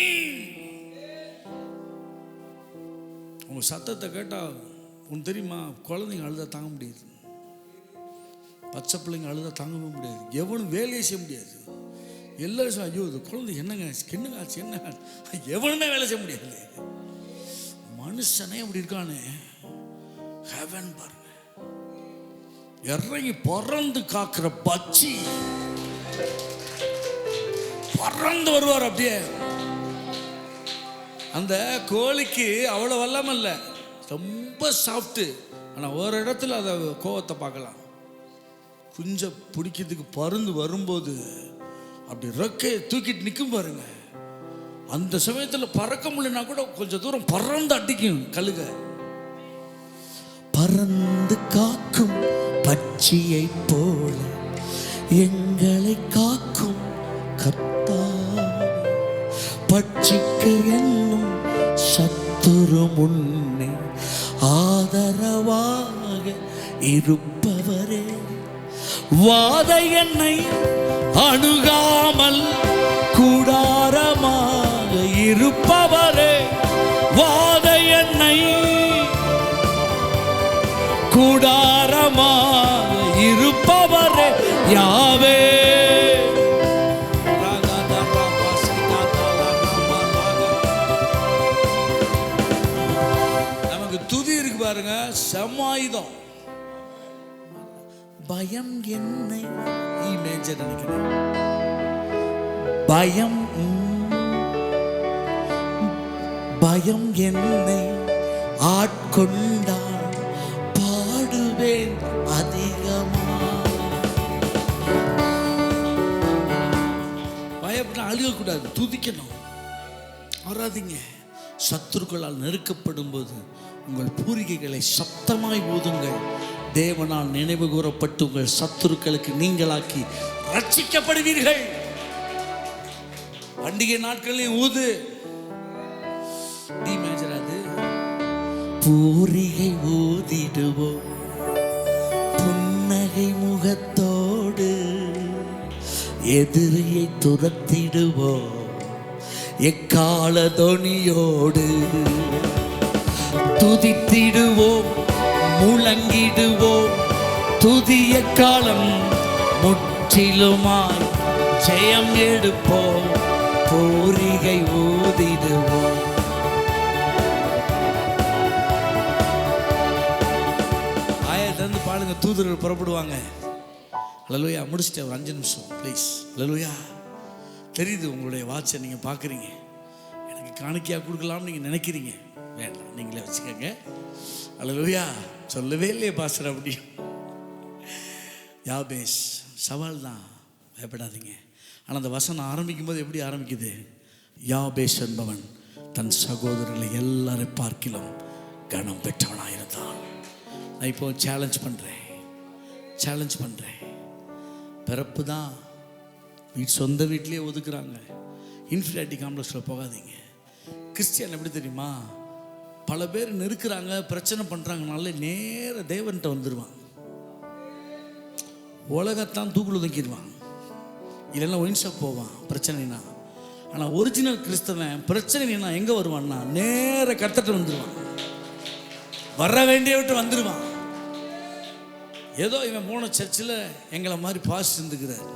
உங்க சத்தத்தை கேட்டா உனக்கு தெரியுமா, குழந்தைங்க அழுதா தாங்க முடியாது, பச்சை பிள்ளைங்க அழுதா தாங்கவே முடியாது, எவனும் வேலையை செய்ய முடியாது. எல்லாரும் ஐயோ இது குழந்தை என்னங்க என்னங்க ஆச்சு என்ன, எவனுமே வேலை செய்ய முடியாது. மனுஷனே அப்படி இருக்கானே, ஹெவன் பாருங்க, இறங்கி பறந்து காக்கிற பச்சி பறந்து வருவார். அப்படியே அந்த கோழிக்கு அவ்வளோ வல்லமை இல்லை, ரொம்ப சாஃப்ட்டு. ஆனால் ஒரு இடத்துல அதை கோவத்தை பார்க்கலாம். குஞ்ச பிடிக்கிறதுக்கு பறந்து வரும்போது அப்படி ரெக்கையை தூக்கிட்டு நிற்கும் பாருங்க. அந்த சமயத்தில் பறக்க முடியலனா கூட கொஞ்சம் தூரம் பறந்து அடிக்கும் கழுக. பறந்து காக்கும் பட்சியை போல எங்களை காக்கும் கர்த்தாவே, பட்சிக்க என்னும் சத்துரு முன்னே ஆதரவாக இருப்பவரே, வாத என்னை அணுகாமல் கூடாரமாக இருப்பவரே, வாத என்னை கூடாரமாக இருப்பவரே யாவே. நமக்கு துதி இருக்கு பாருங்க, சமாயுதம். பயம் என்னை மேஜர் நினைக்கிறேன், பயம் பயம் என்னை ஆட்கொண்டால் பாடுவேன் அதிகமா. பயப்பட அழுகக்கூடாது, துதிக்கணும், ஆராதிங்க. சத்துருக்களால் நெருக்கப்படும் போது உங்கள் பூரிகைகளை சத்தமாய் ஊதுங்கள். தேவனால் நினைவு கூறப்பட்டு உங்கள் சத்துருக்களுக்கு நீங்களாக்கி ரட்சிக்கப்படுவீர்கள். பண்டிகை நாட்களையும் ஊது. டி மேஜர் அது. பூரிகை ஊதிடுவோம் புன்னகை முகத்தோடு, எதிரியை துரத்திடுவோம் எக்கால தொனியோடு, துதித்திடுவோம் முழங்கிடுவோம் துதிய காலம் முற்றிலுமாய் ஜெயம் எடுப்போம், பூரிகை ஊதிடுவோம். ஆயத்திலிருந்து பாடுங்க, தூதர்கள் புறப்படுவாங்க. அல்லேலூயா. முடிச்சுட்டு ஒரு 5 நிமிஷம் ப்ளீஸ். அல்லேலூயா. தெரியுது உங்களுடைய வாட்சை நீங்கள் பார்க்குறீங்க, எனக்கு காணிக்கையாக கொடுக்கலாம்னு நீங்கள் நினைக்கிறீங்க. வேண்டாம், நீங்களே வச்சுக்கோங்க. அல்லேலூயா. சொல்லவே இல்லையே பாஸ்டர் அப்படி. யாபேஸ் சவால் தான், பயப்படாதீங்க. ஆனால் அந்த வசனம் ஆரம்பிக்கும் போது எப்படி ஆரம்பிக்குது? யாபேஸ் என்பவன் தன் சகோதரர்களை எல்லாரையும் பார்க்கிலும் கனம் பெற்றவனாக இருந்தான். நான் இப்போ சேலஞ்ச் பண்ணுறேன். பிறப்பு தான் சொந்த வீட்லேயே ஒதுக்குறாங்க. இன்ஃபினிட்டி காம்ப்ளெக்ஸில் போகாதீங்க. கிறிஸ்டியன் எப்படி தெரியுமா? பல பேர் நெருக்கிறாங்க, பிரச்சனை பண்ணுறாங்கனால நேர தேவன்கிட்ட வந்துடுவான். உலகத்தான் தூக்குல ஒதுக்கிடுவான், இல்லைன்னா ஒயின் ஷாப் போவான் பிரச்சனைனா. ஆனால் ஒரிஜினல் கிறிஸ்தவன் பிரச்சனைனா எங்கே வருவான்னா நேர கர்த்தர்ட்ட வந்துடுவான். வர வேண்டிய விட்டு வந்துடுவான். ஏதோ இவன் போன சர்ச்சில் எங்களை மாதிரி பாஸ்ட் இருந்துக்கிறார்,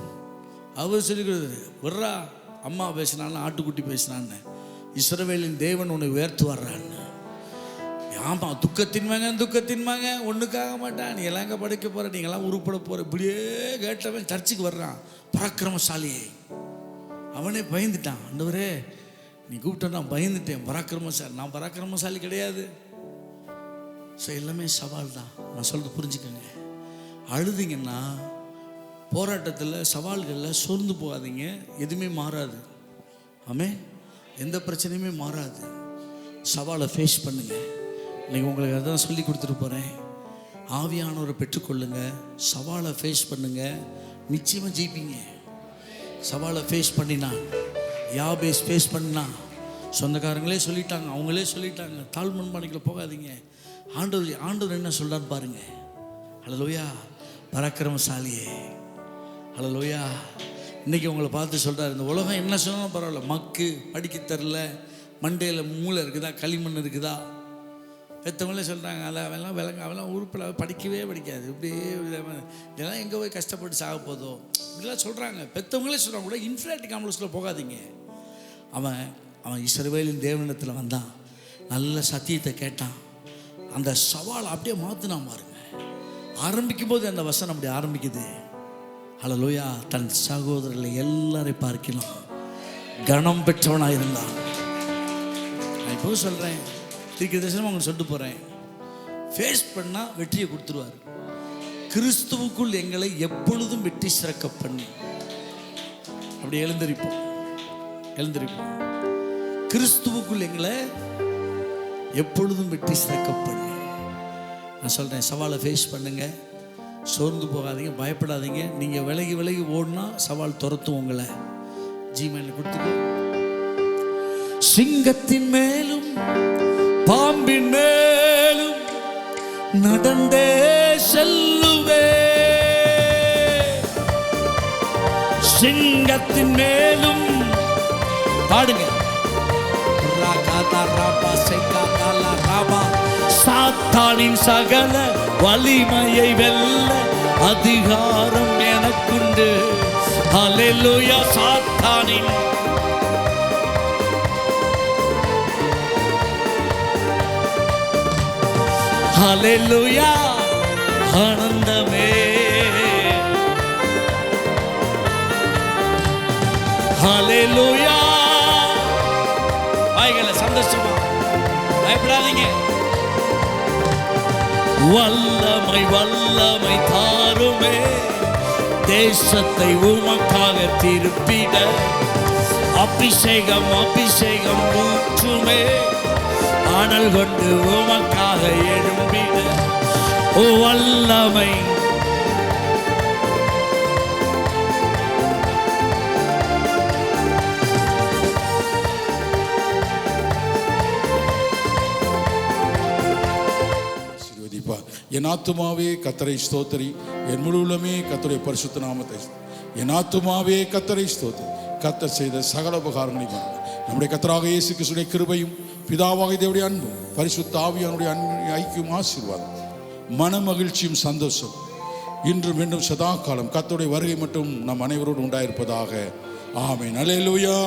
அவர் சொல்லிக்கிறது வர்றா, அம்மா பேசினான்னு ஆட்டுக்குட்டி பேசினான்னு, இஸ்ரவேலின் தேவன் உன்னை உயர்த்து வர்றான்னு. ஆமாம், துக்கத்தின்வாங்க ஒன்றுக்காக மாட்டான். நீ எல்லாம் எங்கே படிக்க போகிற, நீங்கள்லாம் உருப்பட போகிற, இப்படியே கேட்டவன் சர்ச்சுக்கு வர்றான். பராக்கிரமசாலியை அவனே பயந்துட்டான். ஆண்டவரே நீ கூப்பிட்ட, நான் பயந்துட்டேன். பராக்கிரமசாலி, நான் பராக்கிரமசாலி கிடையாது. ஸோ எல்லாமே சவால் தான். நான் சொல்றது புரிஞ்சுக்கோங்க. அழுதிங்கன்னா போராட்டத்தில் சவால்களில் சோர்ந்து போகாதீங்க, எதுவுமே மாறாது. ஆமே, எந்த பிரச்சனையுமே மாறாது. சவாலை ஃபேஸ் பண்ணுங்க. இன்றைக்கி உங்களுக்கு அதான் சொல்லி கொடுத்துட்டு போகிறேன். ஆவியானவரை பெற்றுக்கொள்ளுங்க. சவாலை ஃபேஸ் பண்ணுங்க, நிச்சயமாக ஜெயிப்பீங்க. சவாலை ஃபேஸ் பண்ணினா, யாபேஸ் ஃபேஸ் பண்ணினா, சொந்தக்காரங்களே சொல்லிட்டாங்க, அவங்களே சொல்லிட்டாங்க, தாழ்மன் பாணிக்குள்ள போகாதீங்க. ஆண்டவர் என்ன சொல்கிறான்னு பாருங்க. ஹல்லேலூயா. பராக்கிரமசாலியே, ஹல்லேலூயா. இன்றைக்கி உங்களை பார்த்து சொல்கிறார், இந்த உலகம் என்ன சொன்னாலும் பரவாயில்ல, மக்கு, படிக்க தரல, மண்டையில் மூளை இருக்குதா, களிமண் இருக்குதா. பெற்றவங்களே சொல்கிறாங்க, அவெல்லாம் விளங்க, அவெல்லாம் உறுப்பில் படிக்கவே படிக்காது, இப்படியே இதெல்லாம் எங்கே போய் கஷ்டப்பட்டு சாக போதோ, இப்படிலாம் சொல்கிறாங்க. பெற்றவங்களே சொல்கிறாங்க. கூட இன்ஃபினிட்டி காம்ப்ளெக்ஸில் போகாதீங்க. அவன் இஸ்ரவேலின் தேவனிடத்தில் வந்தான், நல்ல சத்தியத்தை கேட்டான், அந்த சவால் அப்படியே மாற்றினான் பாருங்க. ஆரம்பிக்கும் போது அந்த வசனம் அப்படி ஆரம்பிக்குது. ஹல்லேலூயா. தன் சகோதரர்களை எல்லாரையும் பார்க்கலாம் கனம் பெற்றவனாக இருந்தான். நான் இப்போ சொல்கிறேன், தீர்க்கதரிசனம் உங்களுக்கு சொல்லிட்டு போகிறேன், ஃபேஸ் பண்ணால் வெற்றியை கொடுத்துருவார். கிறிஸ்துவுக்குள் எங்களை எப்பொழுதும் வெற்றி சிறக்க பண்ணி அப்படி எழுந்திருப்போம். கிறிஸ்துவுக்குள் எங்களை எப்பொழுதும் வெற்றி சிறக்க பண்ணி. நான் சொல்கிறேன், சவாலை ஃபேஸ் பண்ணுங்க, சோர்ந்து போகாதீங்க, பயப்படாதீங்க. நீங்கள் விலகி ஓடினா சவால் துரத்தும் உங்களை. ஜிமெயில் கொடுத்துக்கோ. சிங்கத்தின் மேலும் பாம்பின் மேலும் நடந்தே செல்லுவே, சிங்கத்தின் மேலும் பாடுங்க. சாத்தானின் சகல வலிமையை வெல்ல அதிகாரம் எனக்குண்டு. ஹல்லேலூயா. சாத்தானின் ஹல்லேலூயா ஆனந்தமே, ஹல்லேலூயா. வாய்கள சந்தோஷமா, பயப்படாதீங்க. வல்லமை வல்லமை தாருமே, தேசத்தை உமக்காக திருப்பிட அபிஷேகம் அபிஷேகம் ஊற்றுமே, ஆனல் கொண்டு உமக்காக எழும்பிட வல்லமை. என் ஆத்துமாவே கர்த்தரை ஸ்தோத்திரி, என் முழு உள்ளமே கர்த்தருடைய பரிசுத்த நாமத்தை. என் ஆத்துமாவே கர்த்தரை ஸ்தோத்திரி, கர்த்தர் செய்த சகல உபகாரங்களையும் மறவாதே. நம்முடைய கர்த்தராகிய இயேசு கிறிஸ்துவின் கிருபையும் பிதாவாகிய தேவனுடைய அன்பும் பரிசுத்த ஆவியானுடைய ஐக்கியம் ஆசீர்வாதம் மன மகிழ்ச்சியும் சந்தோஷம் இன்றும் மீண்டும் சதா காலம் கர்த்தருடைய வருகை மட்டும் நம் அனைவரோடு உண்டாயிருப்பதாக. ஆமென். அல்லேலூயா.